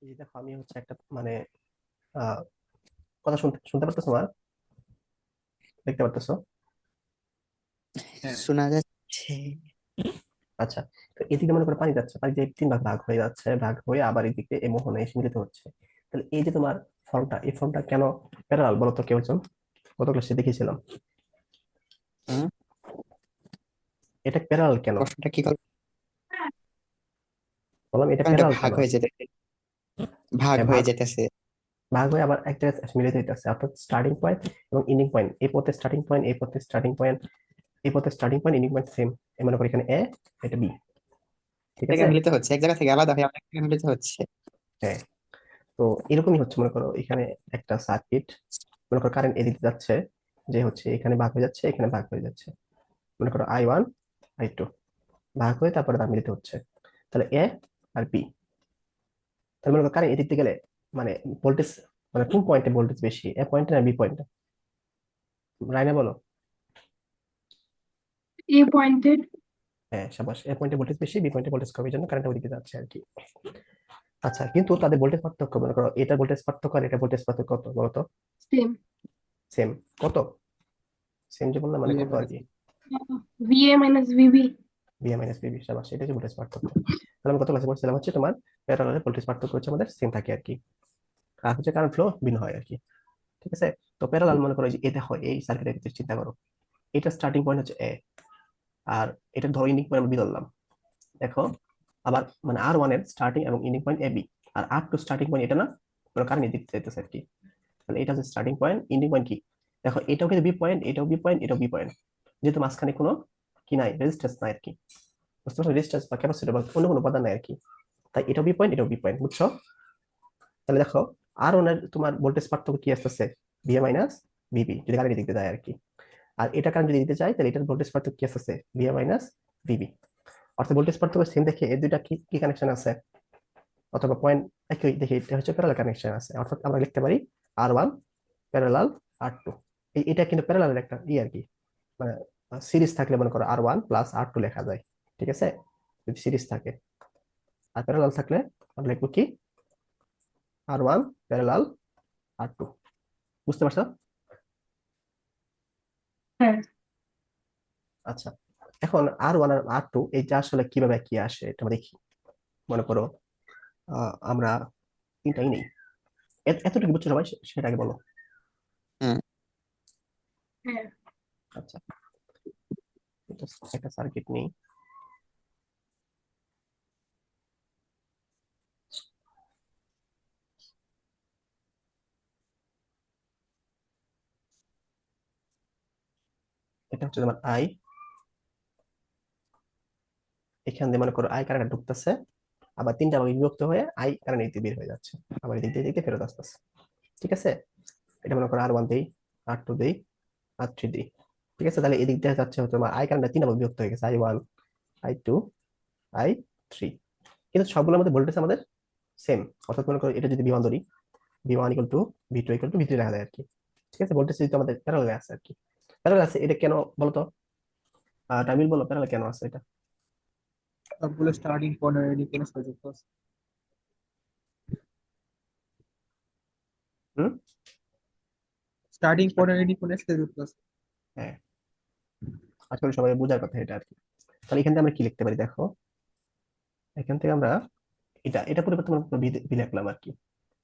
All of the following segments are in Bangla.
এই যে দেখো আমি হচ্ছে একটা মানে আহ কথা শুনতে শুনতে পারতেছো? আমার দেখতে পারতেছো? হ্যাঁ, শোনা যাচ্ছে। আচ্ছা। তো এদিকে মনে করো পানি যাচ্ছে, পানি যে তিন ভাগ ভাগ হয়ে যাচ্ছে, ভাগ হয়ে আবার এদিকে এই মোহনে এসে মিলিত হচ্ছে। তাহলে এই যে তোমার ফর্মটা, এই ফর্মটা কেন প্যারালাল বলো তো কেউ একজন? গত ক্লাসে দেখিয়েছিলাম। হুম, এটা প্যারালাল কেন? প্রশ্নটা কি করবে? বললাম এটা কারণ এটা প্যারালাল ভাগ কেন? হয়ে যেতে ভাগ হ্যাঁ, হয়ে ভাগ যেতেছে। ভাগ হয়ে আবার এক জায়গায় এসে মিলিত হইতেছে, অর্থাৎ স্টার্টিং পয়েন্ট এবং এন্ডিং পয়েন্ট, এই পথে স্টার্টিং পয়েন্ট, এই পথে স্টার্টিং পয়েন্ট, এই পথে starting point ending point same. মনে করি এখানে এ, এটা বি। এক ঠিক আছে? জায়গায় মিলিত হচ্ছে, এক জায়গা থেকে আলাদা হয়ে অনেক জায়গায় মিলিত হচ্ছে। হ্যাঁ। তো এরকমই হচ্ছে মনে করো এখানে একটা সার্কিট, মনে করো কারেন্ট এদিকে যাচ্ছে, যে হচ্ছে এখানে ভাগ হয়ে যাচ্ছে, এখানে ভাগ হয়ে যাচ্ছে। মনে করো I1 I2 ভাগ হয়ে তারপরে তার মিলিত হচ্ছে। তাহলে এ আর বি। তাহলে মনে করো কারেন্ট এদিক থেকে গেলে মানে ভোল্টেজ, মানে কোন পয়েন্টে ভোল্টেজ বেশি, এ পয়েন্টে না বি পয়েন্টে? রাইনা বলো। এ পয়েন্টেড। হ্যাঁ, সাবাস, এ পয়েন্টে ভোল্টেজ বেশি, বি পয়েন্টে ভোল্টেজ কম, এই জন্য কারেন্ট ওইদিকে যাচ্ছে আর কি। আচ্ছা, কিন্তু তাদের ভোল্টেজ পার্থক্য, মনে করো এটা ভোল্টেজ পার্থক্য আর এটা ভোল্টেজ পার্থক্য কত বলতো? সেম। সেম। কত? সেম যে বললাম, মানে বিএ কত আর মাইনাস কি? VA minus VB. VA minus VB, সাবাস, এটা যে ভোল্টেজ পার্থক্য। তাহলে আমি গত ক্লাসে বলছিলাম হচ্ছে তোমার প্যারালালে ভোল্টেজ পার্থক্য হচ্ছে আমাদের সেম থাকে আর কি, আর হচ্ছে কারেন্ট ফ্লো ভিন্ন হয় আর কি। ঠিক আছে? তো প্যারালাল মনে করো যে এটা হয়, এই সার্কিটের ক্ষেত্রে চিন্তা করো, এটা স্টার্টিং পয়েন্ট হচ্ছে এ, আর এটা ধরো ইন্ডিং পয়েন্ট বি ধরলাম। দেখো, আবার মানে R1 এর স্টার্টিং এবং ending point A B, R R2 starting point এটা না, মানে কারেন্ট এদিক চাইতেছে আর কি। তাহলে এটা হচ্ছে স্টার্টিং পয়েন্ট, এন্ডিং পয়েন্ট কি? দেখো এটাও কিন্তু বি পয়েন্ট, এটাও বি পয়েন্ট, এটাও বি পয়েন্ট, যেহেতু মাঝখানে কোনো কি নাই, রেজিস্ট্যান্স নাই আর কি। বুঝতে পারছো? রেজিস্ট্যান্স বা ক্যাপাসিটর বা অন্য কোনো উপাদান নাই আর কি। তাই এটাও বি পয়েন্ট, এটাও বি পয়েন্ট, বুঝছো? তাহলে দেখো R1 এর তোমার ভোল্টেজ পার্থক্য কি আসতেছে? ভিএ মাইনাস ভিবি, যদি কারেন্ট দিতে যায় আর কি। আর এটা কারেন্ট যদি দিতে চাই, তাহলে এটার ভোল্টেজ পার্থক্য কি আসতেছে? VA minus VB. অর্থাৎ ভোল্টেজ পার্থক্য সেম দেখে এই দুইটা কি কি কানেকশন আছে, অথবা পয়েন্ট একই দেখে এটা হচ্ছে প্যারালাল কানেকশন আছে। অর্থাৎ আমরা লিখতে পারি R1 প্যারালাল R2। এটা কিন্তু প্যারালাল একটা আর কি, মানে সিরিজ থাকলে মনে করো R1 প্লাস R2 লেখা যায়। ঠিক আছে? যদি সিরিজ থাকে। আর প্যারালাল থাকলে আমরা লিখবো কি? R1 parallel R2। বুঝতে পারছো? হ্যাঁ। আচ্ছা। এখন R1 আর R2 এইটা আসলে কিভাবে কি আসে এটা আমরা দেখি। মনে করো আমরা তিনটাই নেই, এতটুকু বুঝছো সবাই? সেটা আগে বলো। হুম, হ্যাঁ। আচ্ছা, এটা একটা সার্কিট নেই। এটা হচ্ছে তোমার আই, এখান দিয়ে মনে করো আই কারেন্ট ঢুকতেছে, আবার তিনটা ভাগে বিভক্ত হয়ে আই কারেন্ট এদিকে বের হয়ে যাচ্ছে, আবার এদিক দিয়ে এদিকে ফেরত আসতেছে। ঠিক আছে? এটা মনে করো R1 দেই, R2 দেই, R3 দেই। ঠিক আছে? তাহলে এদিক দিয়ে যাচ্ছে হচ্ছে তোমার আই কারেন্ট তিনটা ভাগে বিভক্ত হয়ে গেছে, I1 I2 I3। কিন্তু সবগুলোর মধ্যে ভোল্টেজ আমাদের সেম। অর্থাৎ মনে করো এটা যদি V1 ধরি, V1 equal to V2 equal to V3 লেখা যায় আর কি। ঠিক আছে? ভোল্টেজ যেহেতু আমাদের প্যারালাল আছে আর কি। প্যারালাল আছে এটা কেন বলতো? তামিল বলো, প্যারালাল কেন আছে এটা? সবগুলো স্টার্টিং পয়েন্ট আর এন্ডিং পয়েন্ট যুক্ত আছে। হুম। স্টার্টিং পয়েন্ট আর এন্ডিং পয়েন্ট সাথে যুক্ত আছে। হ্যাঁ, আসলে সবাই বোঝার কথা এটা আর কি। তাহলে এখান থেকে আমরা কি লিখতে পারি দেখো, এখান থেকে আমরা এটা এটা পরিবর্তে আমরা ভি লিখলাম আর কি।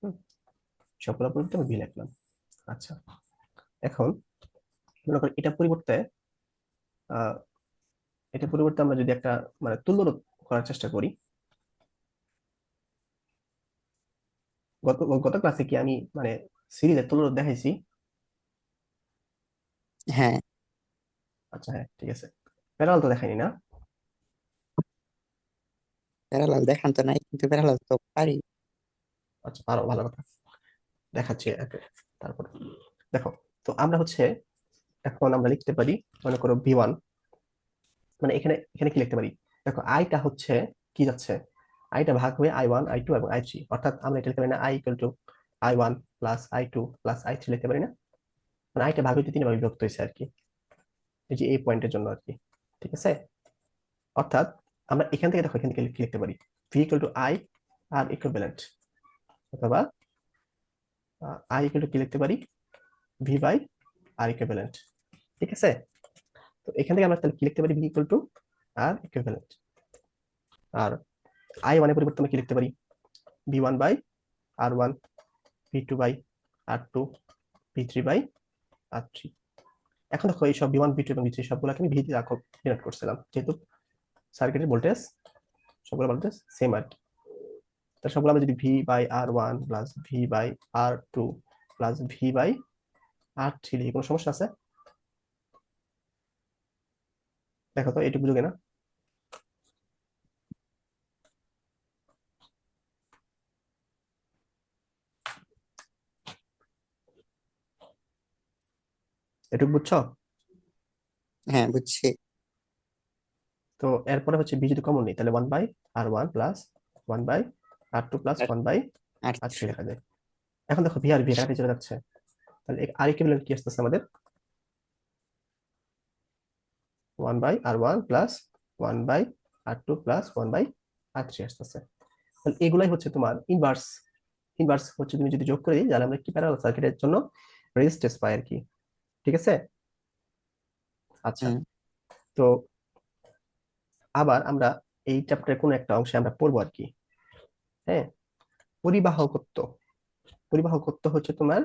হুম, সবগুলো পরিবর্তে আমরা ভি লিখলাম। আচ্ছা, এখন মনে করি এটা পরিবর্তে আহ এটা পরিবর্তে আমরা যদি একটা মানে তুল্যরোধ করার চেষ্টা করি। গত গত ক্লাসে কি আমি মানে সিরিজের তুল্যরোধ দেখাইছি? হ্যাঁ, আচ্ছা, হ্যাঁ, ঠিক আছে। প্যারালাল তো দেখাইনি না? প্যারালাল দেখান তো নাই, কিন্তু প্যারালাল তো পারি। আচ্ছা, পারো, ভালো কথা, দেখাচ্ছি একে। তারপর দেখো, তো আমরা হচ্ছে এখন আমরা লিখতে পারি মনে করো V1, মানে এখানে এখানে কি লিখতে পারি? দেখো আইটা হচ্ছে কি যাচ্ছে, আইটা ভাগ হয়ে I1 I2 এবং I3, অর্থাৎ আমরা এটা লিখতে পারি না I equal two I1 plus I2 plus I3 লিখতে পারি না? মানে আইটা ভাগ হইতে তিন ভাগে বিভক্ত হয়েছে আর কি, এই যে এই পয়েন্টের জন্য আর কি। ঠিক আছে? অর্থাৎ আমরা এখান থেকে দেখো এখান থেকে কি লিখতে পারি? V equal to I R equivalent. অথবা আই ইকুয়াল টু কি লিখতে পারি, ভি বাই আর ইকুইভ্যালেন্ট। ঠিক আছে, তো এখান থেকে আমরা তাহলে কি লিখতে পারি, V equal to R equivalent. আর আই ওয়ানের পরিবর্তে আমরা কি লিখতে পারি, V one by R one, V two by R two, V three by R three. এখন দেখো এই সব ভি ওয়ান ভি টু এবং ভি থ্রি সবগুলোকে আমি ভি দিয়ে ডিনোট করছিলাম, যেহেতু সার্কিটের ভোল্টেজ সবগুলো ভোল্টেজ সেম আর কি। তাহলে সবগুলো আমরা যদি V by R one plus V by R two plus V by R three লিখি, কোনো সমস্যা আছে? দেখো তো এটুকু বুঝো কিনা। এটুকু বুঝছো? হ্যাঁ, বুঝছি। তো এরপরে হচ্ছে ভি যদি কমন নিই, তাহলে one by R one plus one by R two plus R one by R R three three. লেখা যায়। এখন দেখো ভি আর ভি কাটে চলে যাচ্ছে, তাহলে আর ইকুইভ্যালেন্ট কি আসতেছে আমাদের, one by R one plus one by R two plus one by R three আসতেছে। তাহলে এগুলাই হচ্ছে তোমার ইনভার্স। ইনভার্স হচ্ছে তুমি যদি যোগ করে দিই, তাহলে আমরা কি প্যারালাল সার্কিটের জন্য রেজিস্ট্যান্স পাই আর কি। ঠিক আছে, আচ্ছা। হুম। তো আবার আমরা এই চ্যাপ্টারের কোন একটা অংশে আমরা পড়বো আর কি। হ্যাঁ, পরিবাহকত্ব। পরিবাহকত্ব হচ্ছে তোমার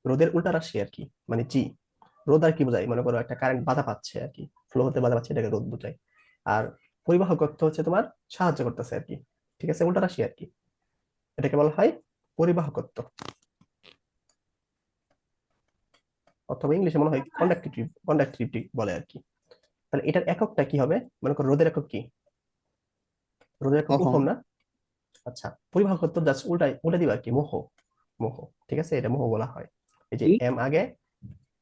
রোদের উল্টা রাশি আর কি, মানে জি। রোদ আর কি বোঝায়, মনে করো একটা কারেন্ট বাধা পাচ্ছে আর কি, ফ্লো হতে বাধা পাচ্ছে, এটাকে রোদ বোঝায়। আর পরিবাহকত্ব হচ্ছে তোমার সাহায্য করতেছে আর কি। ঠিক আছে, উল্টা রাশি আর কি, এটাকে বলা হয় পরিবাহকত্ব, অথবা ইংলিশে মনে হয় কন্ডাক্টিভিটি, কন্ডাক্টিভিটি বলে আর কি। তাহলে এটার এককটা কি হবে, মনে করো রোদের একক কি, রোদের একক ওহম। ওহম না? আচ্ছা, পরিবাহকত্ব জাস্ট উল্টাই উল্টা দিবা আর কি, মোহ। মোহ, ঠিক আছে, এটা মোহ বলা হয়। এই যে কি? এম আগে,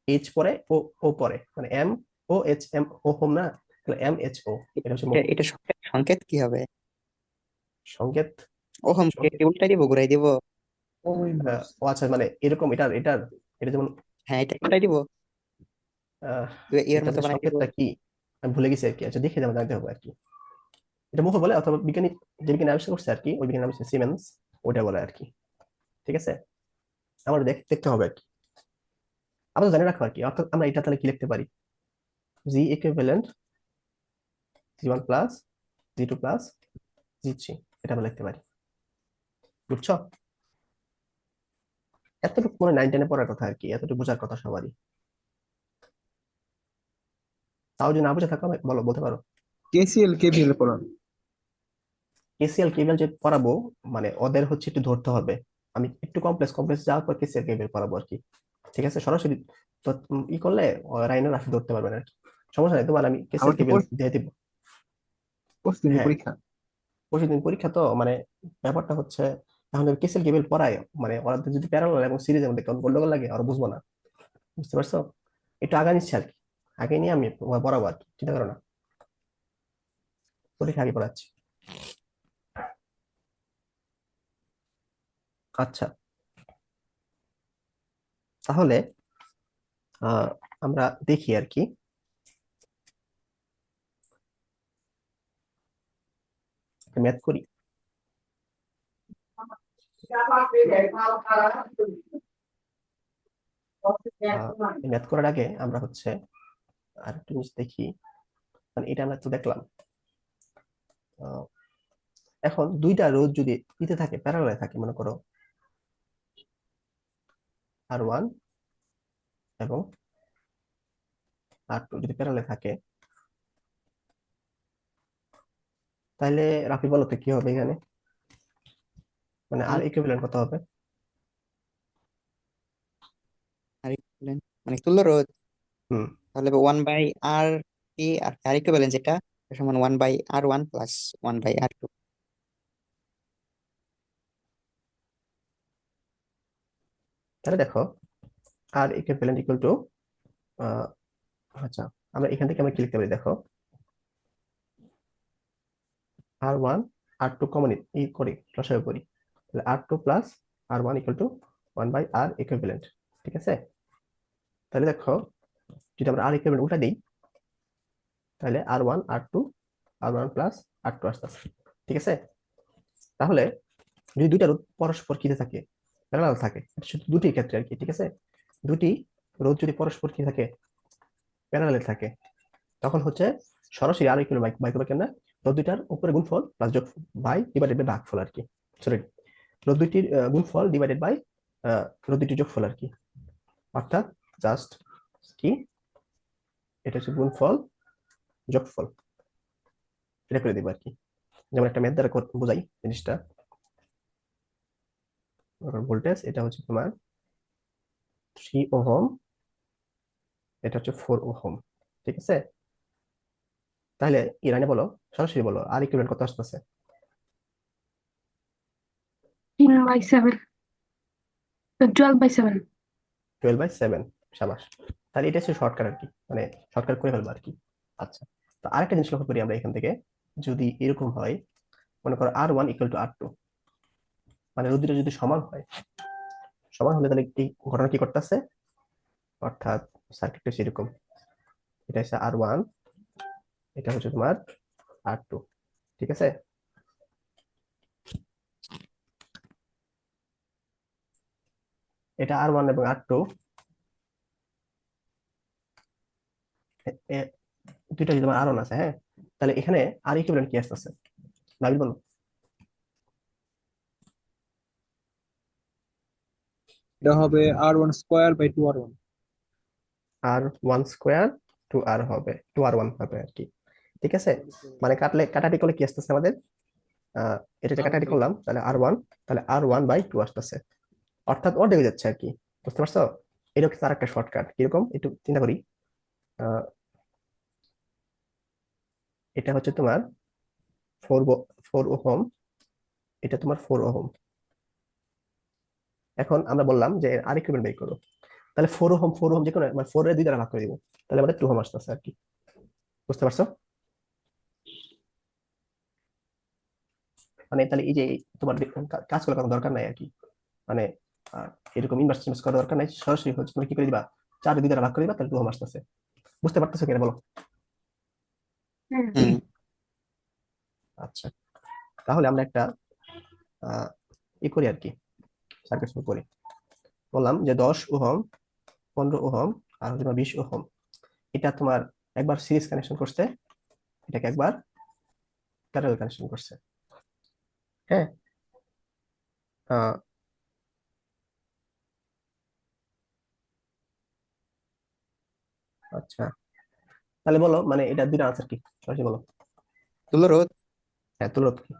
এইচ পরে, ও ও পরে, মানে M O H, M O home না, তাহলে এম এইচ ও, এটা হচ্ছে এটা মোহ। এটা সংকেত সংকেত কি হবে? সংকেত, ওহম কে সংকেত, উল্টাই দিব, ঘুরাই দিব? ও ইনভার্স। ও আচ্ছা, মানে এরকম এটার এটার এটা যেমন হ্যাঁ, এটা উল্টাই দিব, আহ, ইয়ের এটার মতো যে বানাই দিব। সংকেতটা কি আমি ভুলে গেছি আর কি। আচ্ছা, দেখে যেমন জানতে হবে আর কি। এটা মোহ বলে, অথবা বিজ্ঞানী, যে বিজ্ঞানী আবিষ্কার করছে আর কি, ওই বিজ্ঞানী নাম হচ্ছে সিমেন্স, ওটা বলে আর কি। ঠিক আছে, আমার দেখতে হবে আর কি, আমরা জানি রাখবো আর কি। অর্থাৎ আমরা এটা তাহলে কি লিখতে পারি, জি ইকুইভ্যালেন্ট জি ওয়ান প্লাস জি টু প্লাস জি থ্রি, এটা আমরা লিখতে পারি। বুঝছো? এতটুকু মনে নাইন টেনে পড়ার কথা আর কি, এতটুকু বোঝার কথা সবারই। তাও যদি না বুঝে থাকো আমাকে বলো, বলতে পারো। কেসিএল কেভিএল পড়ান। কেসিএল কেভিএল যে পড়াবো, মানে ওদের হচ্ছে একটু ধরতে হবে। আমি একটু কমপ্লেক্স কমপ্লেক্স যাওয়ার পর কেসিএল কেভিএল পড়াবো আর কি। ঠিক আছে, সরাসরি তো ই করলে রাইনের রাশি ধরতে পারবে না আর কি। সমস্যা নেই, তোমার আমি কেসিএল আমার তো কেভিএল দিয়ে দিব। পরশুদিন হ্যাঁ, পরীক্ষা। প্রতিদিন পরীক্ষা তো, মানে ব্যাপারটা হচ্ছে, এখন যদি কেসিএল কেভিএল পড়ায়, মানে ওরা যদি প্যারালাল এবং সিরিজের মধ্যে কেমন গন্ডগোল লাগে আর বুঝবো না। বুঝতে পারছো? একটু আগা নিচ্ছে আর কি, আগে নিয়ে আমি পড়াবো আর কি, চিন্তা করো না, পরীক্ষা আগে পড়াচ্ছি। আচ্ছা, তাহলে আহ আমরা দেখি আর কি, ম্যাথ করি। ম্যাথ করার আগে আমরা হচ্ছে আর একটা জিনিস দেখি, মানে এটা আমরা তো দেখলাম। আহ, এখন দুইটা রোধ যদি দিতে থাকে, প্যারালালে থাকে, মনে করো আর ওয়ান এবং আর টু যদি প্যারালালে থাকে, তাহলে রাফি বলো তো কি হবে এখানে, মানে আর হুম। ইকুইভ্যালেন্ট কত হবে? আর equivalent মানে তুল্য রোধ। হুম, তাহলে 1 by R T, R R equivalence এটা সমান 1 বাই আর 1 প্লাস 1 বাই আর 2। তাহলে দেখো আর ইকুইভ্যালেন্ট ইকুয়াল টু, আচ্ছা, আমরা এখান থেকে আমরা কি লিখতে পারি দেখো, R one R two common ই করি, লসাগু করি, তাহলে R two plus R one equal to one by R equivalent. ঠিক আছে, তাহলে দেখো যদি আমরা আর ইকুইভ্যালেন্ট উল্টা দিই, তাহলে আর ওয়ান আর টু, আর ওয়ান প্লাস আর টু আসতেছে। ঠিক আছে, তাহলে যদি দুইটা রোধ পরস্পর কিতে থাকে, প্যারালাল থাকে, এটা শুধু দুটি ক্ষেত্রে আর কি, ঠিক আছে? দুটি রোধ যদি পরস্পর কি থাকে, প্যারালালে থাকে, তখন হচ্ছে সরাসরি আর ইকুয়াল বাই বাই করবে কেন, রোধ দুইটার উপরে গুণফল প্লাস যোগ বাই ডিভাইডেড বাই ভাগফল আর কি, সরি, রোধ দুইটির গুণফল ডিভাইডেড বাই রোধ দুইটির যোগফল আর কি, অর্থাৎ জাস্ট কি, এটা হচ্ছে গুণফল যোগফল, এটা করে দেবো আর কি। যেমন একটা ম্যাথ দ্বারা বোঝাই জিনিসটা, ভোল্টেজ এটা হচ্ছে তোমার 3 ওহম, এটা হচ্ছে 4 ওহম, ঠিক আছে? তাহলে ইরানে বলো, সরাসরি বলো আর ইকুইভ্যালেন্ট কত আসতেছে? 10/7, 12/7। 12/7, সাবাস। তাহলে এটা হচ্ছে শর্টকাট আর কি, মানে শর্টকাট করে ফেলবো আর কি। আচ্ছা, তো আরেকটা জিনিস লক্ষ্য করি আমরা এখান থেকে, যদি এরকম হয়, মনে করো R1 = R2, মানে রোধ দুটো যদি সমান হয়, সমান হলে তাহলে এই ঘটনা কি করতেছে, অর্থাৎ সার্কিটটা সেরকম, এটা হচ্ছে R1, এটা হচ্ছে তোমার R2, ঠিক আছে? এটা R1 এবং R2 দুইটা যদি তোমার R1 আছে, হ্যাঁ, তাহলে এখানে আর ইকুইভ্যালেন্ট কি আসতেছে, নাবিল বলো। এটা হবে R1² / 2R1। R1² হবে 2R1 হবে আর কি, ঠিক আছে? মানে কাটাকাটি করলে কি আসতেছে আমাদের, এটা যে কাটাকাটি করলাম, তাহলে R1, তাহলে R1/2 আসতেছে, অর্থাৎ অর্ধেক হয়ে যাচ্ছে আর কি, বুঝতে পারছো? এটা হচ্ছে আর একটা শর্টকাট, কিরকম একটু চিন্তা করি। আহ, এটা হচ্ছে তোমার 4 ওহম, এটা তোমার 4 ওহম। এখন আমরা বললাম যে আর ইকুইভ্যালেন্ট বের করো, তাহলে 4 ওহম যে কোনো মানে 4 এর 2 দ্বারা ভাগ করে দিব, তাহলে আমাদের 2 ওহম আসতেছে আর কি, বুঝতে পারছো? মানে তাহলে এই যে তোমার কাজ করার কোনো দরকার নাই আর কি, মানে আহ, এরকম ইনভার্স টিনভার্স করার দরকার নাই, সরাসরি হচ্ছে তুমি কি করে দিবা, 4 এর 2 দ্বারা ভাগ করে দিবা, তাহলে 2 ওহম আসতেছে। বুঝতে পারতেছো কিনা বলো? হুম। হুম আচ্ছা, তাহলে আমরা একটা আহ ই করি আর কি, সার্কিট করি। বললাম যে 10 ওহম, 15 ওহম, আর হচ্ছে তোমার 20 ওহম, এটা তোমার একবার সিরিজ কানেকশন করছে, এটাকে একবার প্যারালাল কানেকশন করছে, হ্যাঁ। আহ, আচ্ছা, তাহলে বলো মানে এটা দুইটা আনসার কি, সরাসরি বলো। তুলো রোধ হ্যাঁ, তুলনাত্মক কি?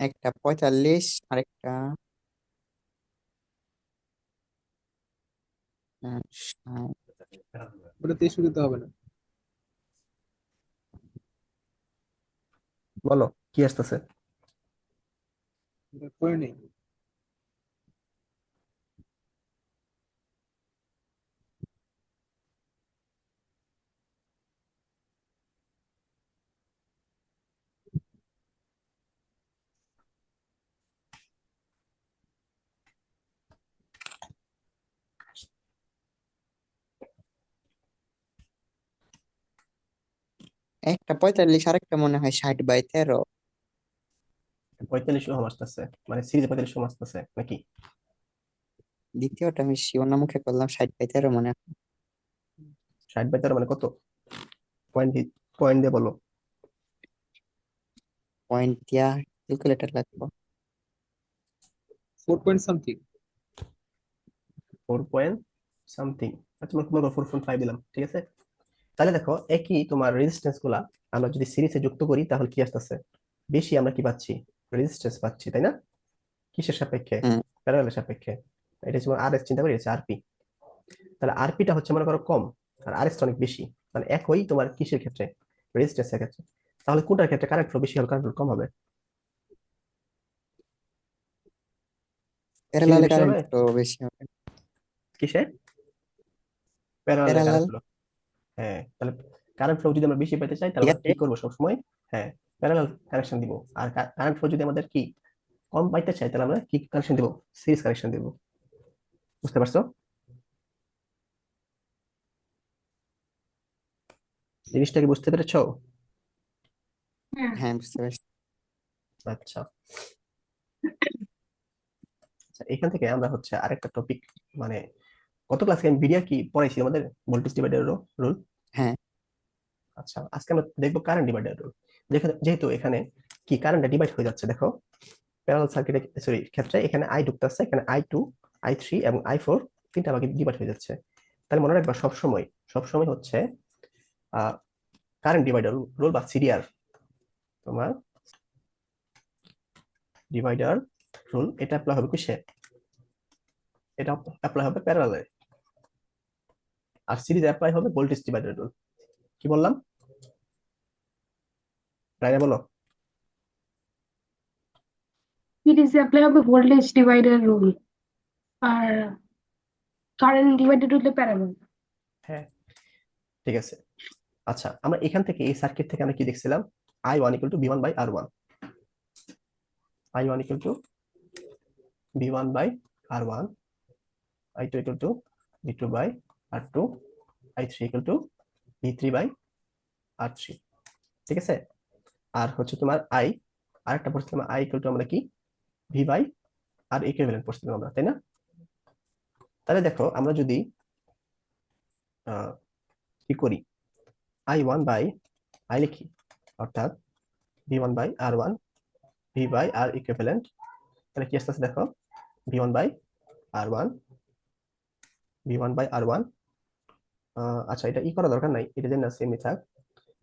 একটা 45, আরেকটা 60। ওটাতে ইস্যু দিতে হবে না। বলো কি আসতেছে। এটা করে নেই। একটা 45, আরেকটা মনে হয় 60/13। 45 ওহম আসতেছে, মানে সিরিজে 45 ওহম আসতেছে নাকি? দ্বিতীয়টা আমি শিওর না, মুখে করলাম 60/13 মনে হয়। 60/13 মানে কত, পয়েন্ট পয়েন্ট দিয়ে বলো। পয়েন্ট দিয়া ক্যালকুলেটর লাগবে। 4 পয়েন্ট সামথিং। 4 পয়েন্ট সামথিং, আচ্ছা মনে করো 4.5 দিলাম, ঠিক আছে? তাহলে দেখো একই তোমার রেজিস্ট্যান্স গুলা আমরা যদি সিরিজে যুক্ত করি, তাহলে কি আসতেছে, বেশি আমরা কি পাচ্ছি, রেজিস্ট্যান্স পাচ্ছি, তাই না? কিসের সাপেক্ষে, হুম প্যারালালের সাপেক্ষে। এটা হচ্ছে আর এস, চিন্তা করি হচ্ছে আরপি, তাহলে আরপিটা হচ্ছে মনে করো কম, আর আর এস অনেক বেশি, মানে একই তোমার কিসের ক্ষেত্রে, রেজিস্ট্যান্সের ক্ষেত্রে, তাহলে কোনটার ক্ষেত্রে কারেন্ট ফ্লো বেশি হবে, কারেন্ট ফ্লো কম হবে? সিরিজে প্যারালালে বেশি হবে, কারেন্ট তো বেশি হবে। কিসে, প্যারালালে কারেন্ট প্যারালাল। ফ্লো। হ্যাঁ, তাহলে কারেন্ট ফ্লো যদি আমরা বেশি পেতে চাই, তাহলে ঠিক আমরা আছে। কি করবো সবসময়, হ্যাঁ, প্যারালাল কানেকশন দিব। আর কারেন্ট ফ্লো যদি আমাদের কি কম পাইতে চাই, তাহলে আমরা কি কানেকশন দিব, সিরিজ কানেকশন দিব, বুঝতে পারছো জিনিসটা, কি বুঝতে পেরেছো? হুম। হ্যাঁ বুঝতে পারছি। আচ্ছা আচ্ছা, এখান থেকে আমরা হচ্ছে আরেকটা টপিক, মানে গত ক্লাসে আমি ভিডিও কি পড়াইছি আমাদের ভোল্টেজ ডিভাইডার রুল। হ্যাঁ আচ্ছা আজকে আমরা দেখবো কারেন্ট ডিভাইডার রুল। যেহেতু এখানে কি কারেন্টটা ডিভাইড হয়ে যাচ্ছে, দেখো প্যারালাল সার্কিটে, সরি ক্ষেত্রে এখানে আই ঢুকতেছে, এখানে I2, I3 এবং I4 তিনটা ভাগে ডিভাইড হয়ে যাচ্ছে। তাহলে মনে রাখবা সবসময় সবসময় হচ্ছে কারেন্ট ডিভাইডার রুল বা সিরিয়ার, তোমার ডিভাইডার রুল এটা অ্যাপ্লাই হবে কিসে, এটা অ্যাপ্লাই হবে প্যারালালে, আর সিরিজে অ্যাপ্লাই হবে ভোল্টেজ ডিভাইডার রুল। কি বললাম রাইনা, বলো। সিরিজে অ্যাপ্লাই হবে ভোল্টেজ ডিভাইডার রুল, আর কারেন্ট ডিভাইডার রুলে প্যারালাল। হ্যাঁ ঠিক আছে। আচ্ছা আমরা এখান থেকে এই সার্কিট থেকে আমরা কি দেখছিলাম, I1 equal to V1 by R1, I1 equal to V1 by R1, I2 equal to V2 by R2, I3 equal to V3 by R3। ঠিক আছে, আর হচ্ছে তোমার আরেকটা পড়ছিলাম I ইকুয়াল টু আমরা কি V বাই আর ইকুইভ্যালেন্ট পড়ছিলাম আমরা, তাই না? তাহলে দেখো আমরা যদি কি করি, I1 বাই I লিখি, অর্থাৎ V1 by R1, V by R equivalent, তাহলে কি আসতেছে দেখো, V1 by R1, V1 by R1। আচ্ছা এটা করা দরকার নাই, এটা যেন সেমই থাক।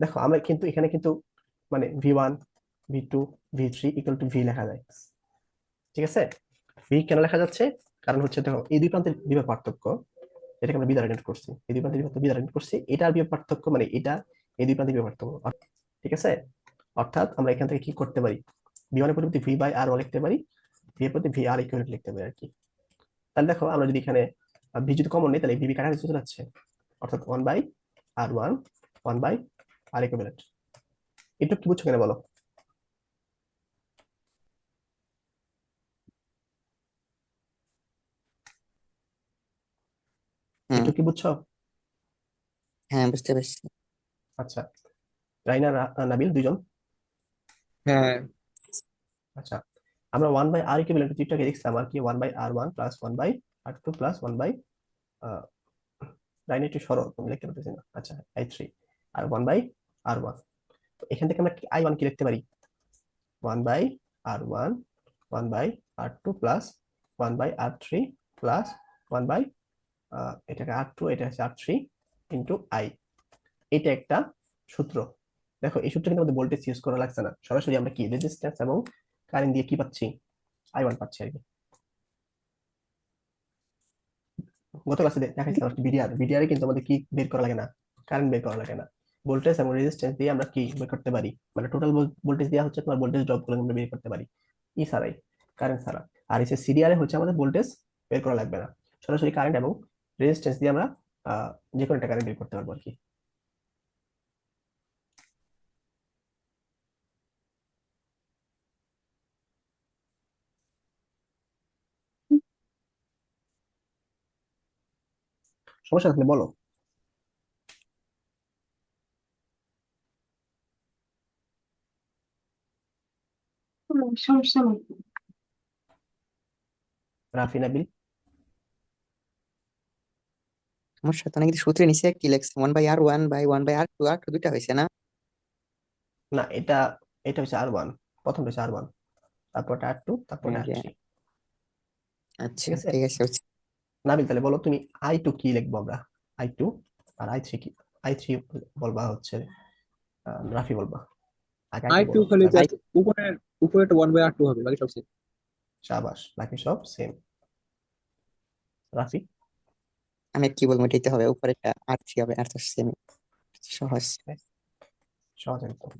দেখো আমরা কিন্তু এখানে কিন্তু মানে V1, V2, V3 equal to V লেখা যায়, ঠিক আছে। V কেন লেখা যাচ্ছে, কারণ হচ্ছে দেখো এই দুই প্রান্তের বিভব পার্থক্য, এটাকে আমরা বি দ্বারা ডিনোট করছি, এই দুই প্রান্তের বিভব বি দ্বারা ডিনোট করছি, এটার বিভব পার্থক্য মানে এটা, এই দুই প্রান্তের বিভব পার্থক্য, ঠিক আছে। অর্থাৎ আমরা এখান থেকে কি করতে পারি, V1 এর পরিবর্তে V বাই R1 লিখতে পারি, V এর পরিবর্তে VR ইকুইভ্যালেন্ট লিখতে পারি আর কি। তাহলে দেখো আমরা যদি এখানে V যদি কমন নেই, তাহলে VB কাটাকাটি চলে যাচ্ছে, অর্থাৎ 1 by R1, 1 by R equivalent. এটা কি বুঝছো কেন বলো? হুম এটা কি বুঝছো? হ্যাঁ বুঝতে পারছি। আচ্ছা রাইনা নাবিল দুইজন। হ্যাঁ আচ্ছা আমরা 1 বাই R ইকুইভ্যালেন্ট চিত্রটাকে দেখছিলাম আর কি, 1 by R1 plus 1 by R2 plus 1 by, Raina একটু সরো, তুমি লিখতে পারতেছি না, আচ্ছা I3 আর 1 বাই R1। তো এখান থেকে আমরা কি I1 কি লিখতে পারি, 1 by R1, 1 by R2 plus 1 by R3 plus 1 by, এটাকে R2 এটা হচ্ছে R3 ইন্টু I। এটা একটা সূত্র। দেখো এই সূত্রে কিন্তু আমাদের ভোল্টেজ ইউজ করা লাগছে না, সরাসরি আমরা কি রেজিস্ট্যান্স এবং কারেন্ট দিয়ে কি পাচ্ছি, I1 পাচ্ছি আর কি। গত ক্লাসে দেখাইছিলাম ভিডিআর কিন্তু আমাদের কি বের করা লাগে না, কারেন্ট বের করা লাগে না, ভোল্টেজ এবং রেজিস্ট্যান্স দিয়ে আমরা কি বের করতে পারি, মানে টোটাল ভোল্টেজ দেওয়া হচ্ছে, তোমার ভোল্টেজ ড্রপ গুলো আমরা বের করতে পারি ছাড়াই, কারেন্ট ছাড়া। আর এই সিরিয়ালে হচ্ছে আমাদের ভোল্টেজ বের করা লাগবে না, সরাসরি কারেন্ট এবং রেজিস্ট্যান্স দিয়ে আমরা যে কোনো একটা কারেন্ট বের করতে পারবো আর কি। সমস্যা থাকলে বলো। সমস্যা নেই। রাফি নাবিল। সমস্যা তো না, কিন্তু সূত্রে নিচে কি লেখছে 1/R1 বাই 1/R2, আর দুইটা হয়েছে না? না এটা, এটা হচ্ছে R1, প্রথম হচ্ছে R1, তারপর R2, তারপর আরে, R3, আচ্ছা ঠিক আছে। ঠিক আছে বুঝছি। নাবিল তাহলে বলো তুমি I2 কি লিখবো আমরা, I2 আর I3 কি, I3 বলবা হচ্ছে রাফি বলবা, আগে I2 I2 বলো খালি তারপর। জাস্ট উপরের উপরেটা 1/R2 হবে, বাকি সব same। শাবাশ, বাকি সব সেম। রাফি। আমি কি বলবো, এটাই তো হবে, উপরেরটা R3 হবে, আর তো সেম, সহজ। সহজ একদম,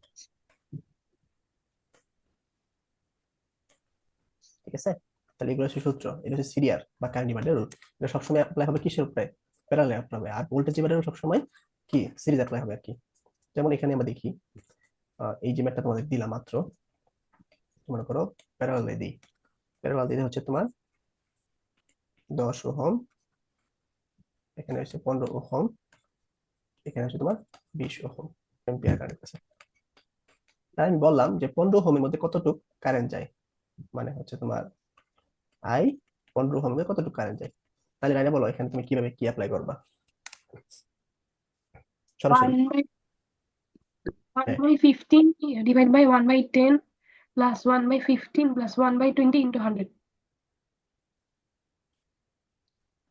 ঠিক আছে। তাহলে এগুলো হচ্ছে সূত্র, এটা হচ্ছে সিরিয়ার বা কারেন্ট ডিভাইডার রুল। এটা সবসময় অ্যাপ্লাই হবে কিসের উপরে, প্যারালাল অ্যাপ্লাই হবে, আর ভোল্টেজ ডিভাইডার সবসময় কি সিরিজ অ্যাপ্লাই হবে আর কি। যেমন এখানে আমরা দেখি, এই যে ম্যাথটা তোমাদের দিলাম মাত্র, মনে করো প্যারালালে দিই, প্যারালাল দিলে হচ্ছে তোমার 10 ওহম, এখানে হচ্ছে 15 ওহম, এখানে হচ্ছে তোমার 20 ওহম এম্পিয়ার কারেন্ট আছে। তাই আমি বললাম যে 15 ওহমের মধ্যে কতটুকু কারেন্ট যায়, মানে হচ্ছে তোমার আই 15 ওহম দিয়ে কতটুকু কারেন্ট যায়। তাহলে রাইনা বলো এখানে তুমি কিভাবে কি অ্যাপ্লাই করবা সরাসরি? 1 হ্যাঁ, by 15 divided by 1 by 10 plus 1 by 15 plus 1 by 20 into 100.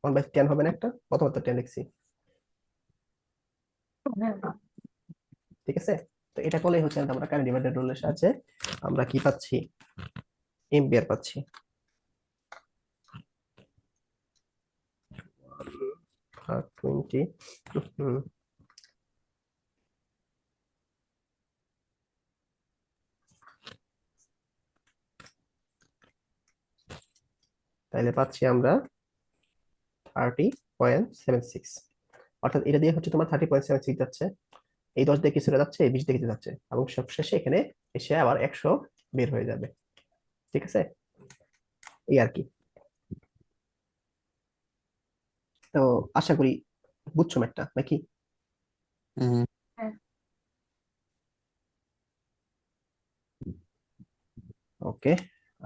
1/10 হবে না একটা, প্রথমত 10 লিখছি, হ্যাঁ, ঠিক আছে। তো এটা করলেই হচ্ছে আমরা কারেন্ট ডিভাইডার রুলের সাহায্যে আমরা কি পাচ্ছি, এম্পিয়ার পাচ্ছি। 20, তাইলে পাচ্ছি আমরা 30.76, অর্থাৎ এটা দিয়ে হচ্ছে তোমার 30.76 যাচ্ছে, এই 10 দিয়ে কিছু যাচ্ছে, এই 20 দিয়ে কিছু যাচ্ছে, এবং সব শেষে এখানে এসে আবার 100 বের হয়ে যাবে, ঠিক আছে, এই আর কি। তো আশা করি বুঝছো ম্যাটটা নাকি? হুম, হ্যাঁ। ওকে,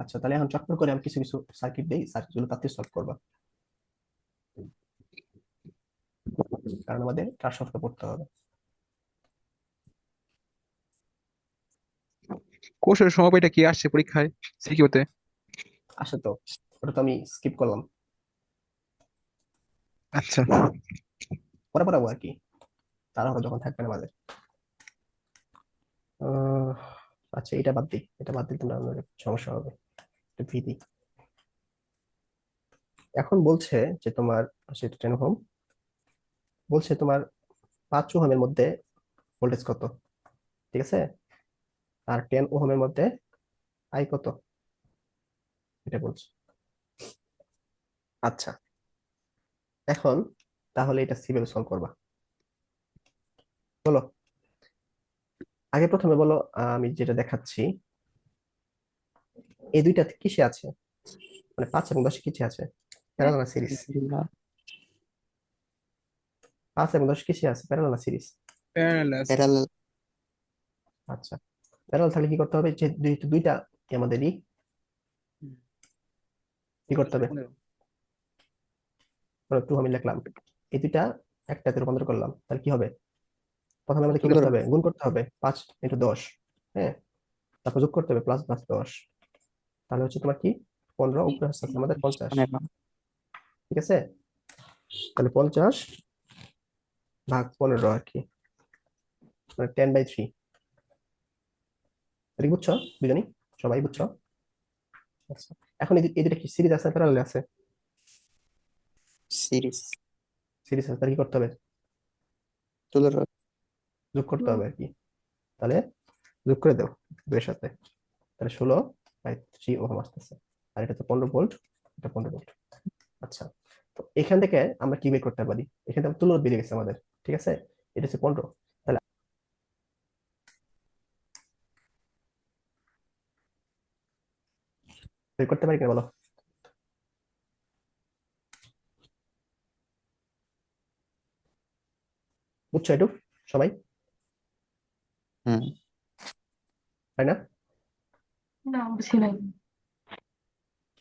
আচ্ছা তাহলে এখন চটপট করে আমি কিছু কিছু সার্কিট দিই, সার্কিটগুলো তাড়াতাড়ি সলভ করবা, কারণ আমাদের তার সবটা পড়তে হবে। কোর্সের সময়টা কি আসছে পরীক্ষায় সিকিউতে? আসে তো, ওটা তো আমি স্কিপ করলাম, আচ্ছা, পরে পড়াবো আর কি, তাড়াহুড়ো যখন থাকবে না আমাদের। আহ, আচ্ছা এটা বাদ দিই, এটা বাদ দিলে তোমরা আমাদের সমস্যা হবে, একটু ভীতি। এখন বলছে যে তোমার সেটা 10 ওহম, বলছে তোমার 5 ওহমের মধ্যে ভোল্টেজ কত, ঠিক আছে, আর 10 ওহমের মধ্যে আই কত, এটা বলছে। আচ্ছা, এখন তাহলে এটা কিভাবে সলভ করবা বলো? আগে প্রথমে বলো, আমি যেটা দেখাচ্ছি এই দুইটা কিসে আছে, মানে 5 এবং 10 কিসে আছে, প্যারালাল না সিরিজ? 5 এবং 10 কিসে আছে, প্যারালাল না সিরিজ? প্যারালাল। প্যারালাল। আচ্ছা, প্যারালাল থাকলে কি করতে হবে, যে দুইটা কি আমাদেরই কি করতে হবে, 2 আমি লিখলাম, এই দুইটা একটাতে রূপান্তর করলাম, তাহলে কি হবে, প্রথমে আমাদের কি তুলে করতে ধরো। হবে, গুণ করতে হবে 5 × 10, হ্যাঁ, তারপর যোগ করতে হবে ++10, তাহলে হচ্ছে তোমার কি 15, উপরে হচ্ছে আমাদের 50, 15। ঠিক আছে, তাহলে 50/15 আর কি, মানে 10/3, এটা কি বুঝছো দুজনই, সবাই বুঝছো? আচ্ছা, এখন এই দুটা কি সিরিজ আছে প্যারালাল আছে? সিরিজ। সিরিজ আছে, তাহলে কি করতে হবে, তুলে ধরো। যোগ করতে হবে আর কি, তাহলে যোগ করে দাও দুইয়ের সাথে, তাহলে 16/3 ওহম আসতেছে, আর এটা তো 15 ভোল্ট, এটা 15 ভোল্ট। আচ্ছা, তো এখান থেকে আমরা কি বের করতে পারি, এখান থেকে তুলনা বেরিয়ে গেছে আমাদের, ঠিক আছে, এটা হচ্ছে 15, তাহলে বের করতে পারি কিনা বলো? বুঝছো একটু সবাই, হুম, তাই না? না বুঝি নাই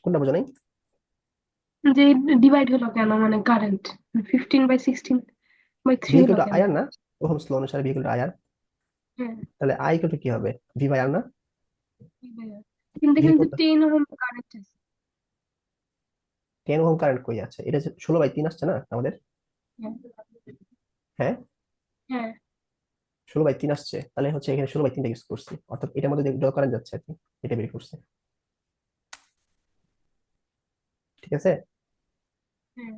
কোনটা বোঝো নাই? যে ডিভাইড হলো কেন, মানে কারেন্ট 15/16/3 হলো ভিহিকলটা কেন। আয়ার না, ওহমস ল অনুসারে ভিহিকলটা আয়ার, হ্যাঁ, তাহলে আই ইকুয়াল কি হবে, V/R না? কিন্তু এখানে তো ভিহিকলটা 10 ওহম কারেন্ট আছে। 10 ওহম কারেন্ট কই আছে, এটা 16/3 আসছে না আমাদের, হ্যাঁ, হ্যাঁ হ্যাঁ, 16/3 আসছে, তাহলে হচ্ছে এখানে 16/3টা ইউজ করছি, অর্থাৎ এটার মধ্যে যত কারেন্ট যাচ্ছে আর কি, এটা বের করছে, ঠিক আছে। হ্যাঁ।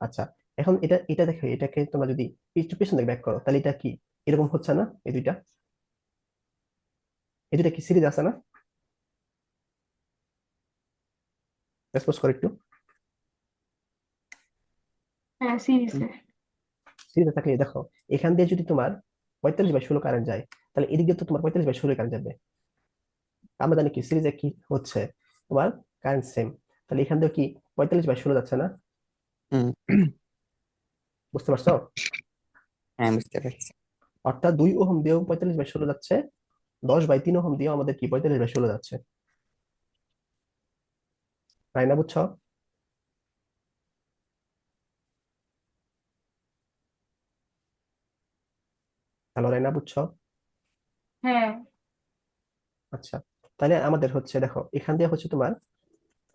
আচ্ছা, এখন এটা এটা দেখো, এটাকে তোমরা যদি পিছন দিকে ব্যাক করো, তাহলে এটা কি এরকম হচ্ছে না, এই দুইটা কি সিরিজ আছে না, রেসপন্স করো একটু, হ্যাঁ সিরিজে। সিরিজে থাকলে দেখো, এখান দিয়ে যদি তোমার 45/16 কারেন্ট যায়, তাহলে এদিক দিয়ে তো তোমার 45/16 কারেন্ট যাবে, আমরা জানি কি সিরিজে কি হচ্ছে, তোমার কারেন্ট সেম, তাহলে এখান দিয়ে কি 45/16 যাচ্ছে না, হুম। বুঝতে পারছো? হ্যাঁ, বুঝতে পারছি। অর্থাৎ 2 ওহম দিয়েও 45/16 যাচ্ছে, 10/3 ওহম দিয়েও আমাদের কি 45/16 যাচ্ছে, রাইনা বুঝছো? হ্যালো রাইনা বুঝছো? হ্যাঁ, আচ্ছা, তাহলে আমাদের হচ্ছে দেখো এখান দিয়ে হচ্ছে তোমার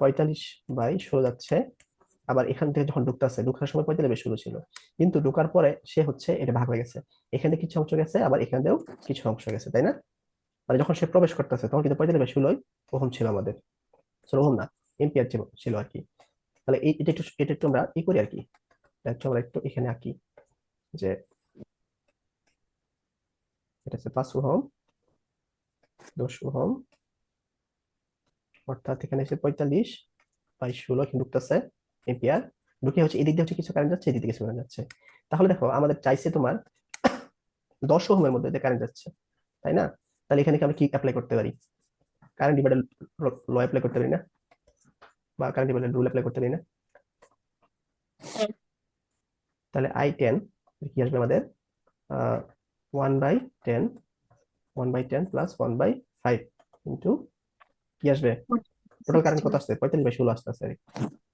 45/16 যাচ্ছে, আবার এখান থেকে যখন ঢুকতেছে ঢুকার সময় 45/16 ছিল, কিন্তু ঢুকার পরে সে হচ্ছে এটা ভাগ হয়ে গেছে, এখানে কিছু অংশ গেছে আবার এখানেও কিছু অংশ গেছে, তাই না? মানে যখন সে প্রবেশ করতেছে তখন কিন্তু 45/16 ওহম ছিল আমাদের, সরি ওহম না, এম্পিয়ার ছিল ছিল আর কি। তাহলে এটা একটু আমরা ই করি আর কি, একটু আমরা একটু এখানে আঁকি যে এটা হচ্ছে 5 ওহম, 10 ওহম, অর্থাৎ এখানে এসে 45/16 এখানে ঢুকতেছে এম্পিয়ার, ঢুকে হচ্ছে এদিক দিয়ে হচ্ছে কিছু কারেন্ট যাচ্ছে, এদিক দিয়ে কিছু কারেন্ট যাচ্ছে। তাহলে দেখো আমাদের চাইছে তোমার 10 ওহমের মধ্যে দিয়ে কারেন্ট যাচ্ছে, তাই না? তাহলে এখানে কি আমরা কি অ্যাপ্লাই করতে পারি? কারেন্ট ডিভাইডার ল অ্যাপ্লাই করতে পারি না, বা কারেন্ট ডিভাইডার রুল অ্যাপ্লাই করতে পারি না? তাহলে I10 কি আসবে আমাদের, 1/10, 1/10 প্লাস 1/5 ইন্টু কি আসবে, টোটাল কারেন্ট কত 16। আসছে, 45/16 আসতে আছে,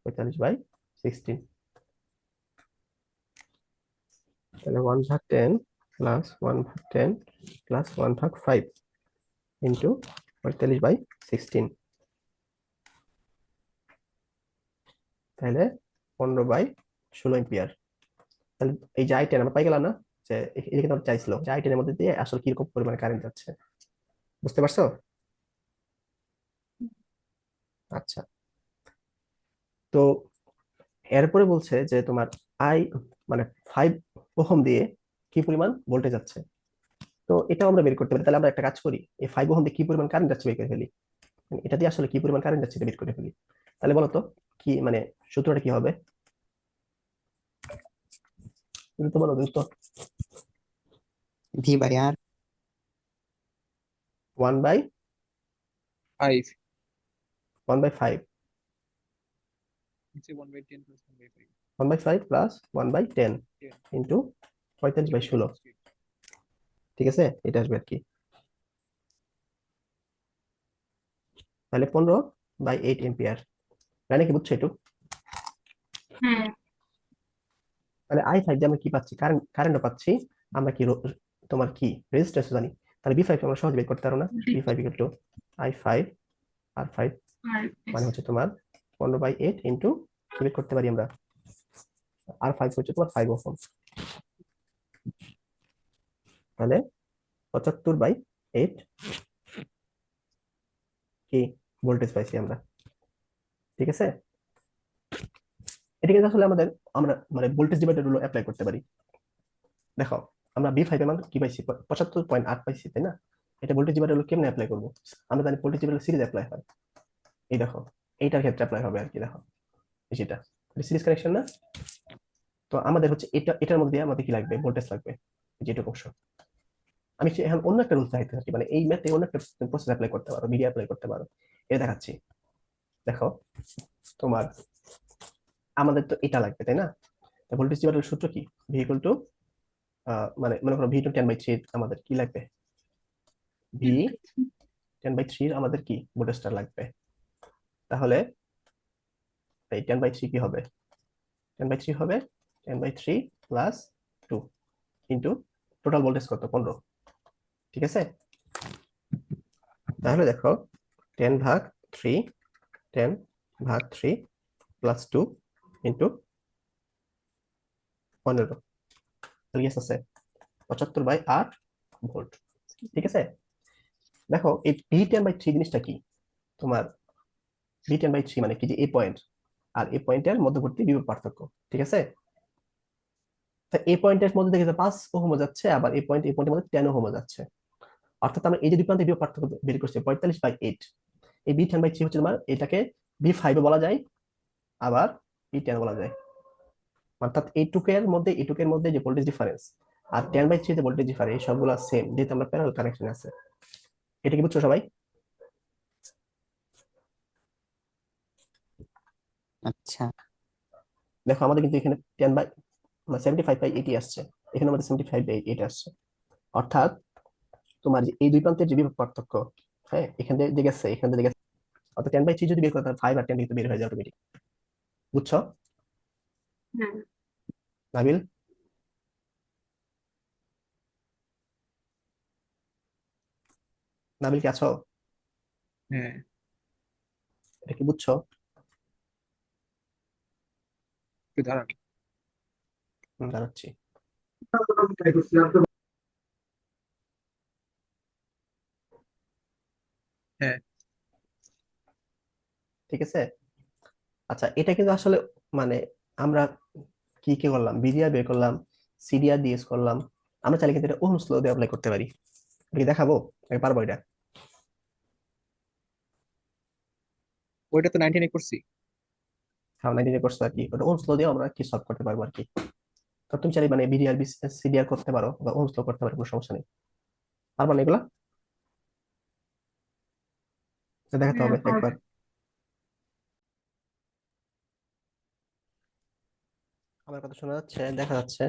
45/16। তাহলে 1/10 প্লাস 1/10 প্লাস 1/5 ইন্টু 45/16, তাহলে 15/16 এম্পিয়ার। তাহলে এই যে I10 আমরা পাই গেলাম না, যে এটা কিন্তু আমরা চাইছিল যে I10 এর মধ্যে দিয়ে আসলে কিরকম পরিমাণে কারেন্ট যাচ্ছে, বুঝতে পারছো? আচ্ছা, তো এরপরে বলছে যে তোমার আই মানে 5 ওহম দিয়ে কি পরিমাণ ভোল্টেজ যাচ্ছে, তো এটাও আমরা বের করতে পারি। তাহলে আমরা একটা কাজ করি, এই 5 ওহম দিয়ে কি পরিমাণ কারেন্ট যাচ্ছে বের করে ফেলি, মানে এটা দিয়ে আসলে কি পরিমাণ কারেন্ট যাচ্ছে এটা বের করে ফেলি। তাহলে বলো তো কি মানে সূত্রটা কি হবে, দ্রুত বলো দ্রুত। ভি বাই আর 5 1/5, নিচে 1/10 plus 1/5 1/5 plus 1/10 10 into 45/16, divided by 16 ঠিক আছে? এটা আসবে আর কি, তাহলে 15/8 এম্পিয়ার। মানে কি বুঝছো একটু? হ্যাঁ, তাহলে I5 দিয়ে আমরা কি পাচ্ছি, কারেন্টও পাচ্ছি, আমরা কি তোমার কি রেজিস্ট্যান্স জানি, তাহলে B5 আমরা সহজে বের করতে পারো না, B5 equal to I5 R5, আর মানে হচ্ছে তোমার 15/8 ইন্টু কি বের করতে পারি আমরা, R5 হচ্ছে তোমার 5 ওহম, তাহলে 75/8 কি ভোল্টেজ পাইছি আমরা, ঠিক আছে? এটা কিন্তু আসলে আমাদের আমরা মানে ভোল্টেজ ডিভাইডার রুল অ্যাপ্লাই করতে পারি। দেখো আমরা B5 এর মান কি পাইছি, 75.8 পাইছি, তাই না? এটা ভোল্টেজ ডিভাইডার রুল কেমনে অ্যাপ্লাই করবো, আমরা জানি ভোল্টেজ ডিভাইডার সিরিজ অ্যাপ্লাই হয়, এই দেখো এইটার ক্ষেত্রে অ্যাপ্লাই হবে আর কি, দেখো এই সেটা সিরিজ কানেকশন না, তো আমাদের হচ্ছে এটার মধ্যে দিয়ে আমাদের কি লাগবে, ভোল্টেজ লাগবে, যেটুকু অংশ। আমি এখন অন্য একটা রুল চাইতে থাকি, মানে এই ম্যাথে অন্য একটা প্রসেস অ্যাপ্লাই করতে পারো, মিডিয়া অ্যাপ্লাই করতে পারো, এটা দেখাচ্ছি। দেখো তোমার আমাদের তো এটা লাগবে, তাই না? ভোল্টেজ ডিভাইডার সূত্র কি, ভি ইকুয়াল টু মানে মনে করো V2 10/3 আমাদের কি লাগবে, V10/3 আমাদের কি ভোল্টেজটা লাগবে, তাহলে এই 10/3 কি হবে, 10/3 হবে 10/3 প্লাস 2 ইন্টু টোটাল ভোল্টেজ কত, 15, ঠিক আছে? তাহলে দেখো 10/3, 10/3 প্লাস 2 ইন্টু 15, তাহলে yes আছে 75/8 ভোল্ট, ঠিক আছে? দেখো এই V10/3 জিনিসটা কি, তোমার V10/3 মানে কি, যে এই পয়েন্ট আর এই পয়েন্টের মধ্যবর্তী বিভব পার্থক্য, ঠিক আছে? তা এই পয়েন্টের মধ্যে দেখে যে 5 ওহম যাচ্ছে, আবার এই পয়েন্টের মধ্যে 10 ওহম যাচ্ছে, অর্থাৎ আমরা এই যে দুই প্রান্তের বিভব পার্থক্য বের করছি 45/8, এই B10/3 হচ্ছে তোমার এটাকে B5 বলা যায়, আবার B10 বলা যায়, অর্থাৎ এইটুকের মধ্যে যে ভোল্টেজ ডিফারেন্স আর 10/3 যে ভোল্টেজ ডিফারেন্স এই সবগুলো সেম, যেহেতু আমরা প্যারালাল কানেকশন আছে। এটা কি বুঝছো সবাই? আচ্ছা দেখো আমাদের কিন্তু এখানে 75/80 আসছে, এখানে আমাদের 75/80 আসছে, অর্থাৎ তোমার যে এই দুই প্রান্তের যে বিভব পার্থক্য, হ্যাঁ এখান থেকে যে গেছে এখান থেকে গেছে অর্থাৎ 10/3 যদি বের করো তাহলে 5 আর 10 কিন্তু বের হয়ে যায় অটোমেটিক। বুঝছো হ্যাঁ নাবিল? নাবিল কি আছো? হ্যাঁ, এটা কি বুঝছো? একটু দাঁড়ান। জানাচ্ছি। হ্যাঁ, ঠিক আছে। আচ্ছা এটা কিন্তু আসলে মানে আমরা কি কি করলাম, বিডিআর বের করলাম, সিডিআর ডিএস করলাম, আমরা চাইলে কিন্তু এটা ওহমস ল দিয়ে অ্যাপ্লাই করতে পারি। এটা কি দেখাবো নাকি পারবো এটা? ওইটা তো 19 করছি। সামনে দিনে করছো আর কি, ওটা ওহমস ল দিয়ে আমরা কি সলভ করতে পারবো আর কি। তো তুমি চাইলে মানে বিডিআর সিডিআর করতে পারো বা ওহমস ল করতে পারো, কোনো সমস্যা নেই। পারবা না এগুলা? তো দেখাতে হ্যাঁ হবে পারবো। একবার। আমার কথা শোনা যাচ্ছে, দেখা যাচ্ছে?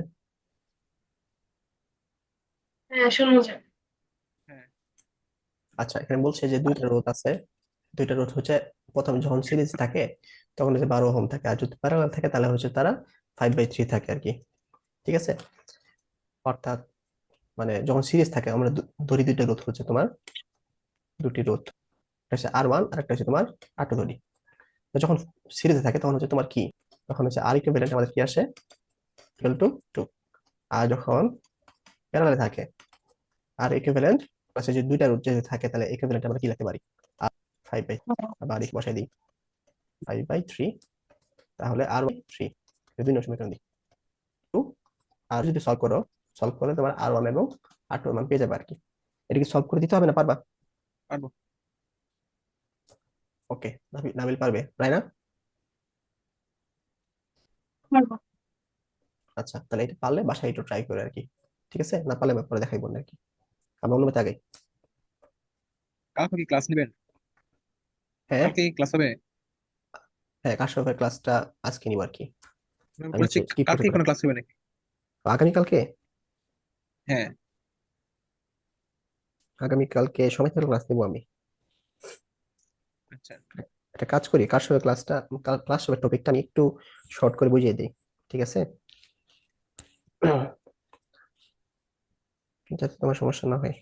হ্যাঁ শোনা যায়। হ্যাঁ, আচ্ছা এখানে বলছে যে দুইটা রোধ আছে। দুইটা রোধ হচ্ছে প্রথম যখন সিরিজ থাকে তখন হচ্ছে 12 ওহম থাকে, আর যদি প্যারালাল থাকে তাহলে হচ্ছে তারা 5/3 থাকে আর কি। ঠিক আছে। অর্থাৎ মানে যখন সিরিজ থাকে আমরা ধরি দুইটা রোধ হচ্ছে তোমার, দুটি রোধ, একটা হচ্ছে R1 আর একটা হচ্ছে তোমার R2 ধরি। তো যখন সিরিজে থাকে তখন হচ্ছে তোমার কি, তখন হচ্ছে আর ইকুইভ্যালেন্ট আমাদের কি আসে, ইকুয়াল টু 2। আর যখন প্যারালালে থাকে আর ইকুইভ্যালেন্ট আছে, যে দুইটা রোধ যদি থাকে তাহলে ইকুইভ্যালেন্ট আমরা কি লিখতে পারি, আর 5/, আবার এখানে বসাই দিই 5/3, তাহলে R/3 দুই নয় সমীকরণ দিই 2। আর যদি সলভ করো, সলভ করলে তোমার R1 এবং R2 এর মান পেয়ে যাবে আর কি। এটা কি সলভ করে দিতে হবে না পারবা? পারবো। ওকে, নাবিল পারবে তাই না? পারবো। আচ্ছা তাহলে এটা পারলে বাসায় একটু ট্রাই করে আর কি। ঠিক আছে, না পারলে পরে দেখাইবো না আর কি। আমরা অনুমতি আগে। কালকে কি ক্লাস নেবেন? হ্যাঁ। কালকে কি ক্লাস হবে? হ্যাঁ কাশ্যপের ক্লাসটা আজকে নিব আর কি। আমি আমি বলছি হচ্ছে স্কিপ করতে কালকে পারি। কোনো ক্লাস হবে নাকি? আগামীকালকে? হ্যাঁ। আগামীকালকে সময় থাকলে ক্লাস নিবো আমি। আচ্ছা, একটা কাজ করি, কাশ্যপের ক্লাসটা, কাশ্যপের টপিকটা আমি একটু শর্ট করে বুঝিয়ে দিই। ঠিক আছে যাতে তোমার সমস্যা না হয়।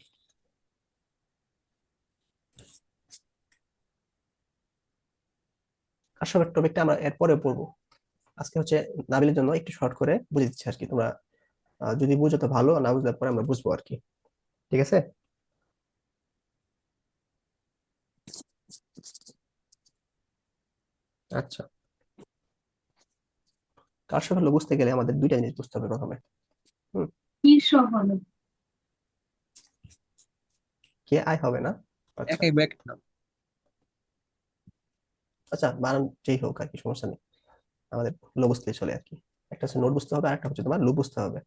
কাশ্যপের টপিকটা আমরা এরপরে পড়বো। আজকে হচ্ছে নাবিলের জন্য একটু শর্ট করে বুঝিয়ে দিচ্ছি আর কি। তোমরা যদি বুঝো তো ভালো, না বুঝলে পরে আমরা বুঝবো আর কি। ঠিক আছে। আচ্ছা কাশ্যপ হলো বুঝতে গেলে আমাদের দুইটা জিনিস বুঝতে হবে প্রথমে। হুম। কি সব হবে? কে আই হবে না? আচ্ছা। একাই ব্যাক না। আচ্ছা বানান যেই হোক আর কি, সমস্যা নেই। আমাদের লো বুঝতেই চলে আর কি। একটা হচ্ছে নোট বুঝতে হবে আর একটা হচ্ছে তোমার লুপ বুঝতে হবে।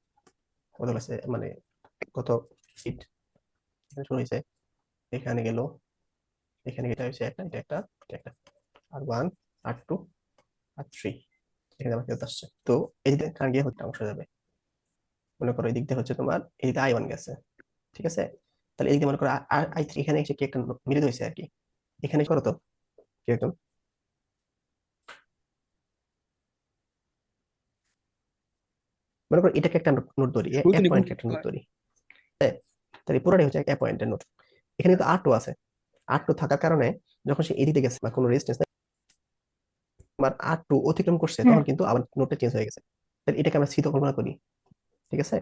কত ক্লাসে মানে কত সিট শুরু হয়েছে, এখানে গেল, এখানে এটা হচ্ছে একটা, এটা একটা, এটা একটা, R1 R2 R3, এখানে আমার ফেরত আসছে। তো এই দিকে কারণ গিয়ে হচ্ছে অংশ যাবে। মনে করো এই দিক দিয়ে হচ্ছে তোমার এই দিকে I1 গেছে। ঠিক আছে। তাহলে এই দিকে মনে করো I3, এখানে এসে কি একটা মিলিত হয়েছে আর কি। এখানে করো তো কি একদম, মনে করো এটাকে একটা নোট ধরি, এ শুরুতে নিব। পয়েন্ট একটা নোট ধরি। হ্যাঁ, তাহলে পুরোটাই হচ্ছে এ পয়েন্টের নোট। এখানে কিন্তু R2 আছে। R2 থাকার কারণে যখন সে এদিকে গেছে বা কোনো রেজিস্ট্যান্স আমার R2 অতিক্রম করছে, হ্যাঁ তখন কিন্তু আমার নোটটা চেঞ্জ হয়ে গেছে। তাহলে এটাকে আমরা সি তো কল্পনা করি। ঠিক আছে।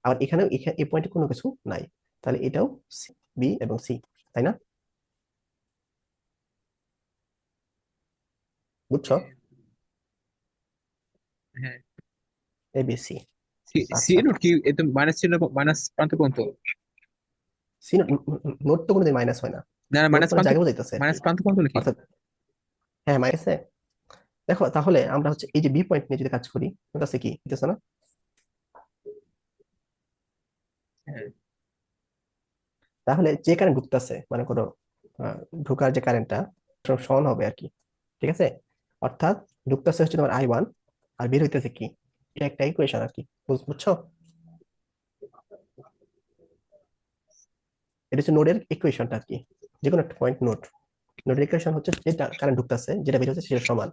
আবার এখানেও এই পয়েন্টে কোনো কিছু নাই, তাহলে এটাও সি, বি এবং সি, তাই না? বুঝছো? হ্যাঁ, এ বি সি। সি আচ্ছা নোট কি একদম মাইনাস চিহ্ন, মাইনাস প্রান্ত পর্যন্ত? সি নোট তো কোনোদিন মাইনাস হয় না। না, নোট মাইনাস মানে প্রান্ত, জায়গা বোঝাইতেছে আর কি। মাইনাস প্রান্ত পর্যন্ত নাকি? অর্থাৎ হ্যাঁ মাইনাসে। দেখো তাহলে আমরা হচ্ছে এই যে বি পয়েন্ট নিয়ে যদি কাজ করি, ওটা আছে কি বুঝতেছো না? হ্যাঁ, তাহলে যে কারেন্ট ঢুকতেছে মানে কোনো ঢোকার যে কারেন্টটা সমান হবে আর কি। ঠিক আছে। অর্থাৎ ঢুকতেছে হচ্ছে তোমার I1 আর বের হইতেছে কি, এটা একটা ইকুয়েশন আর কি। বুঝছো? এটা হচ্ছে নোডের ইকুয়েশনটা আর কি, যে কোনো একটা পয়েন্ট নোড। নোটিফিকেশন হচ্ছে যেটা কারেন্ট ঢুকতেছে, যেটা বের হচ্ছে সেটা সমান।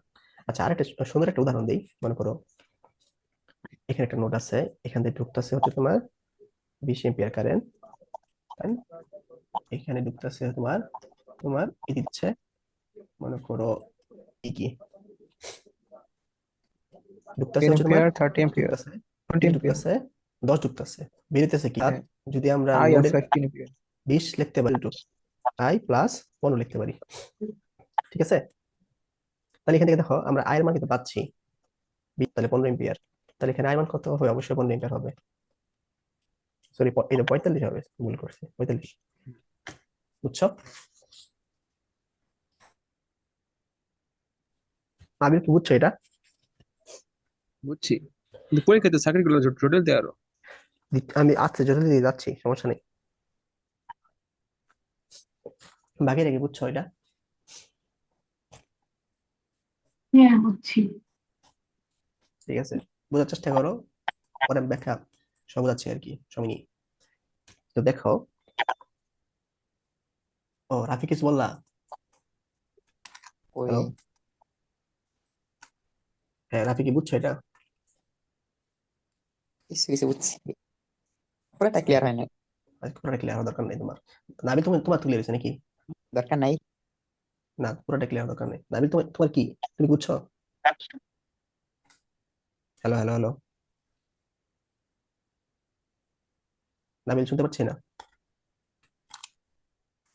আচ্ছা, আরেকটা সুন্দর একটা উদাহরণ দিই। মনে করো এখানে একটা নোড আছে, এখান থেকে ঢুকতেছে হচ্ছে তোমার 20 এম্পিয়ার কারেন্ট, তাই না? এখানে ঢুকতেছে তোমার তোমার এই দিচ্ছে, মনে করো কি ঢুকতেছে 10 হচ্ছে তোমার, এম্পিয়ার 30 এম্পিয়ার ঢুকতেছে 20 এই যে এম্পিয়ার। ঢুকতেছে 10 ঢুকতেছে, বেরিতেছে কি আর, হ্যাঁ, যদি আমরা আই আর নোডের 15 এম্পিয়ার। 20 লিখতে পারি, আই প্লাস 15 লিখতে পারি, ঠিক আছে? তাহলে এখান থেকে দেখো আমরা আয়ের মান কিন্তু পাচ্ছি 20, তাহলে 15 এম্পিয়ার। তাহলে এখানে আই মান কত হবে? অবশ্যই 15 এম্পিয়ার হবে। সরি, এটা 45 হবে, ভুল করছি, 45। বুঝছো? আবির কি বুঝছো এটা? বুঝছি, কিন্তু পরীক্ষাতে সার্কিট গুলো জটিল দেয় আরো। আমি আচ্ছা যতদিন দিয়ে যাচ্ছি, সমস্যা নেই। বাকিটা কি বুঝছো এটা? হ্যাঁ, বুঝছি। ঠিক আছে, বোঝার চেষ্টা করো, পরে আমি ব্যাখ্যা সব বোঝাচ্ছি আর কি, সময় নিয়ে। তো দেখো, ও রাফি কিছু বললা? ওই হ্যালো, হ্যাঁ রাফি কি বুঝছো এটা? কিছু কিছু বুঝছি, পুরোটা ক্লিয়ার হয় না। আজকে পুরোটা ক্লিয়ার হওয়ার দরকার নেই তোমার। নাবি তুমি তোমার ক্লিয়ার হয়েছে নাকি? দরকার নাই। না, পুরোটা ক্লিয়ার হওয়ার দরকার নেই। নাবি তোমার তোমার কি, তুমি বুঝছো? হ্যালো হ্যালো হ্যালো, নাবিল শুনতে পাচ্ছি না।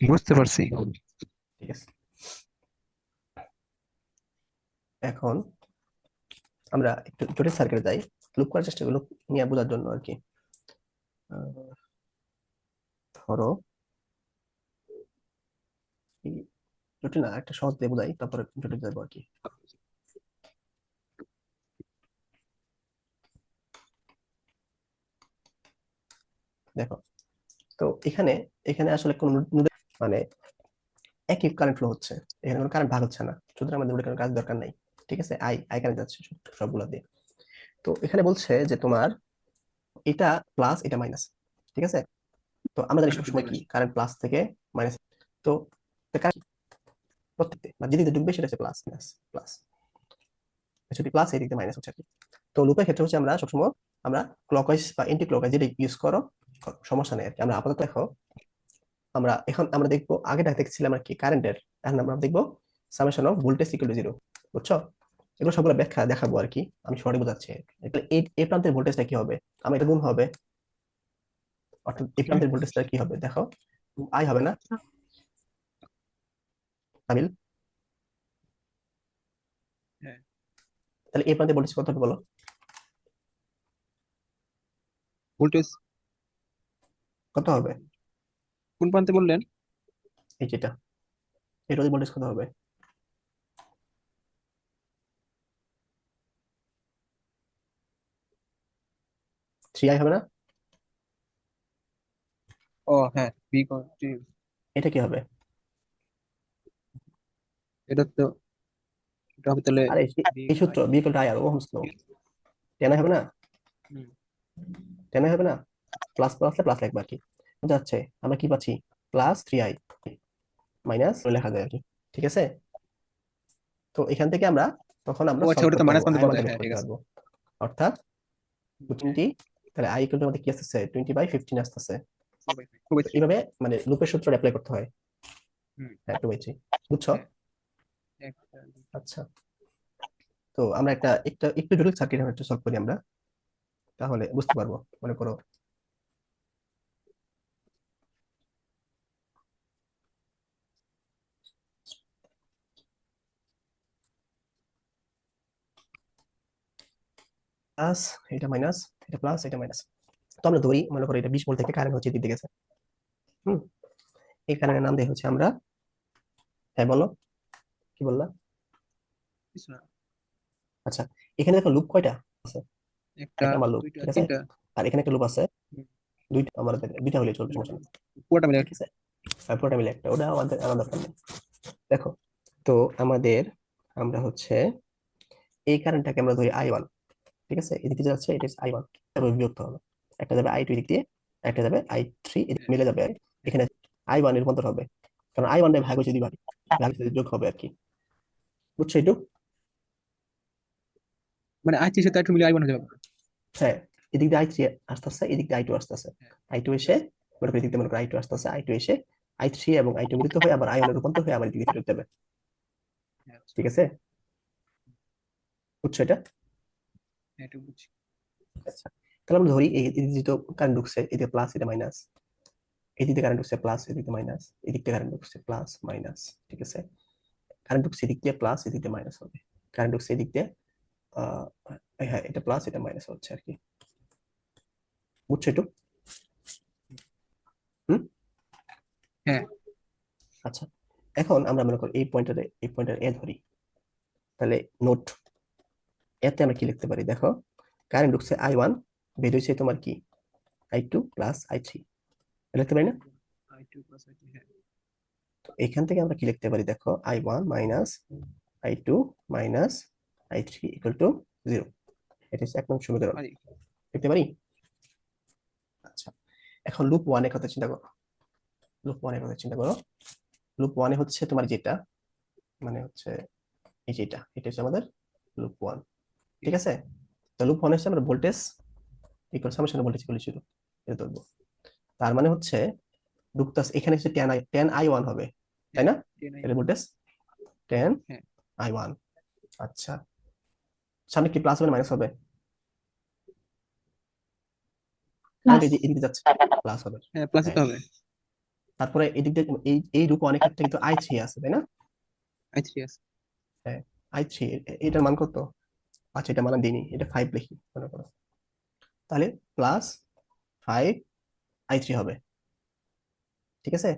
বুঝতে পারছি। ঠিক আছে, এখন আমরা একটু জটিল সার্কিটে যাই, লুপ করার চেষ্টা করি, লুপ নিয়ে বোঝার জন্য আর কি। আহ, ধরো এই জটিল না, একটা সহজ দিয়ে বোঝাই, তারপরে জটিল যাবো আর কি। দেখো, তো এখানে এখানে আসলে কোন মানে একই কারেন্ট ফ্লো হচ্ছে, এখানে কোনো কারেন্ট ভাগ হচ্ছে না, সুতরাং আমাদের কোনো কাজ দরকার নাই। ঠিক আছে, আই আই কারেন্ট যাচ্ছে সবগুলা দিয়ে। তো এখানে বলছে যে তোমার এটা প্লাস, এটা মাইনাস, ঠিক আছে? তো আমরা জানি সবসময় কি কারেন্ট প্লাস থেকে মাইনাস। তো প্রত্যেকতে বা যেদিকে ঢুকবে সেটা হচ্ছে প্লাস, মাইনাস প্লাস, যদি প্লাস এই দিকে মাইনাস হচ্ছে আর কি। তো লুপের ক্ষেত্রে হচ্ছে আমরা সবসময় আমরা ক্লকওয়াইজ বা এন্টি ক্লকওয়াইজ যেটা ইউজ করো, সমস্যা নেই আর কি। আমরা আপাতত দেখো, আমরা এখন আমরা দেখবো, আগে দেখছিলাম আর কি কারেন্টের, এখন আমরা দেখবো summation of voltage equal to zero. বুঝছো? এগুলো সবগুলো ব্যাখ্যা দেখাবো আর কি, আমি শর্টে বোঝাচ্ছি। তাহলে এই প্রান্তের ভোল্টেজটা কি হবে? আমার এটা গুণ হবে, অর্থাৎ এই প্রান্তের ভোল্টেজটা কি হবে দেখো, আই হবে না আমিল? হ্যাঁ, তাহলে এই প্রান্তের ভোল্টেজ কত হবে বলো? ভোল্টেজ কত হবে? কোন প্রান্তে বললেন? এই যেটা, এটা ভোল্টেজ কত হবে? 3i হবে না? ও হ্যাঁ, বি। এটা কি হবে? এটা তো, এটা হবে তাহলে আরে বি এই আই। সূত্র V equal to I R Ohm's law, 10i হবে না? হুম, 10i হবে না? প্লাস প্লাস প্লাস লিখবা আর কি, বুঝা যাচ্ছে? আমরা কি পাচ্ছি? প্লাস 3i মাইনাস লেখা যায় আর কি, ঠিক আছে? তো এখান থেকে আমরা তখন ও আমরা আচ্ছা, সলভ ওটা তো করতে মাইনাস পারবো, প্রান্তে আয়ের বলতে, মানটা বের হ্যাঁ ঠিক করতে আছে। পারবো। অর্থাৎ হ্যাঁ, 20, তাহলে আই ইকুয়াল টু আমাদের কি আসতেছে, 20/15 আসতেছে। খুবই তো থ্রি। এইভাবে মানে লুপের সূত্র অ্যাপ্লাই করতে হয়। হুম, হ্যাঁ, 2/3, বুঝছো? হ্যাঁ, একটা দুটো। আচ্ছা, তো আমরা একটা একটা একটু জটিল সার্কিট একটু সলভ করি আমরা, তাহলে বুঝতে পারবো। মনে করো প্লাস, এটা মাইনাস, এটা প্লাস, এটা মাইনাস। তো আমরা ধরি, মনে করো এটা 20 ভোল্ট থেকে কারেন্ট হচ্ছে দিতে গেছে। হুম, এই কারেন্টের নাম দিয়ে হচ্ছে আমরা, হ্যাঁ বলো, কি বললা? কিছু না। আচ্ছা, এখানে দেখো লুপ কয়টা আছে? একটা, এক নাম্বার লুপ, দুইটা, ঠিক আছে? তিনটা। আর এখানে একটা লুপ আছে হুম, দুইটা, আমার দুইটা হলে চলবে, হুম, সমস্যা নেই, পুরোটা মিলে আর ঠিক কি। আছে? পুরোটা মিলে একটা, ওটা আমাদের আলাদা দরকার নেই। দেখো, তো আমাদের, আমরা হচ্ছে এই কারেন্টটাকে আমরা ধরি I1, ঠিক আছে? এদিকে যাচ্ছে, এটা I1, তারপর বিভক্ত হবে, একটা যাবে I2 এদিক দিয়ে, একটা যাবে I3, এদিক হ্যাঁ, মিলে যাবে। হ্যাঁ, এখানে I1 এর রূপান্তর হবে, কারণ I1 এর ভাগ হচ্ছে দুইবার, ভ্যালুর সাথে যোগ হবে আর কি, বুঝছো একটু? মানে i3 এর সাথে i2 মিলে i1 হয়ে যাবে। হ্যাঁ, এদিক দিয়ে i3 আসতেছে, এদিক দিয়ে i2 আসতেছে, i2 এসে মনে করি এদিক দিয়ে মনে করি i2 আসতেছে, i2 এসে i3 এবং i2 মিলিত হয়ে আবার i1 এ রূপান্তর হয়ে আবার এদিকে ফেরত যাবে, হ্যাঁ, আচ্ছা, ঠিক আছে? বুঝছো এটা? হ্যাঁ, এটা বুঝছি। আচ্ছা, তাহলে আমরা ধরি এই এদিকে তো কারেন্ট ঢুকছে, এদিকে প্লাস এটা মাইনাস, এদিকে কারেন্ট ঢুকছে প্লাস এদিকে মাইনাস, এদিকে কারেন্ট ঢুকছে প্লাস মাইনাস, ঠিক আছে? কারেন্ট ঢুকছে এদিক দিয়ে প্লাস এদিক দিয়ে মাইনাস হবে, কারেন্ট ঢুকছে এদিক দিয়ে আহ হ্যাঁ এটা প্লাস এটা মাইনাস হচ্ছে আর কি, বুঝছো একটু? হুম। হ্যাঁ, আচ্ছা, এখন আমরা মনে করি এই পয়েন্টারে এ ধরি, তাহলে নোট এতে আমরা কি লিখতে পারি দেখো, কারেন্ট ঢুকছে i1, বের হয়েছে তোমার কি i2 প্লাস i3, লিখতে পারি না? i2 plus i3, হ্যাঁ, তো এখান থেকে আমরা কি লিখতে পারি দেখো, i1 minus i2 minus i3 equal two 0, এটা হচ্ছে 1 নং সমীকরণ, পারি। লিখতে পারি? আচ্ছা, এখন লুপ ওয়ানের কথা চিন্তা করো, লুপ ওয়ানের কথা চিন্তা করো, লুপ ওয়ানে হচ্ছে তোমার যেটা মানে হচ্ছে এই যেটা, এটা হচ্ছে আমাদের লুপ ওয়ান, ঠিক আছে? তো লুপ ওয়ানে হচ্ছে আমরা voltage equal summation voltage equal zero এটা ধরবো, তার মানে হচ্ছে ঢুকতাছে এখানে হচ্ছে টেন আই ওয়ান হবে, তাই হ্যাঁ, না? 10i1, এটা ভোল্টেজ টেন হ্যাঁ, আই ওয়ান। আচ্ছা, সামনে কি প্লাস হবে মাইনাস হবে? Current plus. এদিকে যাচ্ছে, প্লাস হবে। হ্যাঁ, প্লাস হ্যাঁ, দিতে হবে। তারপরে এদিক দিয়ে এই রূপ অনেক ক্ষেত্রে কিন্তু আই থ্রি আছে, তাই না? i3 আছে। হ্যাঁ, আই থ্রি, এটার মান কত? আচ্ছা, এটা মান আমি দিইনি, এটা ফাইভ লিখি মনে করো, তাহলে প্লাস ফাইভ আই থ্রি হবে, ঠিক আছে?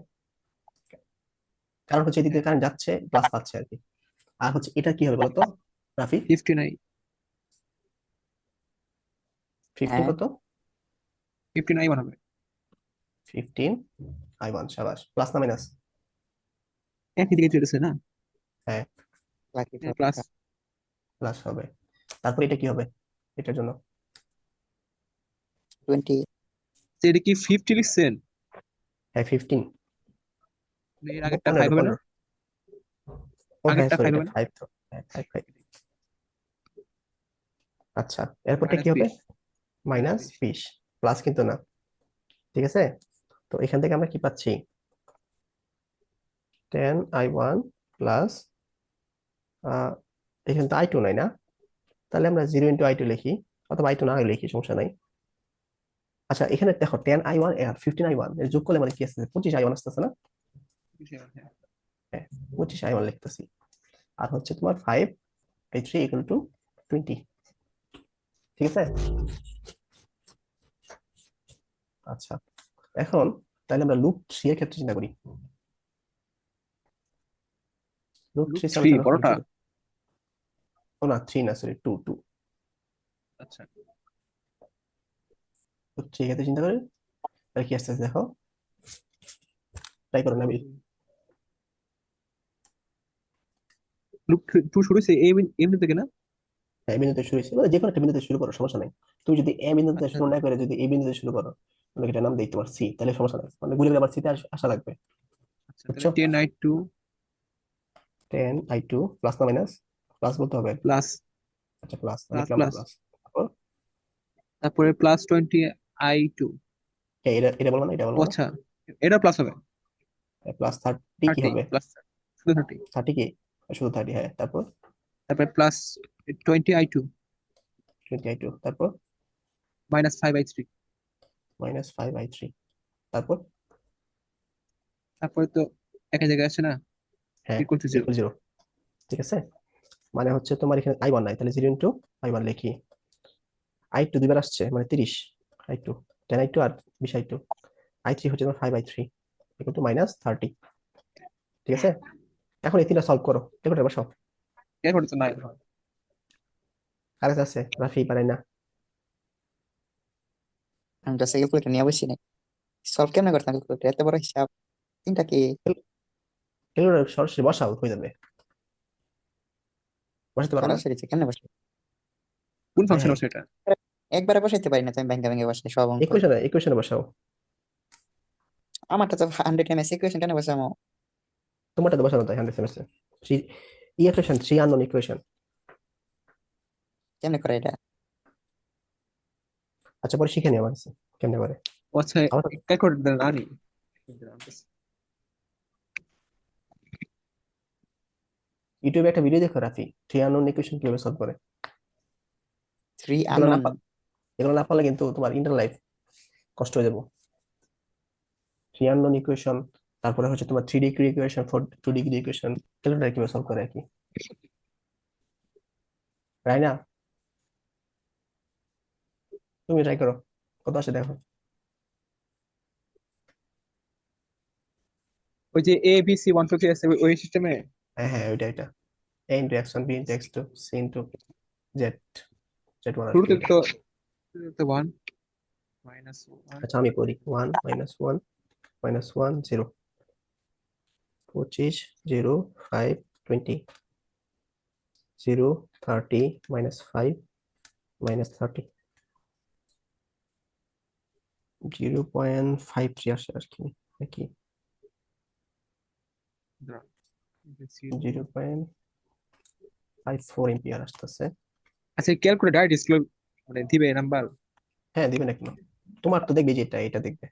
কারণ হচ্ছে এদিক হ্যাঁ, দিয়ে কারেন্ট যাচ্ছে প্লাস পাচ্ছে আর কি। আর হচ্ছে এটা কি হবে বলতো রাফি? 15i, 15 হ্যাঁ কত? 15i1 হবে। 15 আই ওয়ান, সাবাস, প্লাস না মাইনাস? একই দিকে চলেছে না? হ্যাঁ, লাকি হ্যাঁ, প্লাস। প্লাস হবে। তারপর এটা কি হবে এটার জন্য? 20 এটা কি 50 লিখছেন? হ্যাঁ 15, মানে এর আগেরটা 5 15 হবে না? 15, ও হ্যাঁ আগেরটা সরি 5 এটা হবে না? ফাইভ তো, হ্যাঁ ফাইভ ফাইভ। আচ্ছা, এরপরটা মাইনাস কি হবে? 20, মাইনাস মাইনাস 20। 20, প্লাস কিন্তু না, ঠিক আছে? তো এখান থেকে আমরা কি পাচ্ছি, টেন আই ওয়ান প্লাস, এখানে তো আই টু নাই না, তাহলে আমরা জিরো ইন্টু আই টু লিখি, অথবা আই টু না লিখি, সমস্যা নাই। আচ্ছা, এখানে দেখো টেন আই ওয়ান আর ফিফটিন আই ওয়ান যোগ করলে মানে কি আসছে, 25 আই ওয়ান আসতেছে না? হ্যাঁ, হ্যাঁ, 25 আই ওয়ান লিখতেছি, আর হচ্ছে তোমার five I three equal two 20, ঠিক আছে? আচ্ছা, এখন তাহলে আমরা লুপ থ্রি এর ক্ষেত্রে চিন্তা করি, লুপ লুপ থ্রি 3 সামেশন বড়টা। ও না থ্রি না সরি টু টু, আচ্ছা, লুপ থ্রি ক্ষেত্রে চিন্তা করি, তাহলে কি আসতেছে দেখো, ট্রাই করো নাবিল। লুপ 2 শুরু হয়েছে এই বিন্দু থেকে না? হ্যাঁ, এই বিন্দুতে শুরু হয়েছে, মানে যে কোনো একটা বিন্দুতে শুরু করো, সমস্যা নাই। তুমি যদি এ বিন্দুতে আচ্ছা, শুরু না করে যদি এই বিন্দুতে শুরু করো, মানে এটার নাম দিই তোমার সি, তাহলে সমস্যা নাই, মানে ঘুরে ঘুরে আবার সিতে আসা লাগবে, আচ্ছা, তাহলে বুঝছো? 10i2 ten I two plus না মাইনাস? প্লাস বলতে হবে আর কি। প্লাস আচ্ছা প্লাস, প্লাস লিখলাম প্লাস প্লাস, তারপর তারপরে প্লাস 20i2। হ্যাঁ, এটা বলবো না, এটা ও বলবো না। আচ্ছা, এটা প্লাস হবে। প্লাস থার্টি কি 30 হবে? প্লাস শুধু 30। থার্টি কি? শুধু থার্টি, হ্যাঁ, তারপর তারপরে plus 20i2 twenty i two, তারপর minus 5i3। Minus five I three, তারপর তারপরে তো একই জায়গায় আছে না? হ্যাঁ ইকুয়াল টু 0। ইকুয়াল জিরো, ঠিক আছে? মানে হচ্ছে তোমার এখানে আই ওয়ান নাই, তাহলে জিরো ইন্টু আই ওয়ান লিখি, আই টু দুইবার আসছে মানে 30, I two ten I two আর 20 আই টু, আই থ্রি হচ্ছে তোমার five I three equal to minus thirty, ঠিক আছে? এখন এই তিনটা সলভ করো, দেখো বসাও। এরপরে তো নাই। কার কাছে আছে? রাফি পারে না? আমি তো ক্যালকুলেটর নিয়ে বসি নাই, সলভ কেমনে করতাম ক্যালকুলেটর, এত বড় হিসাব, তিনটা কি? এগুলো সরাসরি বসাও হয়ে যাবে, বসাতে পারো না? সরাসরি কেমনে বসে? কোন হ্যাঁ ফাংশন হ্যাঁ, আছে এটা? একবারে বসাইতে পারি না, তুমি ব্যাংকে ব্যাংকে বসাই সব অঙ্ক। ইকুয়েশনে বসাও। আমারটা তো 100 এমএস ইকুয়েশন কেন বসামো? তোমারটা তো বসানো তাই 100 three equation, three unknown equation. কেমনে করে এটা? আচ্ছা পরে শিখে নিও আমার কাছে কেমনে করে। ও আচ্ছা, আমার ক্যালকুলেটর দেন আনি। ইউটিউবে একটা ভিডিও দেখো রাফি, থ্রি আননোন ইকুয়েশন কিভাবে সলভ করে। 3 এগুলো না আননোন। এগুলো না পারলে কিন্তু তোমার ইন্টার লাইফ কষ্ট হয়ে যাবো। থ্রি আননোন ইকুয়েশন, তারপরে হচ্ছে তোমার 3 ডিগ্রি ইকুয়েশন, 2 ডিগ্রি ইকুয়েশন, এগুলো কিভাবে সলভ করে আর কি। রাইনা, তুমি ট্রাই করো, কত আসে দেখো। ওই যে এ বি সি 1 2 3 আছে ওই সিস্টেমে। হ্যাঁ হ্যাঁ ওইটা এটা, A into X one B into X two C into Z, Z one আর কি শুরুতে ওইটা। তো 1 -1। আচ্ছা আমি করি, 1 - 1 - 1 0, 25 0 5 20 0 30 -5 -30 0.53 আসে আর কি নাকি, 0.54 এম্পিয়ার আসতেছে। আচ্ছা, ক্যালকুলেটর ডিসপ্লে মানে দিবে নাম্বার। হ্যাঁ দিবে না কেন, তোমার তো দেখবে যে এটা, এটা দেখবে,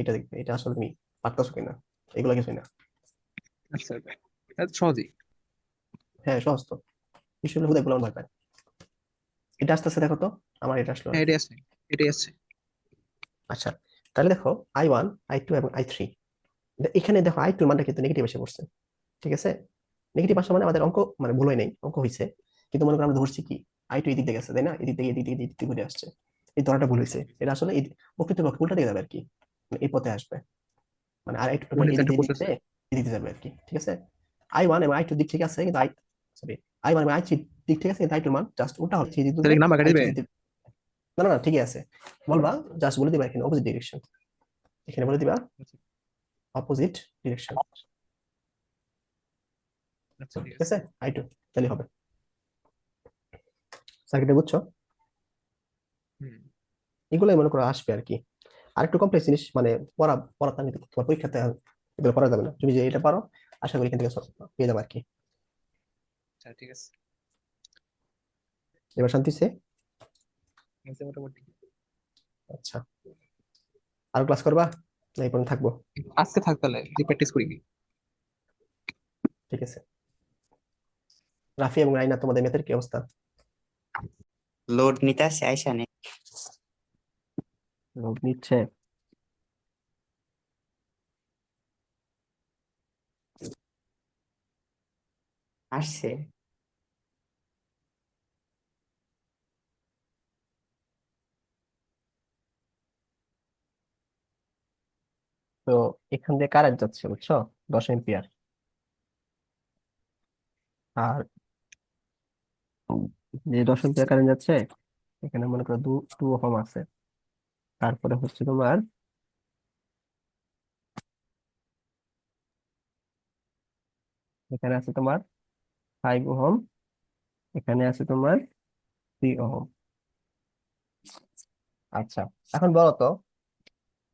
এটা দেখবে, এটা আসলে তুমি পারতেছো কিনা, এগুলো কিছুই না। আচ্ছা, এটা তো সহজই। হ্যাঁ সহজ তো, বিষয় হলো এগুলো ভয় পায়। এটা আসতেছে দেখো তো, আমার এটা আসলো আর হ্যাঁ, কি। এটাই আছে, এটাই আছে। আচ্ছা তাহলে দেখো I1 I2 এবং I3, এখানে দেখো I2 এর মানটা কিন্তু নেগেটিভ এসে পড়ছে, ঠিক আছে। নেগেটিভ আসা মানে আমাদের অঙ্ক মানে ভুল হয় নাই, অঙ্ক হয়েছে, কিন্তু মনে করো আমরা ধরছি কি I2 এদিক থেকে গেছে তাই না, এদিক থেকে এদিক থেকে এদিক থেকে ঘুরে আসছে, এই ধরাটা ভুল হয়েছে, এটা আসলে প্রকৃতপক্ষে উল্টা দিকে যাবে আর কি, মানে এই পথে আসবে, মানে আর I2 টোটাল গণিত এদিক একটা দিয়ে এদিক প্রসেস। দিয়ে এদিক দিয়ে যাবে আর কি, ঠিক আছে। I1 এবং I2 দিক ঠিক আছে, কিন্তু সরি I1 এবং I3 দিক ঠিক আছে, কিন্তু I2 এর মান জাস্ট উল্টা হচ্ছে, এদিক তাহলে তুলবে কি নাম্বার কেটে I3 দিবে? দিক, না না না ঠিকই আছে, বলবা জাস্ট বলে দিবা এখানে অপোজিট ডিরেকশন, এখানে বলে দিবা আচ্ছা, অপোজিট ডিরেকশন, আচ্ছা, ঠিক ঠিক আছে। আছে, I2, তাহলে হবে। সার্কিটে বুঝছো, হুম। এগুলোই মনে করো আসবে আর কি। আর একটু কমপ্লেক্স জিনিস মানে পড়া পড়াতে আমি তোমার পরীক্ষাতে এগুলো করা যাবে না, তুমি যে এটা পারো আশা করি এখান থেকে পেয়ে যাবে আর কি। আচ্ছা, ঠিক আছে। এবার শান্তিছে। আছে মোটামুটি। আচ্ছা আর ক্লাস করবা না এই পর্যন্ত থাকবো। আজকে থাক তাহলে, প্র্যাকটিস করি। ঠিক আছে, রাফি এবং রাইনা তোমাদের ম্যাথের কি অবস্থা। লোড নিতে আসছে আইসা নে। লোড নিচ্ছে। আসছে। তো এখান দিয়ে কারেন্ট যাচ্ছে বুঝছো, 10 এম্পিয়ার, আর যে 10 এম্পিয়ার কারেন্ট যাচ্ছে এখানে মনে করো 2 ওহম আছে, তারপরে হচ্ছে তোমার এখানে আছে তোমার 5 ওহম, এখানে আছে তোমার 3 ওহম। আচ্ছা এখন বলো তো,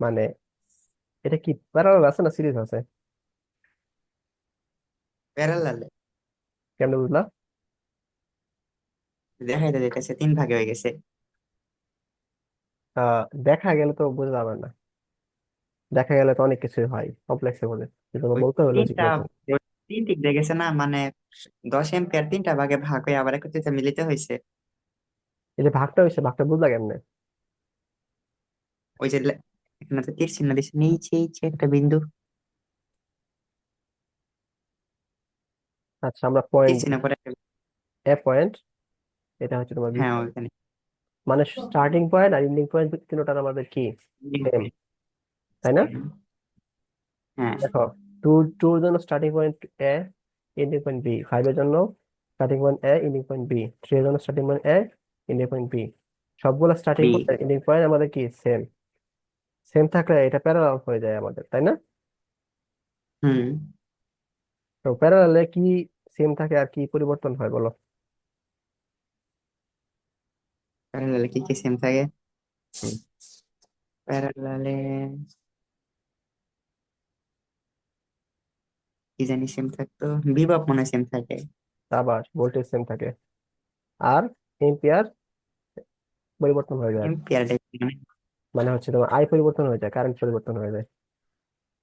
মানে এটা কি প্যারালাল আছে না সিরিজ আছে, প্যারালালে কেমনে বুঝলা। দেখাই তো যেতেছে 3 ভাগে হয়ে গেছে। দেখা গেলে তো বোঝা যাবে না, দেখা গেলে তো অনেক কিছু হয় কমপ্লেক্সে বলে, কিন্তু ওই বলতে হবে লজিক তিনটা মতো। ওই 3 দিক দিয়ে গেছে না, মানে 10 এম্পিয়ার 3টা ভাগে ভাগ হয়ে আবার একত্রিত মিলিত হয়েছে। এই যে ভাগটা হয়েছে, ভাগটা বুঝলা কেমনে। ওই যে এখানে তো তীর চিহ্ন দিচ্ছে নিচে ইচ্ছে একটা বিন্দু, আচ্ছা আমরা তীর পয়েন্ট, চিহ্ন করে একটা এ পয়েন্ট, এটা হচ্ছে তোমার বি হ্যাঁ পয়েন্ট, ওইখানে। মানে স্টার্টিং পয়েন্ট আর এন্ডিং পয়েন্ট তিনটার আমাদের কি সেম, তাই না। হ্যাঁ দেখো টু টুর জন্য starting point A, ending point B, 5 এর জন্য starting point A, ending point B, 3 এর জন্য starting point A, ending point B, সবগুলো starting B. Point ending point আমাদের কি সেম, সেম থাকলে এটা প্যারালাল হয়ে যায় আমাদের, তাই না। হুম। তো প্যারালালে কি সেম থাকে আর কি পরিবর্তন হয় বলো। প্যারালালে কি কি সেম থাকে? হুম। প্যারালালে কি জানি সেম থাকতো, বিভব মনে হয় সেম থাকে। আবার ভোল্টেজ সেম থাকে, আর এম্পিয়ার পরিবর্তন হয়ে যায়। এম্পিয়ার মানে হচ্ছে তোমার আই পরিবর্তন হয়ে যায়, কারেন্ট পরিবর্তন হয়ে যায়।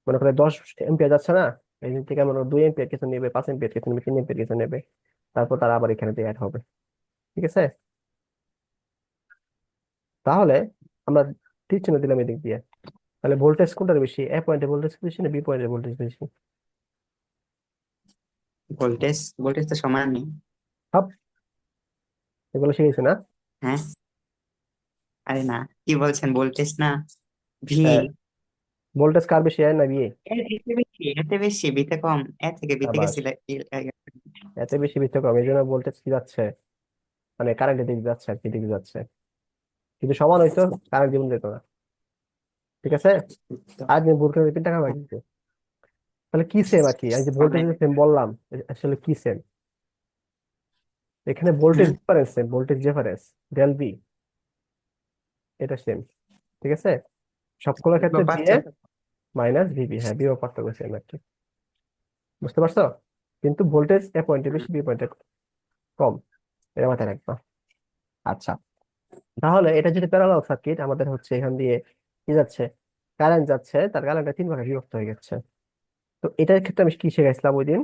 মনে করে 10 এম্পিয়ার যাচ্ছে না, এই দিক থেকে মনে করো 2 এম্পিয়ার কিছু নেবে, 5 এম্পিয়ার কিছু নেবে, 3 এম্পিয়ার কিছু নেবে, তারপর তারা আবার এখানে দিয়ে অ্যাড হবে। ঠিক আছে, তাহলে আমরা তীর চিহ্ন দিলাম এদিক দিয়ে। তাহলে ভোল্টেজ কোনটার বেশি, এ পয়েন্টে ভোল্টেজ বেশি না বি পয়েন্টে ভোল্টেজ বেশি? ভোল্টেজ, ভোল্টেজ তো সমানই। সব এগুলো শিখেছি না? হ্যাঁ, আরে না, কি বলছেন, ভোল্টেজ না, ভি। ভোল্টেজ কার বেশি, এ না বি? এতে বেশি, এতে বেশি, বিতে কম, এ থেকে বিতে আবার গেছি। এত বেশি বৃদ্ধি কম, এই জন্য ভোল্টেজ কি যাচ্ছে, মানে কারেন্টের দিকে যাচ্ছে আর কি, দিকে যাচ্ছে। কিন্তু সমান হইতো, কারেন্ট জীবন যেত না। ঠিক আছে, আর তুমি ভোল্টেজ 3 টাকা পাই কিন্তু। তাহলে কি সেম আর কি, এই যে ভোল্টেজ সেম বললাম, আসলে কি সেম? এখানে voltage hmm, difference same, voltage difference del V, এটা সেম। ঠিক আছে, সবগুলোর ক্ষেত্রে ভি এ পার্থক্য। মাইনাস ভিবি, হ্যাঁ বিভব পার্থক্য সেম আর কি। বুঝতে পারছো? কিন্তু ভোল্টেজ এ পয়েন্টে বেশি, বি পয়েন্টে কম, এটা মাথায় রাখবা। আচ্ছা, তাহলে এটা যদি প্যারালাল সার্কিট, আমাদের হচ্ছে এখান দিয়ে কি যাচ্ছে, কারেন্ট যাচ্ছে, তার কারেন্টটা 3 ভাগে বিভক্ত হয়ে গেছে। তো এটার ক্ষেত্রে আমি কি শিখাইছিলাম ওই দিন?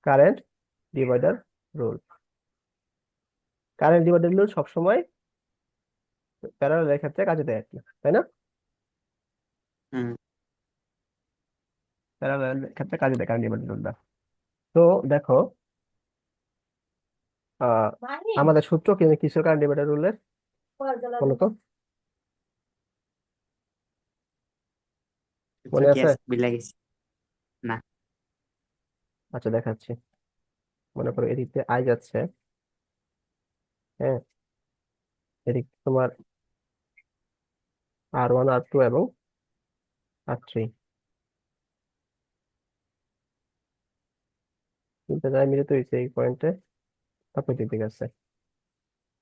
Current divider rule. Current divider rule সবসময় প্যারালাল ক্ষেত্রে কাজে দেয় আর কি, তাই না? হুম, প্যারালাল ক্ষেত্রে কাজে দেয় কারেন্ট ডিভাইডার রুলটা। তো দেখো, আহ আমাদের সূত্র কি, কিসের কারেন্ট ডিভাইডার রুলের বলো তো, মনে কি আছে? আছে, বিলে গেছি। না, আচ্ছা দেখাচ্ছি। মনে করো এদিকে আই যাচ্ছে, হ্যাঁ, এদিক তোমার R1 R2 এবং R3, তিনটা জায়গায় মিলিত হয়েছে এই পয়েন্টে, তারপর দিকে আছে।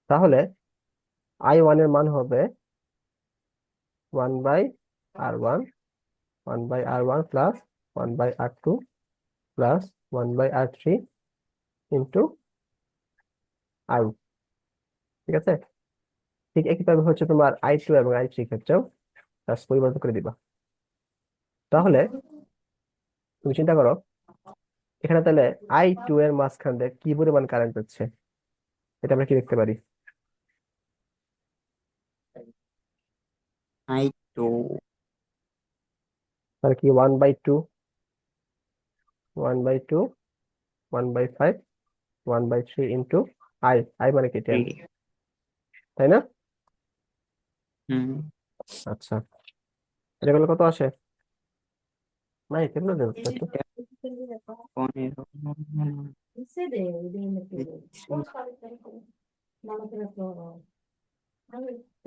তাহলে I1 এর মান হবে 1/R1, 1/R1 plus 1/R2 plus 1/R3 into I. ঠিক আছে, ঠিক একইভাবে হচ্ছে তোমার I2 এবং I3 ক্ষেত্রেও জাস্ট পরিবর্তন করে দিবা। তাহলে তুমি চিন্তা করো, এখানে তাহলে I2 এর মাঝখান দিয়ে কি পরিমাণ কারেন্ট হচ্ছে, এটা আমরা কি দেখতে পারি? আই টু, তাহলে কি 1/2, 1/2, 1/5, 1/3 ইন্টু আই, আই মানে কি 10, তাই না? হুম, আচ্ছা, এটা করলে কত আসে? না এগুলো দেবো তো। 15,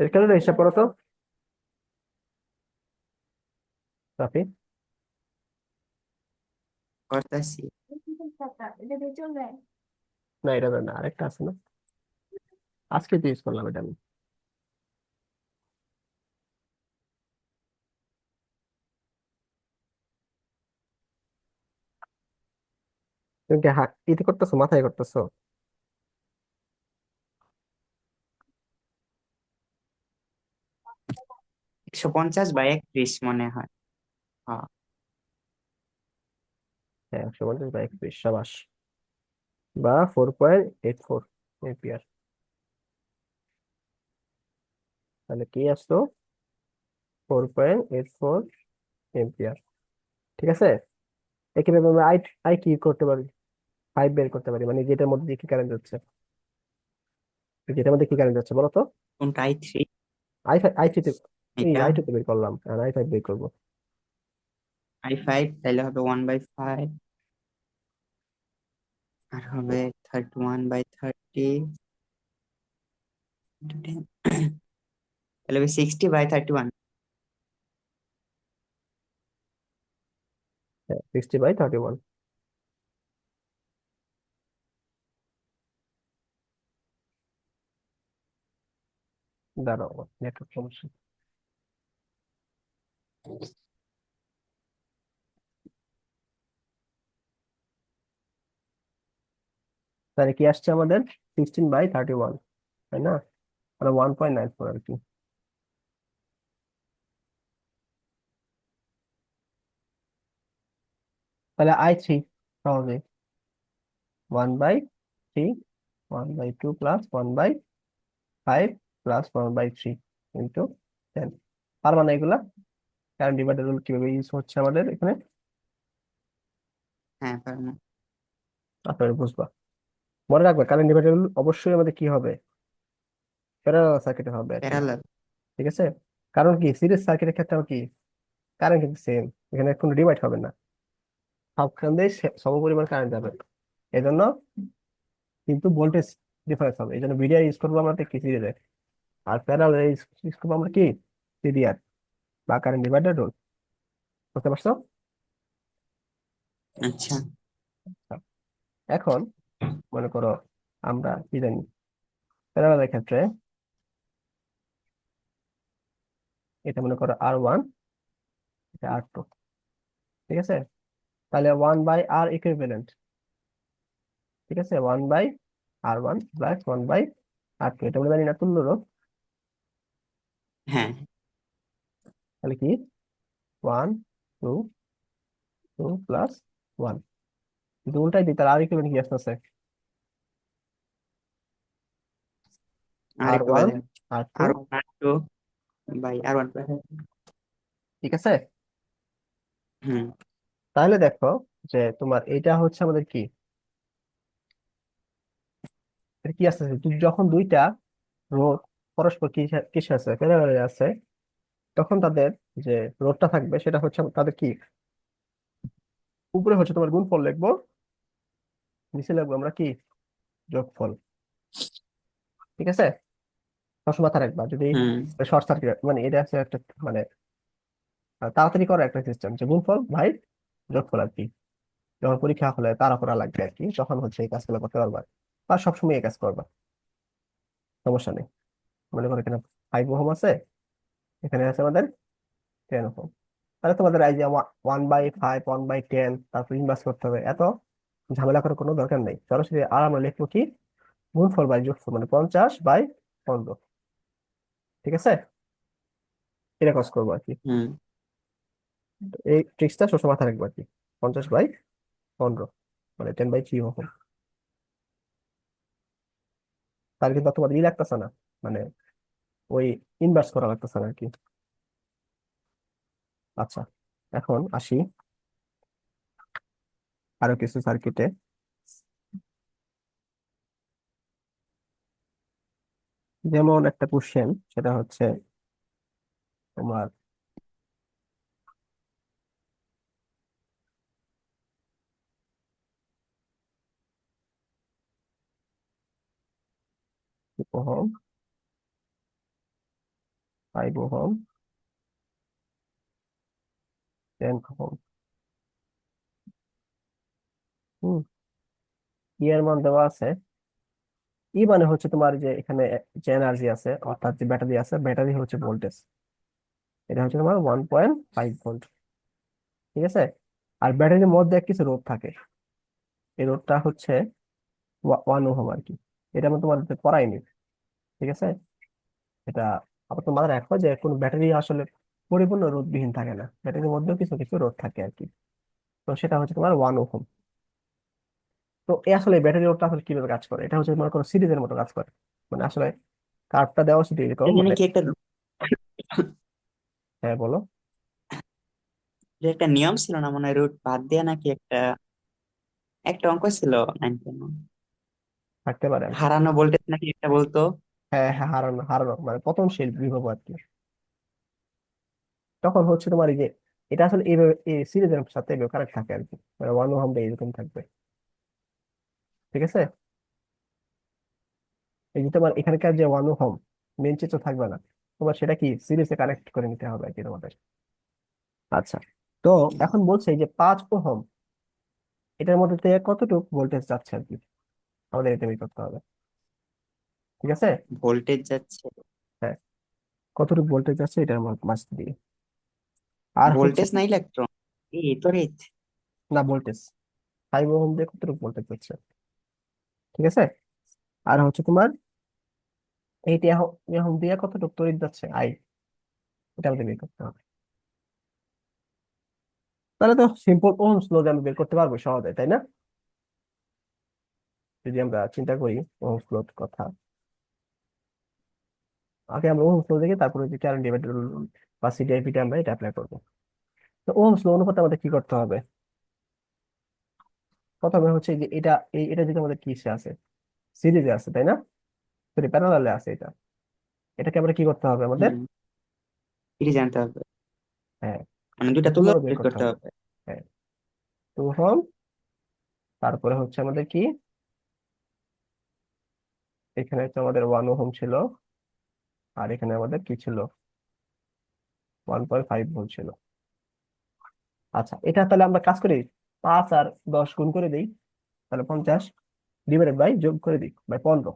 এর ক্যালোরি হিসাব করো তো রাফি। করতেছি। না এটা না, আরেকটা আছে না, আজকে তো ইউজ করলাম এটা আমি। তুমি কি ইতে করতেছো, মাথায় করতেছো? 150/31 মনে হয়। হ্যাঁ, হ্যাঁ 150/31, সাবাস, বা 4.84 এম্পিয়ার। তাহলে কি আসতো, 4.84 এম্পিয়ার। ঠিক আছে, একইভাবে আমরা আই, আই কি করতে পারি, 5 বের করতে পারি, মানে যেটার মধ্যে দিয়ে কি কারেন্ট যাচ্ছে, যেটার মধ্যে কি কারেন্ট যাচ্ছে বলো তো। কোনটা, I3? I3 তে, এই এটা I2 তে বের করলাম, আর I5 বের করবো। I5, তাহলে হবে 1/5, আর হবে 31/30, তাহলে হবে 60/31। 60/31। দাঁড়াও, নেটওয়ার্ক সমস্যা। তাহলে কি আসছে আমাদের 16/31, তাই না? মানে 1.94 আর কি। তাহলে I3 সহজে 1/3, 1/2 প্লাস 1/5 প্লাস 1/3 ইন্টু 10। তার মানে এগুলা কারেন্ট ডিভাইডার রুল কিভাবে ইউজ হচ্ছে আমাদের এখানে হ্যাঁ পারবো। আপনারা বুঝবা। মনে রাখবে কারেন্ট ডিভাইডার রুল অবশ্যই আমাদের কি হবে, প্যারালাল সার্কিটে হবে আর কি। প্যারালাল। ঠিক আছে, কারণ কি সিরিজ সার্কিটের ক্ষেত্রে কি কারেন্ট কিন্তু সেম, এখানে কোনো ডিভাইড হবে না, সবখান দিয়ে সমপরিমাণ কারেন্ট যাবে। এই জন্য কিন্তু ভোল্টেজ ডিফারেন্স হবে, এই জন্য ভিডিআর ইউজ করবো আমরা কি সিরিজে, আর প্যারালাল ইউজ করবো আমরা কি সিডিআর বা কারেন্ট ডিভাইডার রুল। বুঝতে পারছো? আচ্ছা। এখন মনে করো আমরা কি জানি প্যারালালের ক্ষেত্রে এটা মনে করো R1, এটা R2, ঠিক আছে? তাহলে 1/R ইকুইভ্যালেন্ট, ঠিক আছে, 1/R1 প্লাস 1/R2, এটা আমরা জানি না তুল্য রোধ। হ্যাঁ। তাহলে কি 1, 2, 2 প্লাস 1, যদি উল্টাই দিই তাহলে আর ইকুইভ্যালেন্ট কি আসতেছে আর R1 equivalent R2, R1 R2/R1 ঠিক আছে? হুম। তাহলে দেখো যে তোমার এটা হচ্ছে আমাদের কি, এটা কি আসতেছে যখন দুইটা রোধ পরস্পর কিসে আছে, প্যারালালে আছে, তখন তাদের যে রোধটা থাকবে সেটা হচ্ছে তাদের কি উপরে হচ্ছে তোমার গুণফল লিখবো, নিচে লিখবো আমরা কি যোগফল। ঠিক আছে, সবসময় মাথায় রাখবা যদি হুম। শর্ট সার্কিট মানে এটা আছে একটা মানে তাড়াতাড়ি করা একটা সিস্টেম যে গুণফল ভাই যোগফল আর কি। যখন পরীক্ষা হলে তাড়া করা লাগবে আর কি, তখন হচ্ছে এই কাজগুলো করতে পারবা, আর সবসময় এই কাজ করবা, সমস্যা নেই। মনে করো এখানে 5 ওহম আছে, এখানে আছে আমাদের 10 ওহম, তাহলে তোমাদের এই যে 1/5 1/10 তারপর ইনভার্স করতে হবে, এত ঝামেলা করার কোনো দরকার নেই। সরাসরি আর আমরা লিখবো কি গুণফল বাই যোগফল, মানে 50/15। ঠিক আছে, এটা কাজ করবো আর কি। হুম। এই ট্রিক্সটা সবসময় মাথায় রাখবো আর কি, 50/15 মানে 10/3 ওহম। তাহলে কিন্তু তোমাদের লাগতেছে না, মানে ওই ইনভার্স করা লাগতেছে না আর কি। আচ্ছা, এখন আসি আরো কিছু সার্কিটে। যেমন একটা কোশ্চেন, সেটা হচ্ছে তোমার ওহম, 5 ওহম, 10 ওহম। হম, ই এর মান দেওয়া আছে। ই মানে হচ্ছে তোমার যে এখানে যে এনার্জি আছে অর্থাৎ যে ব্যাটারি আছে, ব্যাটারি হচ্ছে ভোল্টেজ, এটা হচ্ছে তোমার 1.5 ভোল্ট। ঠিক আছে, আর ব্যাটারির মধ্যে কিছু রোধ থাকে, এই রোধটা হচ্ছে 1 ওহম আর কি। এটা আমি তোমাদের পড়াইনি, ঠিক আছে? এটা আবার তোমার মাথায় রাখো যে কোন ব্যাটারি আসলে পরিপূর্ণ রোধবিহীন থাকে না, ব্যাটারির মধ্যেও কিছু কিছু রোধ থাকে আর কি। তো সেটা হচ্ছে তোমার 1 ওহম। তো এই আসলে ব্যাটারি রোধটা আসলে কিভাবে কাজ করে, এটা হচ্ছে তোমার কোনো সিরিজের মতো কাজ করে, মানে আসলে কার্ভটা দেওয়া আছে এরকম এখানে মানে। কি একটা হ্যাঁ বলো। যে একটা নিয়ম ছিল না মনে হয়, রুট বাদ দেয়া নাকি একটা একটা অঙ্ক ছিল 9 থাকতে পারে। হারানো ভোল্টেজ নাকি একটা বলতো। হ্যাঁ হ্যাঁ, হারানো হারানো মানে পতনশীল বিভব আর কি। তখন হচ্ছে তোমার এই যে এটা আসলে এইভাবে এই সিরিজের সাথে কানেক্ট থাকে আর কি, মানে 1 ওহম এরকম থাকবে। ঠিক আছে, এই যে তোমার এখানকার যে 1 ওহম মেন চিত্র থাকবে না, তোমার সেটা কি সিরিজে কানেক্ট করে নিতে হবে আর কি তোমাদের। আচ্ছা, তো এখন বলছে এই যে 5 ওহম, এটার মধ্যে থেকে কতটুকু ভোল্টেজ যাচ্ছে আর কি, আমাদের এটা বের করতে হবে। ঠিক আছে, ভোল্টেজ যাচ্ছে। হ্যাঁ, কতটুকু ভোল্টেজ যাচ্ছে এটার মাঝ দিয়ে। আর হচ্ছে ভোল্টেজ না ইলেকট্রন? এই তো রে। না ভোল্টেজ, 5 ওহম দিয়ে কতটুকু ভোল্টেজ যাচ্ছে। ঠিক আছে। আর হচ্ছে তোমার এইটা এখন এখন দিয়ে কতটুকু তড়িৎ যাচ্ছে আই, এটা আমাদের বের করতে হবে। তাহলে তো সিম্পল ওহমস ল দিয়ে আমরা বের করতে পারবো সহজে, তাই না? যদি আমরা চিন্তা করি ওহমস ল কথা, আগে আমরা ওহমস ল দেখি, তারপরে যে কারেন্ট ডিভাইডার বা সিডিআইপিটা আমরা এটা অ্যাপ্লাই করবো। তো ওহমস ল অনুপাতে আমাদের কি করতে হবে? প্রথমে হচ্ছে যে এটা যদি আমাদের কিসে আছে, সিরিজে আছে, তাই না? সরি, প্যারালালে আছে এটা। এটাকে আমরা কি করতে হবে আমাদের? হুম, এটি জানতে হবে, হ্যাঁ, মানে এটা দুইটা তুলনা তুলনা বের বের করতে করতে হবে। হবে। হ্যাঁ, 2 ওহম, তারপরে হচ্ছে আমাদের কি, এখানে হচ্ছে আমাদের 1 ওহম ছিল, আর এখানে আমাদের কি ছিল, 1.5 ভোল্ট ছিল। আচ্ছা, এটা তাহলে আমরা কাজ করি, 5 আর 10 গুণ করে দিই, তাহলে 50 ডিভাইডেড বাই, যোগ করে দিই বাই 15,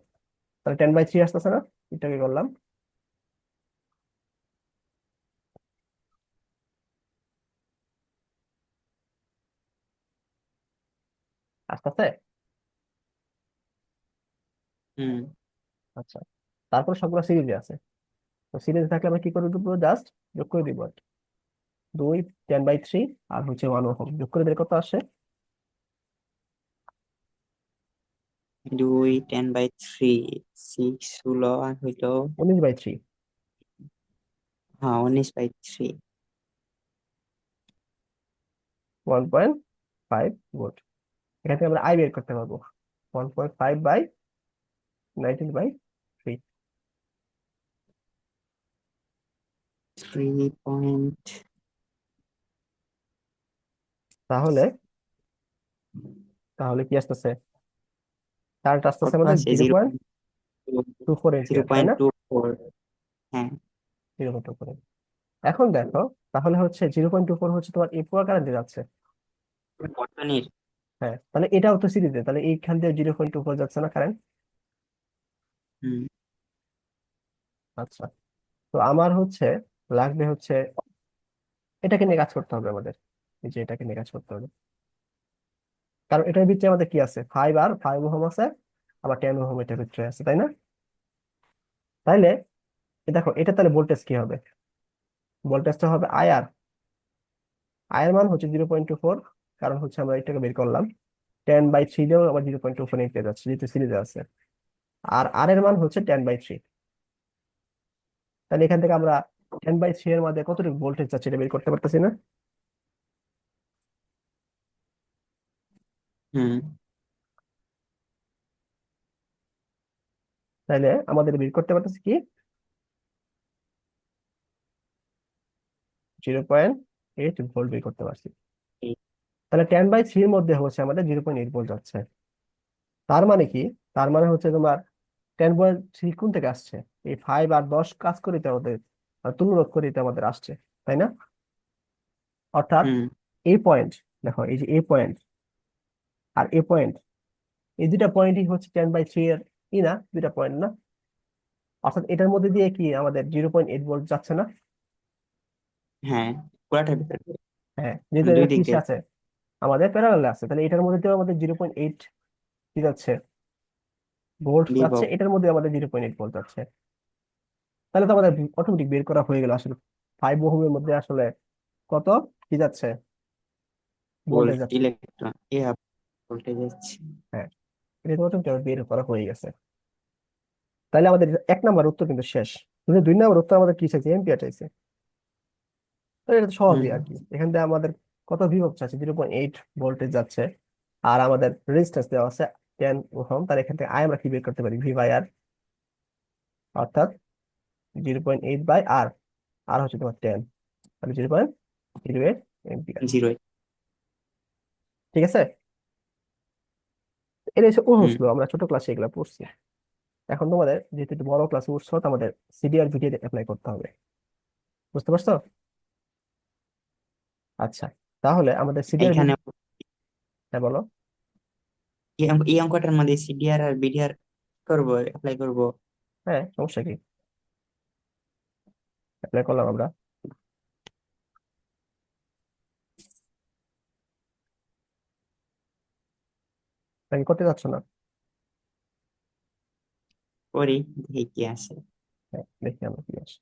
তাহলে 10/3 আসতেছে না? এটাকে করলাম, আসতেছে। হুম, আচ্ছা, তারপর সবগুলো সিরিজে আছে, তো সিরিজে থাকলে আমরা কি করে দেবো, জাস্ট যোগ করে দিব আর কি। 2 10/3 আর হচ্ছে 1 ওহম যোগ করে দিলে কত আসে? 2 10/3, 6 হলো আর হইলো 19/3, হ্যাঁ 19/3। 1.5 ভোল্ট। এখান থেকে আমরা আই বের করতে পারবো, 1.5/19/3। 3 পয়েন্ট তাহলে তাহলে কি আসতেছে, কারেন্ট আসতেছে কত আমাদের আছে, zero zero point point two four zero ampere তাই পয়েন্ট না? টু ফোর হ্যাঁ। 0.24। এখন দেখো, তাহলে হচ্ছে 0.24 হচ্ছে তোমার এই পুরো কারেন্টে যাচ্ছে। বর্তনীর। হ্যাঁ, তাহলে এটাও তো সিরিজে, তাহলে এইখান দিয়ে 0.24 যাচ্ছে না কারেন্ট? হুম, আচ্ছা, তো আমার হচ্ছে লাগবে হচ্ছে এটাকে নিয়ে কাজ করতে হবে আমাদের, এই যে এটাকে নিয়ে কাজ করতে হবে, কারণ এটার ভিতরে আমাদের কি আছে, 5 ওহম আছে, আবার 10 ওহম এটার ভিতরে আছে, তাই না? তাইলে দেখো, এটা তাহলে ভোল্টেজ কি হবে, ভোল্টেজটা হবে আইআর। আয়ের মান হচ্ছে 0.24, কারণ হচ্ছে আমরা এটাকে বের করলাম, 10/3 দিয়েও আবার 0.24 পেয়ে যাচ্ছে যেহেতু সিরিজে আছে। আর আর এর মান হচ্ছে 10/3, তাহলে এখান থেকে আমরা 10/3 এর মধ্যে কতটুকু ভোল্টেজ যাচ্ছে এটা বের করতে পারতেছি না? হুম, তাহলে আমাদের বের করতে পারতেছি কি, 0.8 ভোল্ট বের করতে পারছি। এই, তাহলে 10/3 এর মধ্যে হচ্ছে আমাদের 0.8 ভোল্ট যাচ্ছে। তার মানে কি, তার মানে হচ্ছে তোমার 10/3 কোন থেকে আসছে, এই 5 আর 10 কাজ করিতে আমাদের, তুলনা করিতে আমাদের আসছে, তাই না? অর্থাৎ হুম, এই পয়েন্ট, দেখো এই যে এই পয়েন্ট আর এই পয়েন্ট, এই দুটা পয়েন্টই হচ্ছে 10/3 এর না, দুটা পয়েন্ট না? অর্থাৎ এটার মধ্যে দিয়ে কি আমাদের 0.8 ভোল্ট যাচ্ছে না? হ্যাঁ পুরাটার ভিতরে, হ্যাঁ, যেহেতু দুই এটা দিক কিসে দিয়ে আছে, আমাদের প্যারালালে আছে, তাহলে এটার মধ্যে দিয়েও আমাদের 0.8 কি যাচ্ছে, ভোল্ট যাচ্ছে, বিভব। এটার মধ্যে আমাদের 0.8 ভোল্ট যাচ্ছে। তাহলে তো আমাদের অটোমেটিক বের করা হয়ে গেল আসলে 5 ওহমের মধ্যে আসলে কত কি যাচ্ছে, ভোল্টেজ ভোল্ট যাচ্ছে। ইলেকট্রন ভোল্টেজ যাচ্ছে। হ্যাঁ, এটা তো অটোমেটিক বের করা হয়ে গেছে। তাহলে আমাদের 1 নাম্বার উত্তর কিন্তু শেষ, কিন্তু 2 নাম্বার উত্তর আমাদের কি চাইছে, এম্পিয়ার চাইছে। তো এটা তো সহজই হুম, আর কি, এখান থেকে আমাদের কত বিভব চাচ্ছে, 0.8 ভোল্টেজ যাচ্ছে, আর আমাদের রেজিস্ট্যান্স দেওয়া আছে 10 ওহম, তাহলে এখান থেকে আই আমরা কি বের করতে পারি, V/R, অর্থাৎ 0.8/R, আর হচ্ছে তোমার 10, তাহলে 0.08 এম্পিয়ার। 0। ঠিক আছে, এটা হচ্ছে ওহমস হুম, ল, আমরা ছোট ক্লাসে এগুলো পড়ছি। এখন তোমাদের যেহেতু একটু বড় ক্লাসে উঠছো, তো আমাদের সিডিআর ভিডিও অ্যাপ্লাই করতে হবে, বুঝতে পারছো? আচ্ছা, তাহলে আমাদের সিডিআর এইখানে হ্যাঁ বলো। এই অঙ্কটার মধ্যে সিডিআর আর বিডিআর করবো, অ্যাপ্লাই করবো। হ্যাঁ, সমস্যা কি, অ্যাপ্লাই করলাম আমরা। নাকি করতে যাচ্ছ না? করি, দেখি কি আছে। হ্যাঁ, দেখি আমরা কি আসে।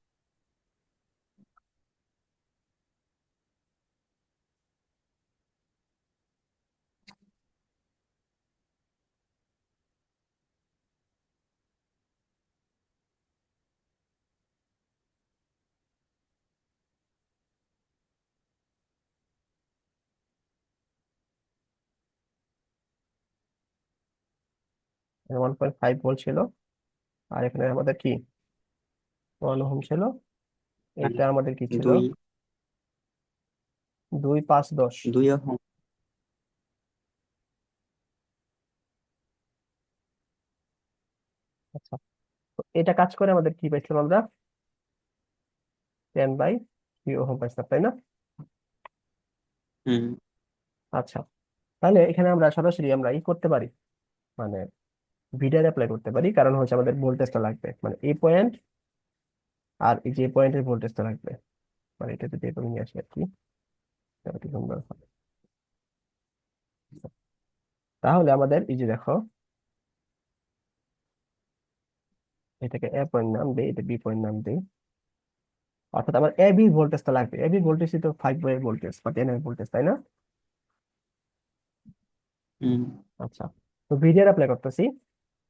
এখানে 1.5 ভোল্ট ছিল, আর এখানে আমাদের কি 1 ওহম ছিল। মানে এটা আমাদের কি ছিল, দুই 2, 5, 10। 2 ওহম। আচ্ছা, তো এটা কাজ করে আমাদের কি পাইছিলাম আমরা, 10/3 ওহম পাইছিলাম, তাই না? হুম। আচ্ছা, তাহলে এখানে আমরা সরাসরি আমরা করতে পারি, মানে ভিডার অ্যাপ্লাই করতে পারি, কারণ হচ্ছে আমাদের ভোল্টেজটা লাগবে, মানে এই পয়েন্ট আর এই যে পয়েন্টের ভোল্টেজটা লাগবে। মানে এটা যদি এরকম নিয়ে আসি আর কি, তাহলে কি সুন্দর হবে। তাহলে আমাদের এই যে দেখো, এটাকে এ পয়েন্ট নাম দেই, এটা বি পয়েন্ট নাম দেই। অর্থাৎ আমার এ বি ভোল্টেজটা লাগবে। এ বি ভোল্টেজ তো 5 এর ভোল্টেজ বা 10 এর ভোল্টেজ, তাই না? হুম। আচ্ছা, তো ভিডিআর অ্যাপ্লাই করতেছি।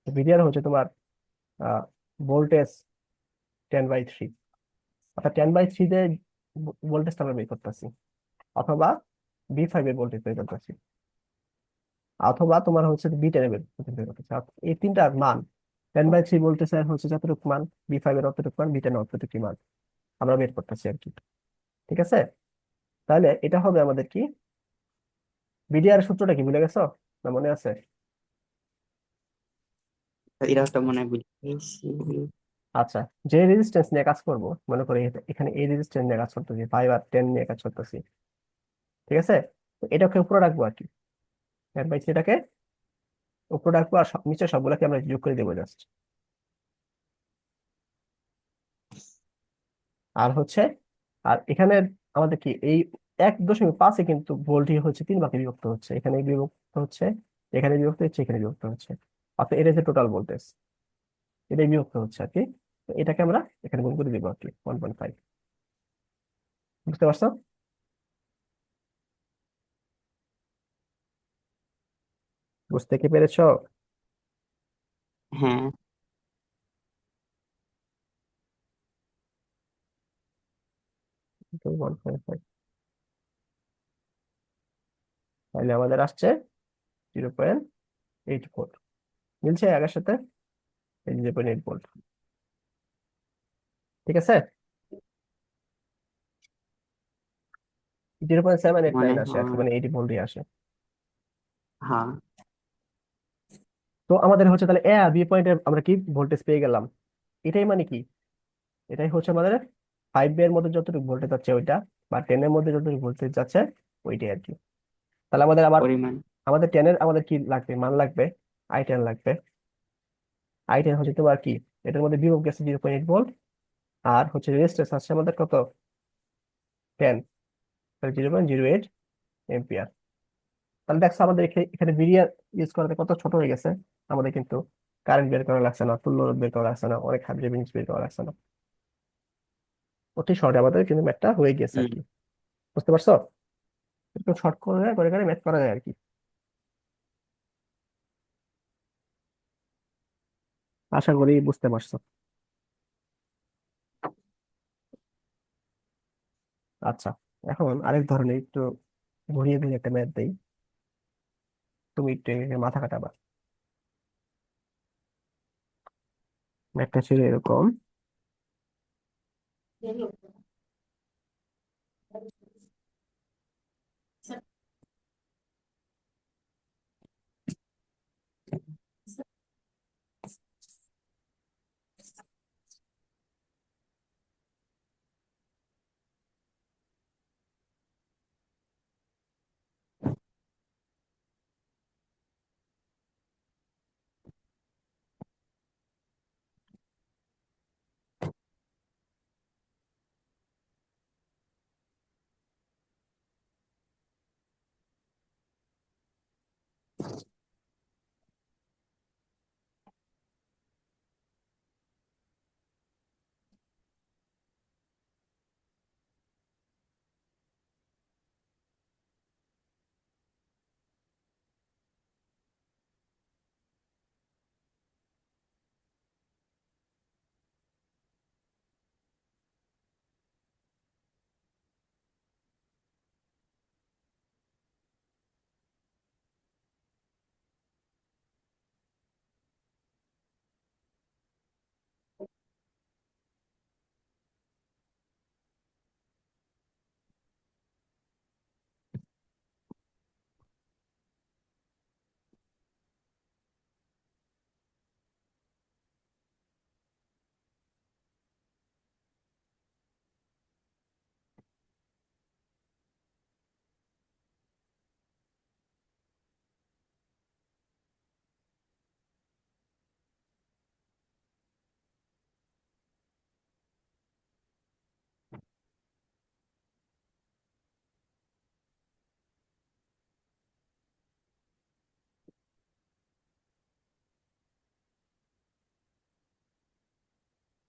ভিডিআর হচ্ছে তোমার ভোল্টেজ 10/3, অর্থাৎ 10/3 তে ভোল্টেজটা আমরা বের করতেছি, অথবা বি 5 এর ভোল্টেজ বের করতেছি, অথবা তোমার হচ্ছে বি 10 এর ভোল্টেজ বের করতেছি। এই তিনটার মান 10/3 ভোল্টেজের হচ্ছে যতটুকু মান, বি 5 এর অতটুকু মান, বি 10 এর অতটুকু মান আমরা বের করতেছি আর কি। ঠিক আছে, তাহলে এটা হবে আমাদের কি, ভিডিআর সূত্রটা কি ভুলে গেছো না মনে আছে? তো এটাও তো মনে হয় বুঝে গেছি। আচ্ছা, যে রেজিস্ট্যান্স নিয়ে কাজ করব, মনে করি এখানে এই রেজিস্ট্যান্স নিয়ে কাজ করতেছি, 5 আর 10 নিয়ে কাজ করতেছি। ঠিক আছে, তো এটাকে উপরে রাখবো আর কি, 10/3টাকে উপরে রাখবো, আর নিচে সবগুলোকে আমরা যোগ করে দেবো জাস্ট। আর হচ্ছে, আর এখানে আমাদের কি এই 1.5-এ কিন্তু ভোল্টই হচ্ছে 3 ভাগে বিভক্ত হচ্ছে, এখানে বিভক্ত হচ্ছে, এখানে বিভক্ত হচ্ছে, এখানে বিভক্ত হচ্ছে, অর্থাৎ এটা যে টোটাল ভোল্টেজ, এটাই বিভক্ত হচ্ছে আর কি। তো এটাকে আমরা এখানে গুণ করে দিব আর কি, 1.5। বুঝতে পারছো? বুঝতে কি পেরেছো? হ্যাঁ। 1.5, তাহলে আমাদের আসছে 0.8 ভোল্ট, মিলছে আগের সাথে, এই 0.8 ভোল্ট। ঠিক আছে, 0.789 মনে আসে আর কি, হয়। মানে 80 ভোল্টই আসে। হ্যাঁ। তো আমাদের হচ্ছে তাহলে এ আর বি পয়েন্টে আমরা কি ভোল্টেজ পেয়ে গেলাম, এটাই মানে কি, এটাই হচ্ছে আমাদের 5 এর মধ্যে যতটুকু ভোল্টেজ যাচ্ছে ওইটা, বা 10 এর মধ্যে যতটুকু ভোল্টেজ যাচ্ছে ওইটাই আর কি। তাহলে আমাদের আবার পরিমাণ। আমাদের 10-এর আমাদের কি লাগবে, মান লাগবে, I10 লাগবে। I10 হচ্ছে তোমার কি, এটার মধ্যে বিভব গেছে 0.8 ভোল্ট, আর হচ্ছে রেজিস্ট্যান্স আছে আমাদের কত, 10, তাহলে 0.08 এম্পিয়ার। তাহলে দেখছো আমাদের এখানে ভিডিআর ইউজ করাতে কত ছোট হয়ে গেছে, আমাদের কিন্তু কারেন্ট বের করা লাগছে না, তুল্য রোধ বের করা লাগছে না, অনেক হাজার জিনিস বের করা লাগছে না, অতি শর্টে আমাদের কিন্তু ম্যাথটা হয়ে গেছে আর হুম। কি। বুঝতে পারছো? একটু শর্ট করে করে করে ম্যাথ করা যায় আর কি। আশা করি বুঝতে পারছো। আচ্ছা, এখন আরেক ধরনের একটু ঘুরিয়ে ঘুরিয়ে একটা ম্যাথ দেই, তুমি একটু এখানে মাথা কাটাবা। ম্যাথটা ছিল এরকম,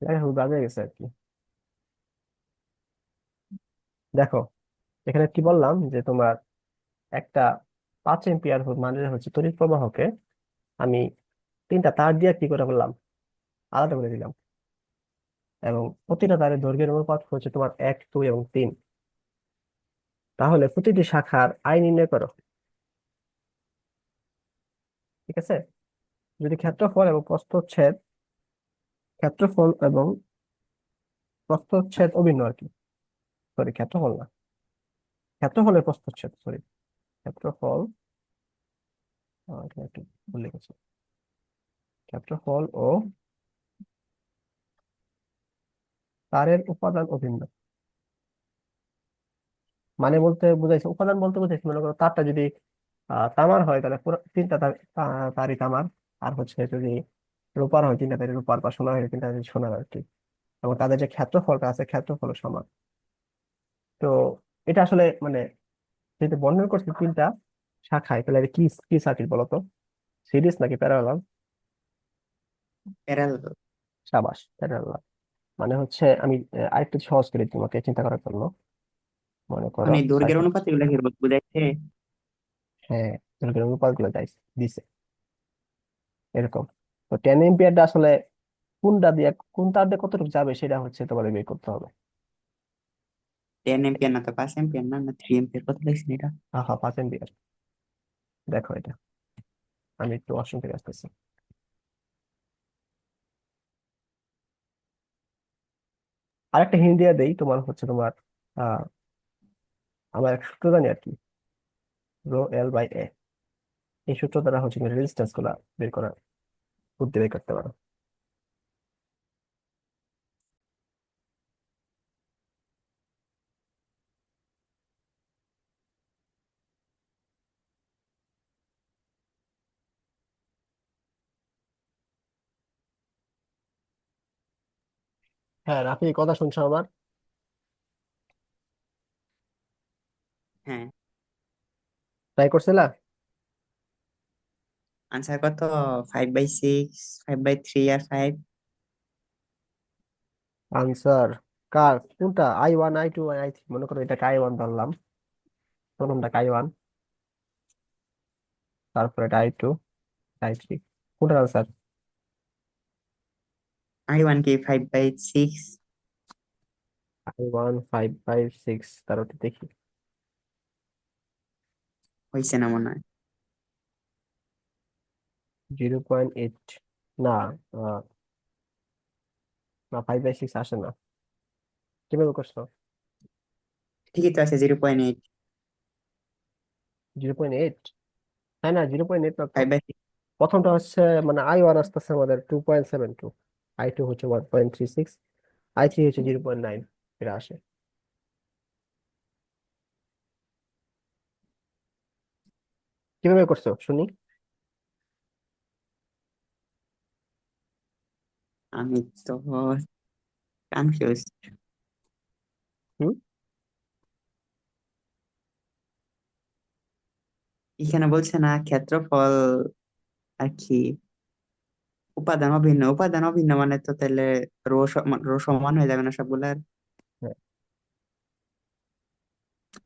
লেখা খুব বাজে গেছে আর কি। দেখো এখানে কি বললাম যে তোমার একটা 5 এম্পিয়ার মানে হচ্ছে তড়িৎ প্রবাহকে আমি 3টা তার দিয়ে কি করে বললাম, আলাদা করে দিলাম, এবং প্রতিটা তারের দৈর্ঘ্যের অনুপাত হচ্ছে তোমার 1, 2 এবং 3। তাহলে প্রতিটি শাখার আই নির্ণয় করো। ঠিক আছে, যদি ক্ষেত্রফল এবং প্রস্থচ্ছেদ অভিন্ন আর কি, সরি ক্ষেত্রফল না, ক্ষেত্রফলের প্রস্থচ্ছেদ, সরি ক্ষেত্রফল, এখানে একটু ভুল লিখেছি, ক্ষেত্রফল ও তারের উপাদান অভিন্ন। মানে বলতে বুঝাইছে, উপাদান বলতে বুঝাইছে, মনে করো তারটা যদি তামার হয় তাহলে পুরো 3টা তারই তামার, আর হচ্ছে যদি রূপার হয় 3টা তারই রূপার, বা সোনার হয় 3টা তারই সোনার আর কি। এবং তাদের যে ক্ষেত্রফলটা আছে ক্ষেত্রফল সমান। তো এটা আসলে মানে যেহেতু বর্ণনা করছে 3টা শাখায়, তাহলে এটা কি কি সার্কিট বলতো? সিরিজ নাকি প্যারালাল? প্যারালাল। সাবাস, প্যারালাল। মানে হচ্ছে আমি আরেকটু সহজ করে দিই তোমাকে চিন্তা করার জন্য। মনে করো মানে দৈর্ঘ্যের সার্কিট, অনুপাত এগুলা কি বুঝাইছে? হ্যাঁ দৈর্ঘ্যের অনুপাত গুলো দিছে এরকম। তো 10 এম্পিয়ারটা আসলে কোন তার দিয়ে কতটুকু যাবে সেটা হচ্ছে তোমাদের বের করতে হবে। 10 এম্পিয়ার না তো 5 এম্পিয়ার, না না 3 এম্পিয়ার, কত লাগছে এটা? হ্যাঁ হ্যাঁ, 5 এম্পিয়ার। দেখো এটা আমি একটু অপশন থেকে আসতেছি। আরেকটা হিন্ট দিয়ে দেই, তোমার হচ্ছে তোমার আহ আমার এক সূত্র জানি আর কি, ρL/A। এই সূত্র দ্বারা হচ্ছে রেজিস্ট্যান্স গুলা বের করার বুদ্ধি বের করতে পারো। হ্যাঁ রাফি, কথা শুনছো আমার? হ্যাঁ। ট্রাই করছিলা? আনসার কত? 5/6, 5/3 আর 5। আনসার কার কোনটা, I1, I2, I3? মনে করো এটাকে I1 ধরলাম, প্রথমটাকে I1, তারপরে এটা I2, I3। কোনটার আনসার? I1 কি 5/6? I1 5/6, তার ওটা দেখি। হয়েছে না মনে হয়। 0.8, না আহ, না 5/6 আসে না। কিভাবে করছো? ঠিকই তো আছে, 0.8। 0.8? হ্যাঁ না, 0.8 না তো। 5/6। প্রথমটা হচ্ছে মানে I1 আসতেছে আমাদের 2.72, I2 হচ্ছে 1.36, I3 হচ্ছে 0.9, এটা আসে। কিভাবে করছো শুনি। আমি তো কনফিউজ। হুম। এখানে বলছে না ক্ষেত্রফল আর কি উপাদান অভিন্ন মানে তো তাহলে রো সমান হয়ে যাবে না সবগুলার? হ্যাঁ,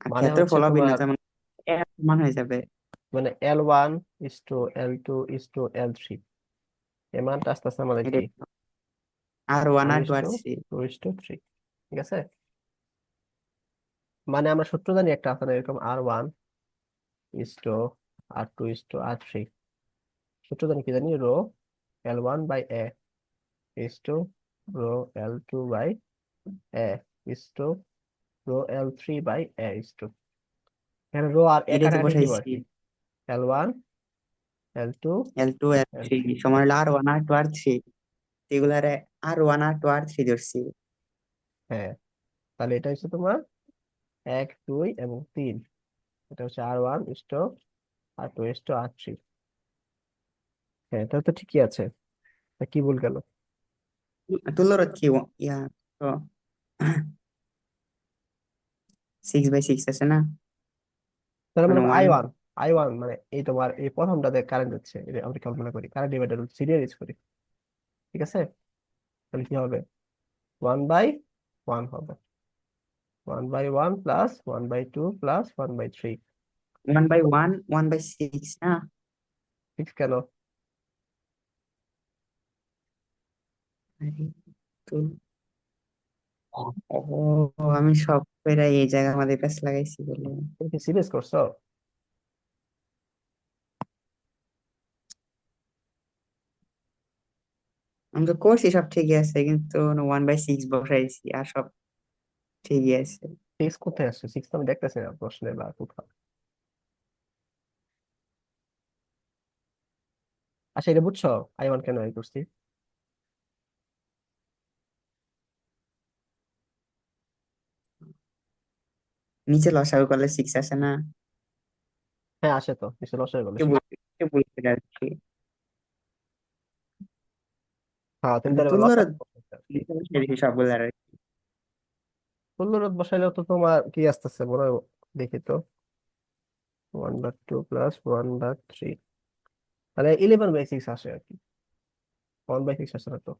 আর মানে হচ্ছে ক্ষেত্রফল অভিন্ন তোমার যেমন সমান হয়ে যাবে। মানে L1:L2:L3, এর মানটা আসতেছে আমাদের এটা কি R one one R is two R two three. Two is two three ঠিক আছে। মানে আমরা সূত্র জানি একটা আছে না এরকম, R1:R2:R3। সূত্র জানি কি জানি, ρL1/A is to ρL2/A is to ρL3/A is to, এখানে রো আর এ এটাই তো কাটাকাটি দিব আর বসাইছি। কি, L1, L2, L2 L3 L3। সমান হলো R1 R2 R3, এগুলারে R1 R2 R3 ধরছি। হ্যাঁ, তাহলে এটা হচ্ছে তোমার 1, 2 এবং 3। এটা হচ্ছে R1:R2:R3। হ্যাঁ তাহলে তো ঠিকই আছে। তা কি ভুল গেল? তুলনার কি ইয়া তো 6/6 আছে না? তাহলে মনে মানে করো ওয়ান। I1 মানে এই তোমার এই প্রথমটাতে কারেন্ট যাচ্ছে, এটা আমরা কল্পনা করি কারেন্ট ডিভাইডার সিরিয়াল ইউজ করি। ঠিক আছে, তাহলে কি হবে? 1/1 হবে, 1/1 প্লাস 1/2 প্লাস 1/3। 1/1 1/6 না? 6 কেন? আরে, তো ও, আমি সব কইরা এই জায়গা আমাদের কাছে লাগাইছি বলে। তুমি কি সিরিয়াস করছো? আমি তো করছি সব ঠিকই আছে, কিন্তু 1/6 বসাইছি আর সব ঠিকই আছে। 6 কোথায় আসছে? 6 তো আমি দেখতেছি না প্রশ্নে বা কোথাও। আচ্ছা, এটা বুঝছো I1 কেন এই করছি? নিচে লসাগু করলে 6 আসে না? হ্যাঁ আসে তো, নিচে লস হয়ে গেল। কে বলতে যাচ্ছি? হ্যাঁ তুমি আমি তাহলে লস তুল্যরোধ আর কি। দেখি সবগুলো আর কি। তুল্যরোধ বসাইলেও তো তোমার কি আসতেছে বলো, দেখি তো। 1/2 প্লাস 1/3, তাহলে 11/6 আসে আর কি, 1/6 আসে না তো।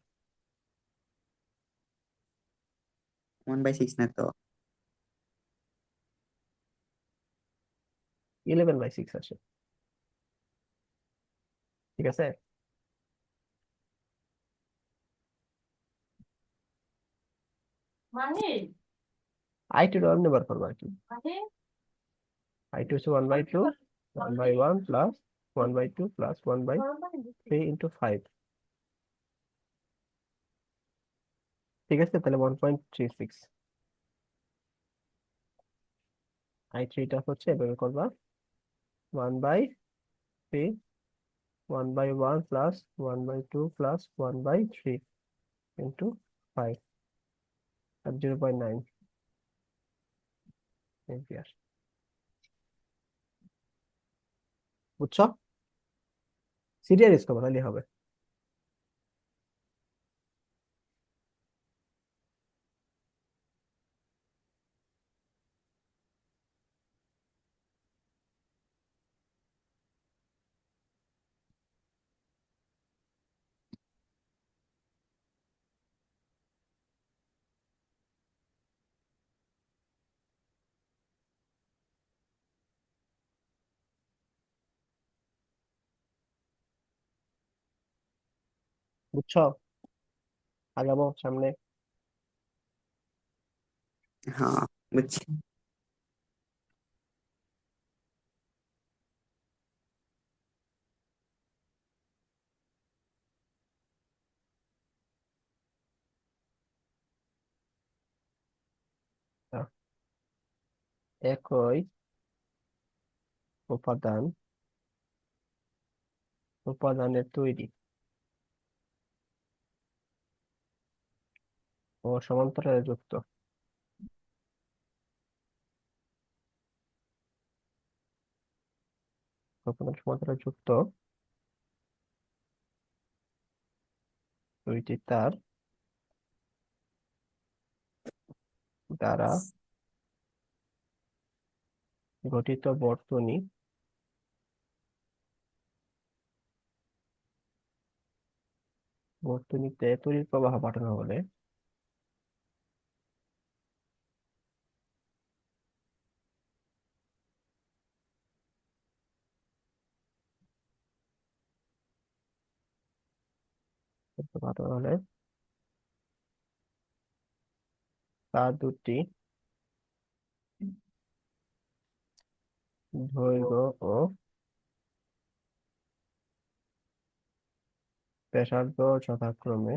1/6 না তো? 11/6 আসে, ঠিক আছে। I2 এমনি বার করবো আর কি। I2 হচ্ছে 1/2, 1/1 প্লাস 1/2 প্লাস 1/3 ইন্টু 5, ঠিক আছে। তাহলে 1.36। I3টা হচ্ছে এভাবে করবা, 1/3, 1/1 প্লাস 1/2 প্লাস 1/3 ইন্টু 5, আর 0.9 এম্পিয়ার। বুঝছো? সিরিয়াল ইউজ করবো তাহলে হবে। বুঝছো? আগাবো সামনে। হ্যাঁ, বুঝছি। আহ, একই উপাদান উপাদানের তৈরি ও সমান্তরালে যুক্ত উপাদান সমান্তরালে যুক্ত দুইটি তার দ্বারা গঠিত বর্তনীতে তড়িৎ প্রবাহ পাঠানো হলে পাঠানো হলে তার দুটি দৈর্ঘ্য ও ব্যাসার্ধ যথাক্রমে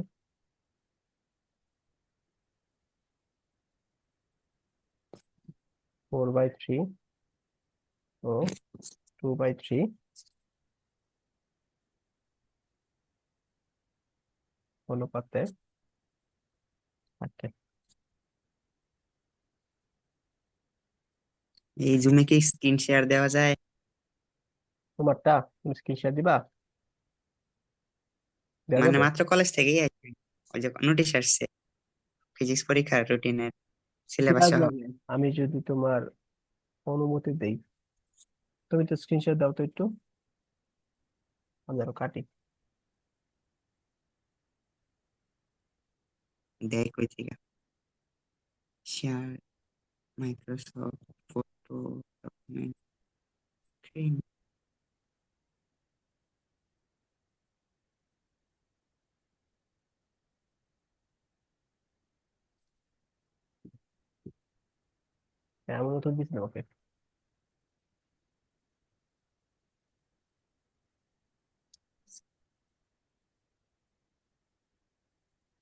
4/3 ও 2/3 অনুপাতে থাকে। এই জুমে কি স্ক্রিন শেয়ার দেওয়া যায়? তোমারটা তুমি স্ক্রিনশট দিবা, দেওয়া মানে যাবে? মাত্র কলেজ থেকেই আসবে, ওই যে নোটিশ আসছে ফিজিক্স পরীক্ষার রুটিনের কি সিলেবাস কাজ সহ। লাগে আমি যদি তোমার অনুমতি দেই? তুমি তো স্ক্রিনশট দাও তো একটু, আমি আরো কাটি। দেয় কই থেকে? Share, Microsoft, photo, document, screen. এমন উত্তর দিচ্ছি তোমাকে।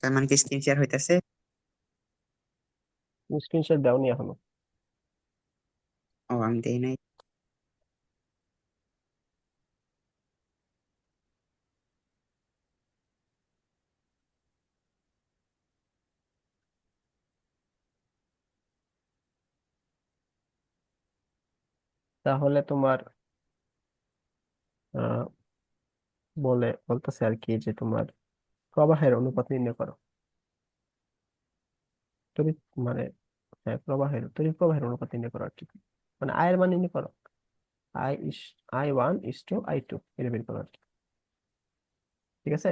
তার মানে কি স্ক্রিন শেয়ার হইতাছে? স্ক্রিনশট দাওনি এখনো। ও আমি দেই নাই। তাহলে তোমার আহ বলতেছে আর কি যে তোমার প্রবাহের অনুপাত নির্ণয় করো। তড়িৎ মানে হ্যাঁ, তড়িৎ প্রবাহের অনুপাত নির্ণয় করো আর কি। মানে আয়ের মান নির্ণয় করো। আই ইস I1:I2 এটা বের করো আর কি। ঠিক আছে।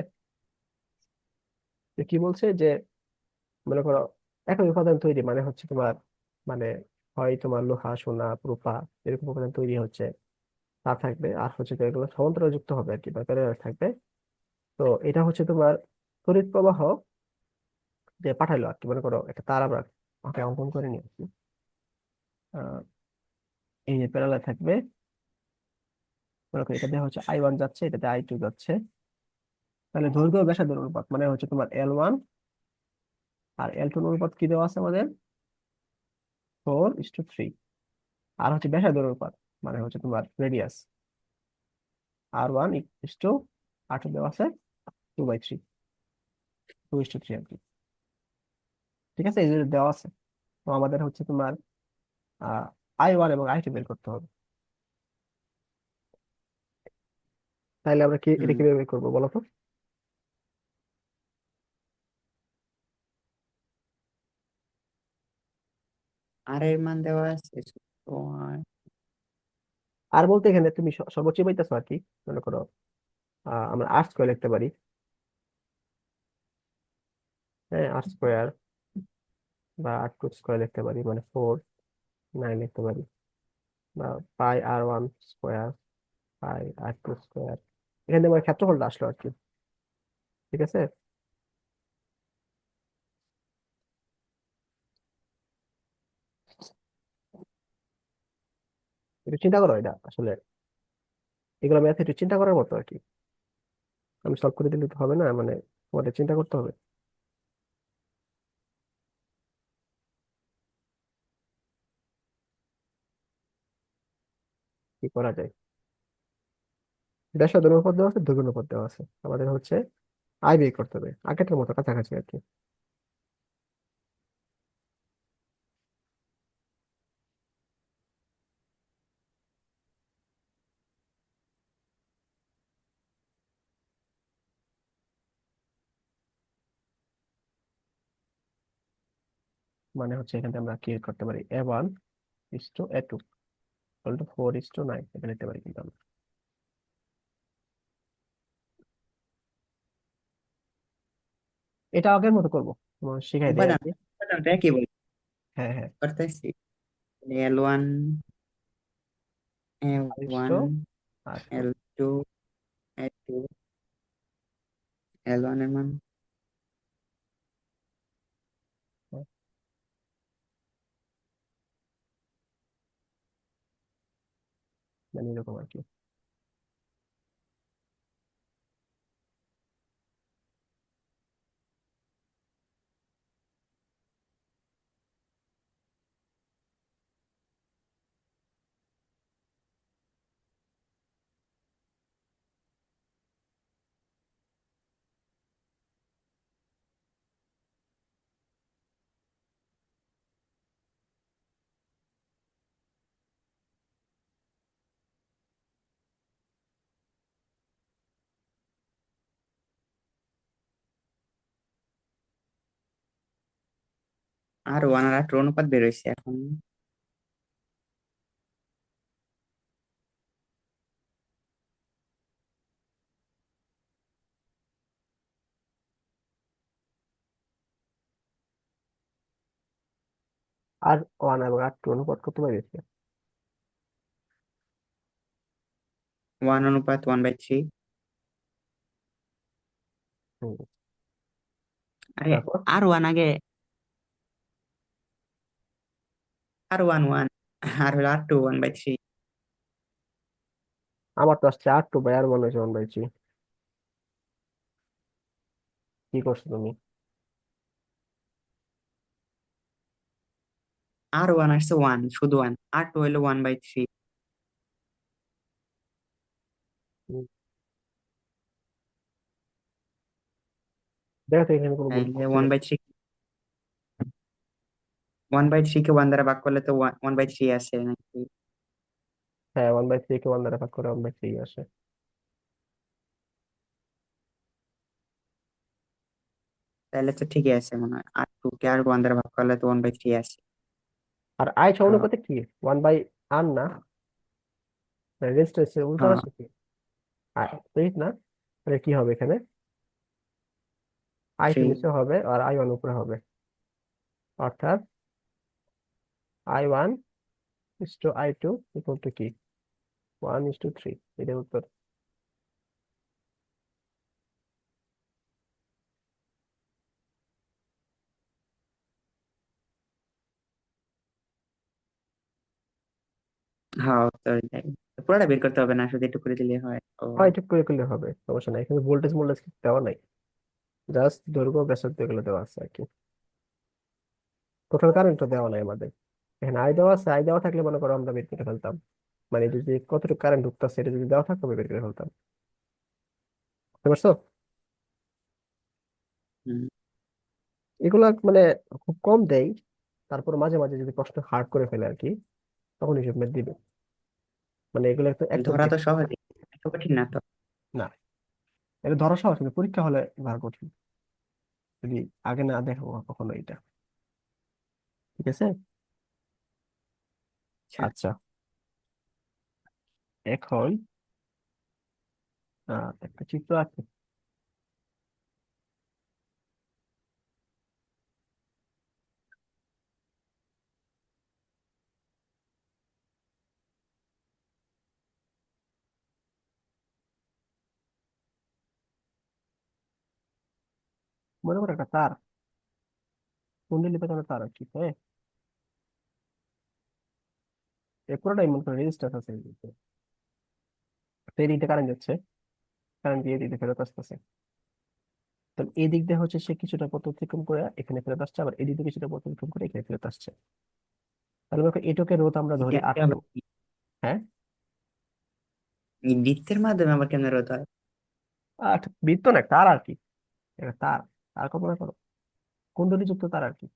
তো কি বলছে যে মনে করো একই উপাদান তৈরি মানে হচ্ছে তোমার মানে হয় তোমার লোহা সোনা রূপা এরকম উপাদান তৈরি হচ্ছে তা থাকবে, আর হচ্ছে তো এগুলো সমান্তরাল যুক্ত হবে আর কি বা প্যারালাল থাকবে। তো এটা হচ্ছে তোমার তড়িৎ প্রবাহ যে পাঠাইলো আর কি। মনে করো একটা তার আমরা ওকে অঙ্কন করে নিই আর কি। আহ, এই যে প্যারালাল থাকবে, মনে করো এটা দেওয়া হচ্ছে I1 যাচ্ছে, এটাতে I2 যাচ্ছে। তাহলে দৈর্ঘ্য ও ব্যাসার্ধের অনুপাত মানে হচ্ছে তোমার L1 আর L2 এর অনুপাত কি দেওয়া আছে আমাদের 4:3। আর হচ্ছে ব্যাসার্ধের অনুপাত মানে হচ্ছে তোমার রেডিয়াস R1:8 দেওয়া আছে 2/3, 2:3 আর কি। ঠিক আছে, এই যে দেওয়া আছে। তো আমাদের হচ্ছে তোমার I1 এবং I2 বের করতে হবে। তাহলে আমরা কি এটা হুম। কিভাবে বের করবো বলো তো? আর এর মান দেওয়া আছে তো আর বলতে এখানে তুমি সর্বোচ্চ পাইতেছো আর কি। মনে করো আমরা R² লিখতে পারি। হ্যাঁ, R² বা R² লিখতে পারি, মানে 4/9 লিখতে পারি। বা πr1² πr2²। এখানে আমার ক্ষেত্রফলটা আসলো আর কি। ঠিক আছে। একটু চিন্তা করো, এটা আসলে এগুলো ম্যাথ একটু চিন্তা করার মতো আর কি। আমি সলভ করে দিলে তো হবে না, মানে তোমাদের চিন্তা করতে হবে কি করা যায়। ব্যাসার্ধ অনুপাত দেওয়া আছে, দৈর্ঘ্য অনুপাত দেওয়া আছে, আমাদের হচ্ছে আয় বের করতে হবে আগেরটার মতো কাছাকাছি আর কি। মানে হচ্ছে এখানে আমরা কি করতে পারি, A1:A2 4:9 এটা নিতে পারি কিন্তু আমরা। এটা আগের মতো করবো, তোমার শিখাই দেয় আর উপাদান কি। উপাদানটা কি বল হ্যাঁ হ্যাঁ। করতেছি? L1, আড়াইশ A1, আর L2, A2, L1 এর মান মানে এরকম আর কি। R1 আর R2 অনুপাত বের হইছে এখন। R1 এবং R2 অনুপাত কত বাই বেশি? 1:1/3। হুম, আরে তারপর R1 আগে, R1 1, আর হলো R2 1/3। আমার তো আসছে R2 বাই R1 হয়েছে 1/3। কি করছো তুমি? R1 আসছে 1, শুধু 1, R2 হলো 1/3। হুম, দেখো তো এখানে কোনো ভুল তাইলে করছি নাকি? 1/3, 1/3 কে 1 দ্বারা ভাগ করলে তো 1/3 আসে নাকি? হ্যাঁ, 1/3 কে 1 দ্বারা ভাগ করে 1/3 আসে। তাহলে তো ঠিকই আছে মনে হয়, R2 কে আর 1 দ্বারা ভাগ করলে তো 1/3 আসে। আর আই হ্যাঁ, সমানুপাতে কি 1/r না? রেজিস্ট্যান্স এর উল্টা হ্যাঁ, রাশি কি? ঠিক না? তাহলে কি হবে এখানে? I two 3। নিচে হবে আর I1 উপরে হবে, অর্থাৎ I1 is to I2 equal to কি? 1:3। এটার উত্তর। হ্যাঁ, উত্তর এটাই। পুরোটা বের করতে হবে না, শুধু একটু করে দিলে হয়। ও হয়, ঠিক করে করলে হবে, সমস্যা নাই। এখানে ভোল্টেজ মোল্টেজ কিছু দেওয়া নাই, জাস্ট দৈর্ঘ্য ব্যাসার্ধ এগুলো দেওয়া আছে আর কি। টোটাল কারেন্টটা দেওয়া নাই আমাদের। এখানে আই দেওয়া আছে, আই দেওয়া থাকলে মনে করো আমরা বের করে ফেলতাম। মানে যদি কতটুকু কারেন্ট ঢুকতেছে এটা যদি দেওয়া থাকতো আমরা বের করে ফেলতাম। বুঝতে পারছো? হুম, এগুলা মানে খুব কম দেয়, তারপর মাঝে মাঝে যদি প্রশ্ন হার্ড করে ফেলে আর কি, তখন হিসেব মেট দিবে। মানে এগুলো একটা একটা ধরা তো সহজই, এত কঠিন না তো। না, এটা ধরা সহজ কিন্তু পরীক্ষা হলে ভার কঠিন, যদি আগে না দেখো কখনো এটা। ঠিক আছে। আচ্ছা, আচ্ছা, এখন একটা চিত্র আছে। মনে করো একটা তার, কুণ্ডলী পেঁচানো তার আর কি, হ্যাঁ। এই পুরোটাই মনে করো রেজিস্টার আছে এর ভিতরে। তো এই দিক দিয়ে কারেন্ট যাচ্ছে, কারেন্ট দিয়ে এই দিক দিয়ে ফেরত আসতেছে। তো এই দিক দিয়ে হচ্ছে সে কিছুটা পথ অতিক্রম করে এখানে ফেরত আসছে, আবার এই দিক দিয়ে কিছুটা পথ অতিক্রম করে এখানে ফেরত আসছে। তাহলে মনে করো এটাকে রোধ আমরা ধরি এক্ষেত্রে R2। আবার কি? হ্যাঁ, এই বৃত্তের মাধ্যমে আবার কেমন রোধ হয়? আর বৃত্ত না, তার আর কি। এটা তার, তার কল্পনা করো, কুণ্ডলী যুক্ত তার আর কি।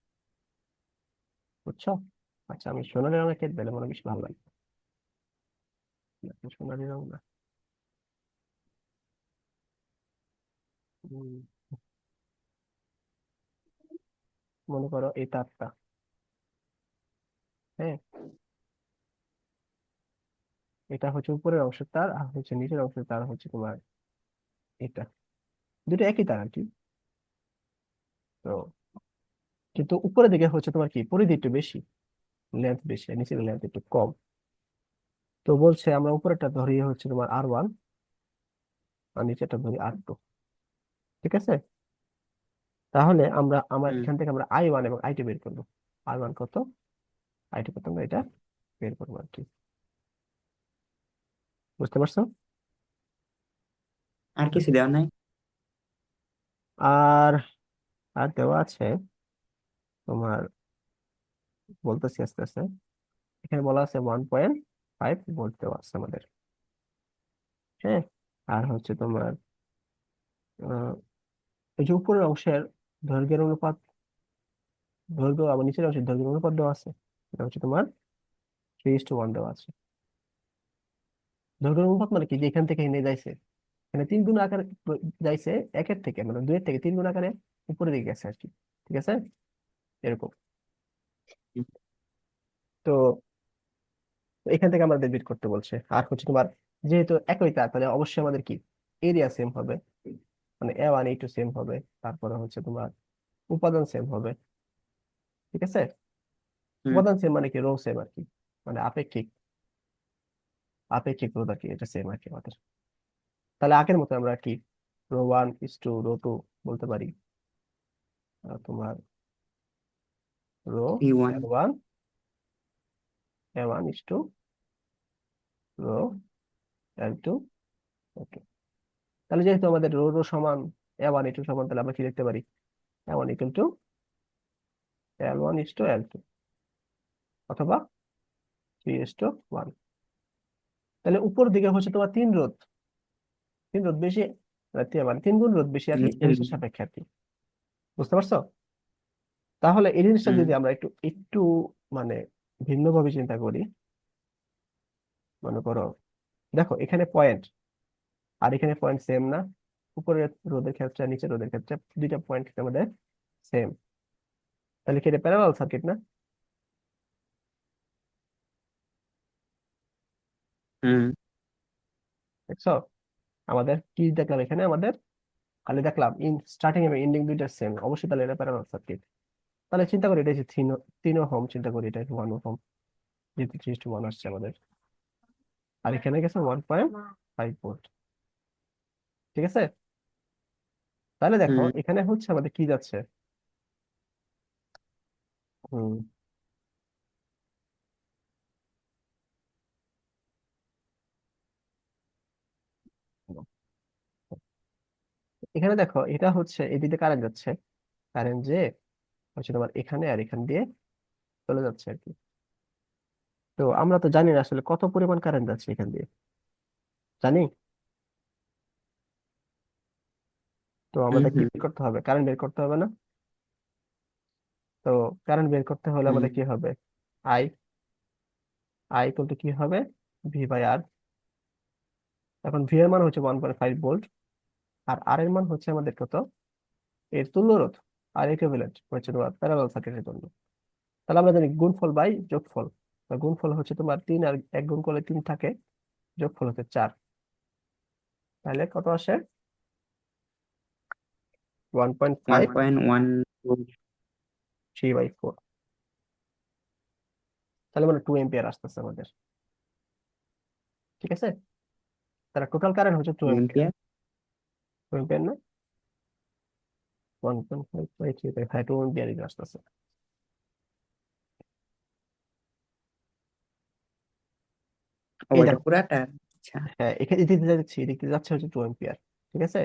বুঝছো? আচ্ছা, আমি সোনালী রঙের ক্ষেত পেলে মনে হয় বেশি ভালো লাগে। সোনালী রং না। উম, মনে করো এই তারটা, হ্যাঁ, এটা হচ্ছে উপরের অংশের তার আর হচ্ছে নিচের অংশের তার হচ্ছে তোমার এটা, দুটো একই তার আর কি। তো কিন্তু উপরের দিকে হচ্ছে তোমার কি পরিধি একটু বেশি, লেন্থ বেশি, আর নিচের লেন্থ একটু কম। তো বলছে আমরা উপরেরটা ধরি হচ্ছে তোমার R1 আর নিচেরটা ধরি R2। ঠিক আছে। তাহলে আমরা আমার হুম, এখান থেকে আমরা I1 এবং I2 বের করবো। R1 কত, I2 কত, আমরা এটা বের করবো আর কি। বুঝতে পারছো? আর কিছু দেওয়া নাই? আর আর দেওয়া আছে তোমার, বলতেছি আস্তে আস্তে। এখানে বলা আছে 1.5 ভোল্ট দেওয়া আছে আমাদের, হ্যাঁ। আর হচ্ছে তোমার আহ, এই যে উপরের অংশের দৈর্ঘ্যের অনুপাত, দৈর্ঘ্য আবার নিচের অংশের দৈর্ঘ্যের অনুপাত দেওয়া আছে। এটা হচ্ছে তোমার 3:1 দেওয়া আছে। দৈর্ঘ্যের অনুপাত মানে কি, যে এখান থেকে এনে যাইছে, এখানে 3 গুণ আকারে যাইছে, একের থেকে মানে 2-এর থেকে 3 গুণ আকারে উপরে দিকে গেছে আর কি। ঠিক আছে, এরকম। হুম, তো এখান থেকে আমাদের বের করতে বলছে। আর হচ্ছে তোমার যেহেতু একই তার, তাহলে অবশ্যই আমাদের কি এরিয়া সেম হবে, মানে A1 A2 সেম হবে, তারপরে হচ্ছে তোমার উপাদান সেম হবে। ঠিক আছে। হুম উপাদান সেম মানে কি, রো সেম আর কি, মানে আপেক্ষিক আপেক্ষিক রোধ আর কি, এটা সেম আর কি আমাদের। তাহলে আগের মতো আমরা কি ρ1:ρ2 বলতে পারি, তোমার rho V1 L1 rho L2 ওকে। তাহলে যেহেতু আমাদের রো রো সমান A1 A2 সমান, তাহলে আমরা কি লিখতে পারি, A1 = L1 L2, অথবা 3:1। তাহলে উপর দিকে হচ্ছে তোমার তিন রোধ বেশি, মানে 3 গুণ রোধ বেশি আর কি, নিচের জিনিসের সাপেক্ষে আর কি। বুঝতে পারছো? তাহলে এই জিনিসটা হুম যদি আমরা একটু একটু মানে ভিন্নভাবে চিন্তা করি, মনে করো, দেখো এখানে পয়েন্ট আর এখানে পয়েন্ট সেম না, উপরের রোধের ক্ষেত্রে আর নিচের রোধের ক্ষেত্রে দুইটা পয়েন্ট আমাদের সেম, তাহলে কি এটা প্যারালাল সার্কিট না? হুম দেখছো, আমাদের কি দেখলাম এখানে, আমাদের খালি দেখলাম স্টার্টিং এবং এন্ডিং দুইটা সেম, অবশ্যই তাহলে এটা প্যারালাল সার্কিট। তাহলে চিন্তা করি এটা হচ্ছে 3 ওহম, চিন্তা করি এটা 1 ওহম, যেহেতু 3:1 আসছে আমাদের, আর এখানে গেছে 1.5 ভোল্ট। ঠিক আছে, তাহলে দেখো হুম এখানে হচ্ছে আমাদের কি যাচ্ছে, হুম, এখানে দেখো এটা হচ্ছে এদিকে কারেন্ট যাচ্ছে, কারেন্ট যে হচ্ছে তোমার এখানে আর এখান দিয়ে চলে যাচ্ছে আর কি। তো আমরা তো জানি না আসলে কত পরিমাণ কারেন্ট যাচ্ছে এখান দিয়ে, জানি? তো হুম আমাদের কি হুম বের করতে হবে, কারেন্ট বের করতে হবে না? তো কারেন্ট বের করতে হলে হুম আমাদের কি হবে, আই আই ইকুয়াল টু কি হবে, V/R। এখন ভি এর মান হচ্ছে 1.5 ভোল্ট, আর আর এর মান হচ্ছে আমাদের কত, এর তুল্য রোধ, আর ইকুইভ্যালেন্ট হচ্ছে তোমার প্যারালাল সার্কিটের জন্য। তাহলে আমরা জানি গুণফল বাই যোগফল, তো গুণফল হচ্ছে তোমার 3, আর 1 গুণ করলে 3 থাকে, যোগফল হচ্ছে 4, তাহলে কত আসে, 1.5 1.1 3/4, তাহলে মানে 2 এম্পিয়ার আসতেছে আমাদের। ঠিক আছে, তাহলে টোটাল কারেন্ট হচ্ছে 2 এম্পিয়ার, এম্পিয়ার 2 এম্পিয়ার না, 1.5/3/5, হ্যাঁ 2 এম্পিয়ারই আসতেছে। ও এই এটা দেখো, পুরাটা আচ্ছা হ্যাঁ এখানে এদিক দিয়ে যাচ্ছে, এদিক দিয়ে যাচ্ছে হচ্ছে 2 এম্পিয়ার। ঠিক আছে,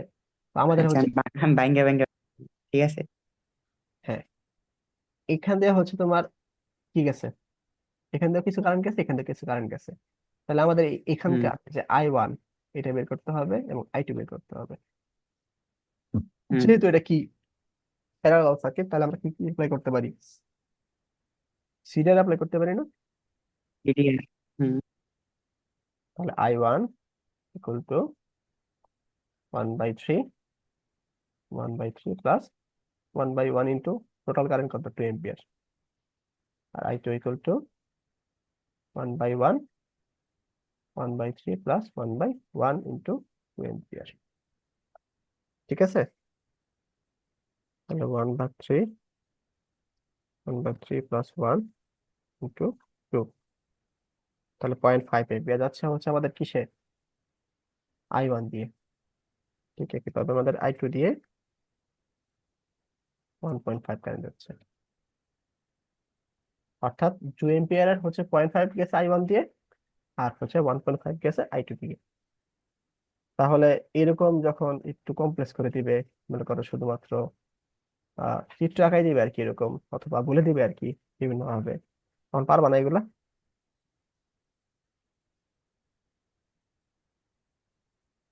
তো আমাদের আচ্ছা হচ্ছে, আমি বাইঙ্গা বাইঙ্গা ঠিক আছে হ্যাঁ এখান দিয়ে হচ্ছে তোমার কি গেছে, এখান দিয়ে কিছু কারেন্ট গেছে, এখান দিয়ে কিছু কারেন্ট গেছে, তাহলে আমাদের হুম এখানকার যে I1 এটা বের করতে হবে এবং I2 বের করতে হবে। হুম যেহেতু এটা কি প্যারালাল সার্কিট, তাহলে আমরা কি কি অ্যাপ্লাই করতে পারি, সিরিয়াল অ্যাপ্লাই করতে পারি না? এরিয়া হুম তাহলে I1 equal to 1/3, 1/3 plus 1/1 into total current কত, 2 এম্পিয়ার, আর I2 equal to 1/1, 1/3 plus 1/1 into 2 ampere. ঠিক আছে, তাহলে 1/3 প্লাস 1 ইন্টু 2, তাহলে 0.5 এম্পিয়ার যাচ্ছে হচ্ছে আমাদের কিসে, I1 দিয়ে। ঠিক আছে, তবে আমাদের I2 দিয়ে 1.5 কারেন্ট যাচ্ছে, অর্থাৎ 2 এম্পিয়ার হচ্ছে 0.5 গেছে I1 দিয়ে, আর হচ্ছে 1.5 গেছে I2 দিয়ে। তাহলে এরকম যখন একটু কমপ্লেক্স করে দিবে, মনে করো শুধুমাত্র চিত্র আঁকাই দিবে আর কি এরকম, অথবা বলে দিবে আর কি বিভিন্ন ভাবে, তখন পারবা না এগুলা,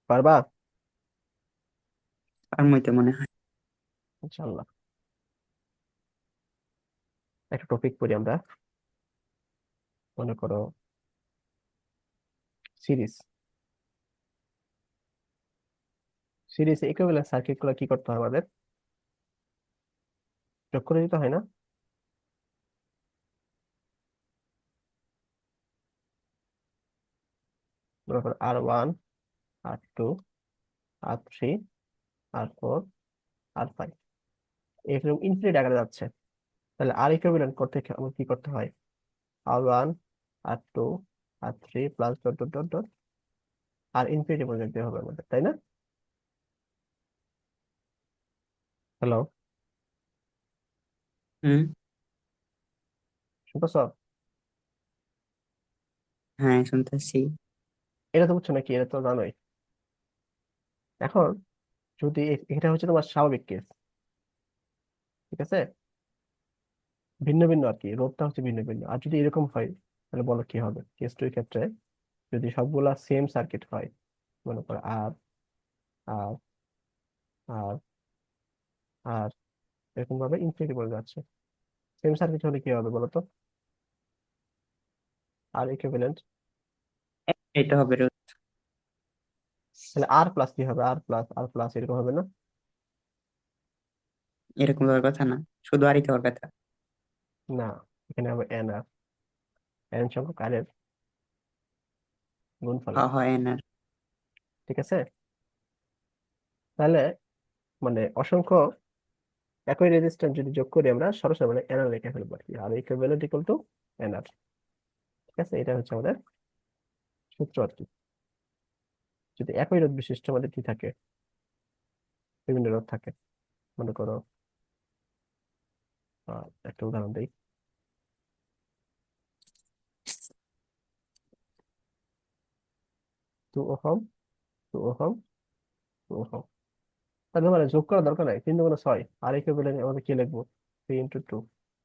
পারবা? আর মইতে মনে হয় ইনশাল্লাহ। একটা টপিক পড়ি আমরা, মনে করো সিরিজ সিরিজ ইকুইভ্যালেন্ট সার্কিট গুলো কি করতে হয় আমাদের, যোগ করে দিতে হয় না? মনে করো R1 R2 R3 R4 R5, এরকম ইনফিনিট আকারে যাচ্ছে। তাহলে আর ইকুইভ্যালেন্ট করতে আমার কি করতে হয়? R1 R2 R3 plus dot dot dot dot R infinity পর্যন্ত যেতে হবে আমাদের, তাই না? Hello, hmm. শুনতেছ? হ্যাঁ, শুনতেছি। এটা তো বুঝছো নাকি? এটা তো জানোই। এখন যদি এটা হচ্ছে তোমার স্বাভাবিক কেস, ঠিক আছে, ভিন্ন ভিন্ন আর কি, রোধটা হচ্ছে ভিন্ন ভিন্ন। আর যদি এরকম হয় তাহলে বলো কি হবে কেস টু ক্ষেত্রে? যদি সবগুলা সেম সার্কিট হয়, মনে করো আর আর আর আর এরকম ভাবে ইনফিনিটি পর্যন্ত যাচ্ছে, সেম সার্কিট হলে কি হবে বলো তো? আর ইকুইভ্যালেন্ট, এটা হবে রোধ। তাহলে আর প্লাস কি হবে? আর প্লাস এরকম হবে না? এরকম হওয়ার কথা না, শুধু আরই হওয়ার কথা। না, এখানে হবে এন আর, এন সংখ্যক আর এর গুণফল, হ হয় না। ঠিক আছে। তাহলে মানে অসংখ্য একই রেজিস্ট্যান্স যদি যোগ করি আমরা সরাসরি মানে এন আর লিখে ফেলবো আর কি, আর ইকুইভ্যালেন্ট ইকুয়াল টু এন আর, ঠিক আছে। এটা হচ্ছে আমাদের সূত্র আর কি। যদি একই রোধ বিশিষ্ট আমাদের কি থাকে, বিভিন্ন রোধ থাকে, মনে করো একটা উদাহরণ দিই, 2 ওহম, 2 ওহম, 2 ওহম। তাহলে মানে যোগ করার দরকার নাই, 3 × 6, আর ইকুইভ্যালেন্ট আমাদের কি লিখবো? 3 × 2,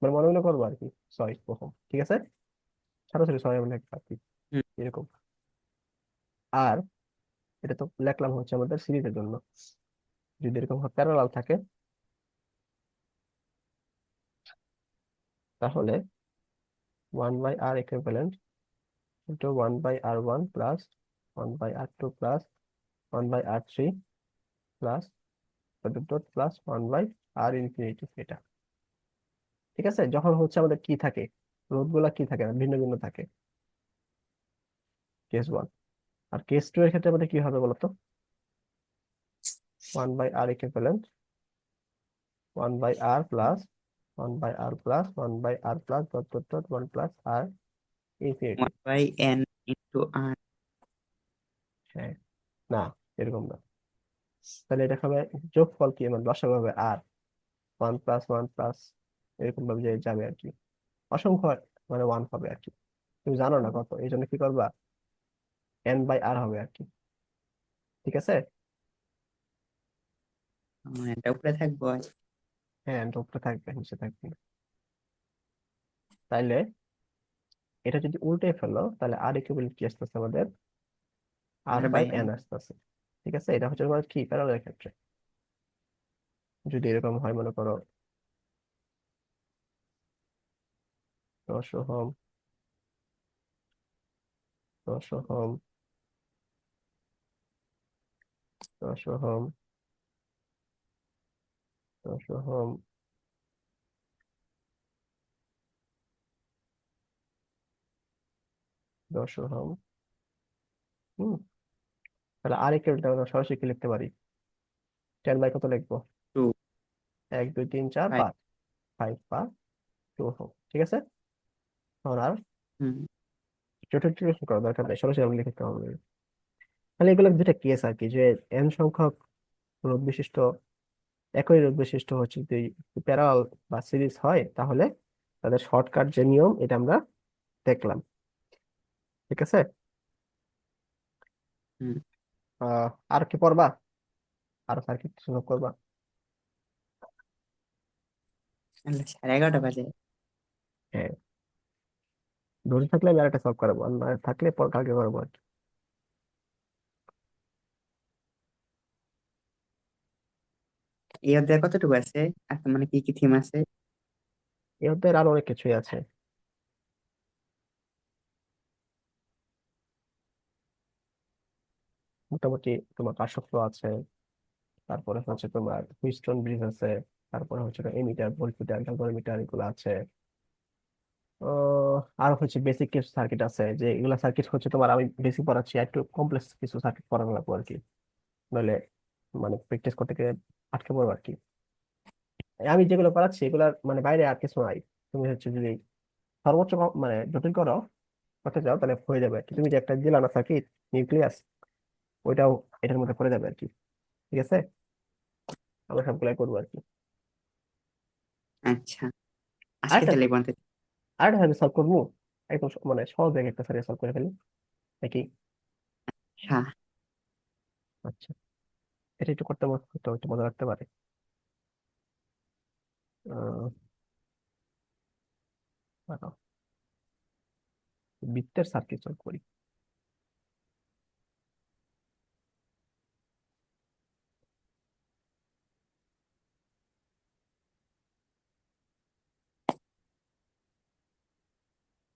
মানে মনে মনে করবো আর কি, 6 ওহম, ঠিক আছে। সরাসরি 6 আমরা লিখবো আর কি, হুম। এরকম। আর এটা তো লিখলাম হচ্ছে আমাদের সিরিজের জন্য। যদি এরকম প্যারালাল থাকে তাহলে 1/r equivalent into 1/r1 plus 1/r2 plus 1/r3 plus dot plus 1/r infinity, এটা ঠিক আছে। যখন হচ্ছে আমাদের কি থাকে, রোধ গুলা কি থাকে না, ভিন্ন ভিন্ন থাকে, কেস 1। আর কেস 2 এর ক্ষেত্রে আমাদের কি হবে বলতো? 1/r equivalent 1/r plus 1/r plus 1/r plus dot dot dot 1 plus R infinity. 1/n × r। হ্যাঁ, না, এরকম না। তাহলে এটা হবে যোগফল কি, মানে লসাগু হবে আর 1 + 1 এরকম ভাবে যে যাবে আর কি, অসংখ্য মানে 1 হবে আর কি। তুমি জানো না কত, এই জন্য কি করবা, n/r হবে আর কি, ঠিক আছে। এটা উপরে থাকবো আর। হ্যাঁ, n উপরে থাকবে, নিচে থাকবে না। তাইলে এটা যদি উল্টে ফেলো তাহলে আর ইকুইভ্যালেন্ট কি আসতেছে আমাদের? আর বাই r/n। এন আসতেছে, ঠিক আছে। এটা হচ্ছে তোমার কি প্যারালাল ক্ষেত্রে, যদি এরকম হয় মনে করো 10 ohm, 10 ohm, 10 ohm, 10 ohm, 10 ohm. Hmm, তাহলে আর ইকুইভ্যালেন্ট আমরা সরাসরি কি লিখতে পারি? 10 বাই কত লিখবো? 2 1 2 3 4 5। 5, 5/2 ওহম, ঠিক আছে। এখন আর হুম। চতুর্থ করার দরকার নেই, সরাসরি আমরা লিখতে হবে। তাহলে এগুলো দুইটা কেস আর কি, যে এন সংখ্যক রোধ বিশিষ্ট, একই রোধ বিশিষ্ট হচ্ছে যদি প্যারালাল বা সিরিজ হয় তাহলে তাদের শর্টকাট যে নিয়ম এটা আমরা দেখলাম, ঠিক আছে। হুম। আর কি পড়বা? আর সার্কিট সলভ করবা? 11:30 বাজে। হ্যাঁ, ধরে থাকলে আমি আরেকটা সলভ করাবো, আর না থাকলে পর কালকে করবো আর কি। এই অধ্যায়ে কতটুকু আছে? মানে কি কি থিম আছে? এই অধ্যায়ের আরো অনেক কিছুই আছে। মোটামুটি তোমার কার্শফ ল আছে, তারপরে হচ্ছে তোমার হুইটস্টোন ব্রিজ আছে, তারপরে হচ্ছে এমিটার, ভোল্টমিটার, গ্যালভানোমিটার, এগুলো আছে। আর হচ্ছে বেসিক কিছু সার্কিট আছে, যে এগুলা সার্কিট হচ্ছে তোমার আমি বেসিক পড়াচ্ছি, আর একটু কমপ্লেক্স কিছু সার্কিট পড়ানো লাগবে আর কি, নইলে মানে প্র্যাকটিস করতে গিয়ে আটকে পড়বো আর কি। আমি যেগুলো করাচ্ছি এগুলার মানে বাইরে আর কিছু নাই। তুমি হচ্ছে যদি সর্বোচ্চ মানে জটিল করো করতে চাও তাহলে হয়ে যাবে আর কি। তুমি যে একটা দিলা না সার্কিট নিউক্লিয়াস, ওইটাও এটার মধ্যে পড়ে যাবে আর কি। ঠিক আছে, আমরা সবগুলাই করবো আর কি। আচ্ছা, আজকে আরেকটা তাহলে এই পর্যন্ত। আরেকটা ভাবে সলভ করবো, একদম মানে সহজ জায়গায় একটা সারিয়ে সলভ করে ফেলি নাকি? হ্যাঁ, আচ্ছা, এটা একটু করতে একটু একটু মজা লাগতে পারে। আহ দাঁড়াও, বৃত্তের সার্কিট সলভ করি।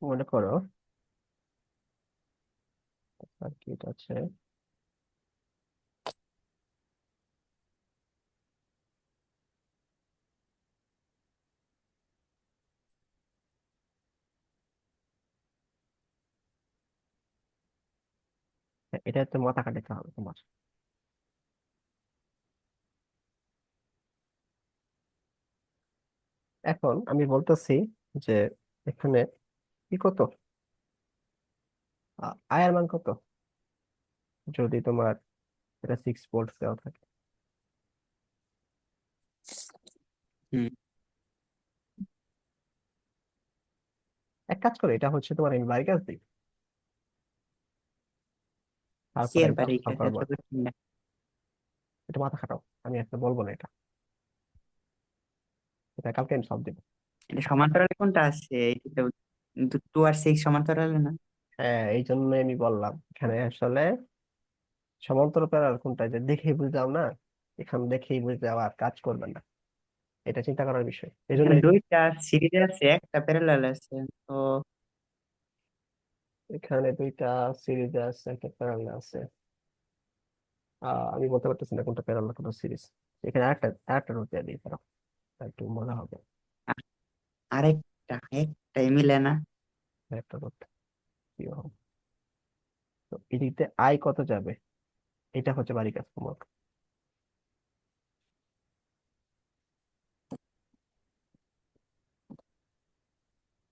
মনে করো সার্কিট আছে, এটা হচ্ছে মাথা কাটাতে হবে তোমার। এখন আমি বলতেছি যে এখানে কি কত, আয়ের মান কত যদি তোমার এটা 6 ভোল্ট দেওয়া থাকে? হুম, এক কাজ করে, এটা হচ্ছে তোমার আমি বাড়ির কাজ দিই, কি তারপরে আর আমি বাড়ি সলভ কাছে করবো এত আর কি। কঠিন না। এটা মাথা খাটাও, আমি একটা বলবো না এটা, এটা কালকে আমি সলভ দেবো। এটা সমান্তরালে কোনটা আছে? এটা তো 2 আর 6 সমান্তরালে না? হ্যাঁ, এই জন্যই আমি বললাম এখানে আসলে সমান্তরাল প্যারালাল কোনটা, যে দেখেই বুঝে যাও না, এখানে দেখেই বুঝে যাও আর কাজ করবে না, এটা চিন্তা করার বিষয়। এই জন্য এখানে দুইটা সিরিজ আছে, একটা প্যারালাল আছে। তো এখানে দুইটা সিরিজ আছে, একটা প্যারালাল আছে। আমি বলতে পারতেছি না কোনটা প্যারালাল কোনটা সিরিজ। এখানে আরেকটা রুট দিয়ে দিই, পারো একটু মজা হবে। আ- একটাই মিলে না। একটা রুট কি হবে, তো এদিক দিয়ে আই কত যাবে, এটা হচ্ছে বাড়ি কাজ তোমার।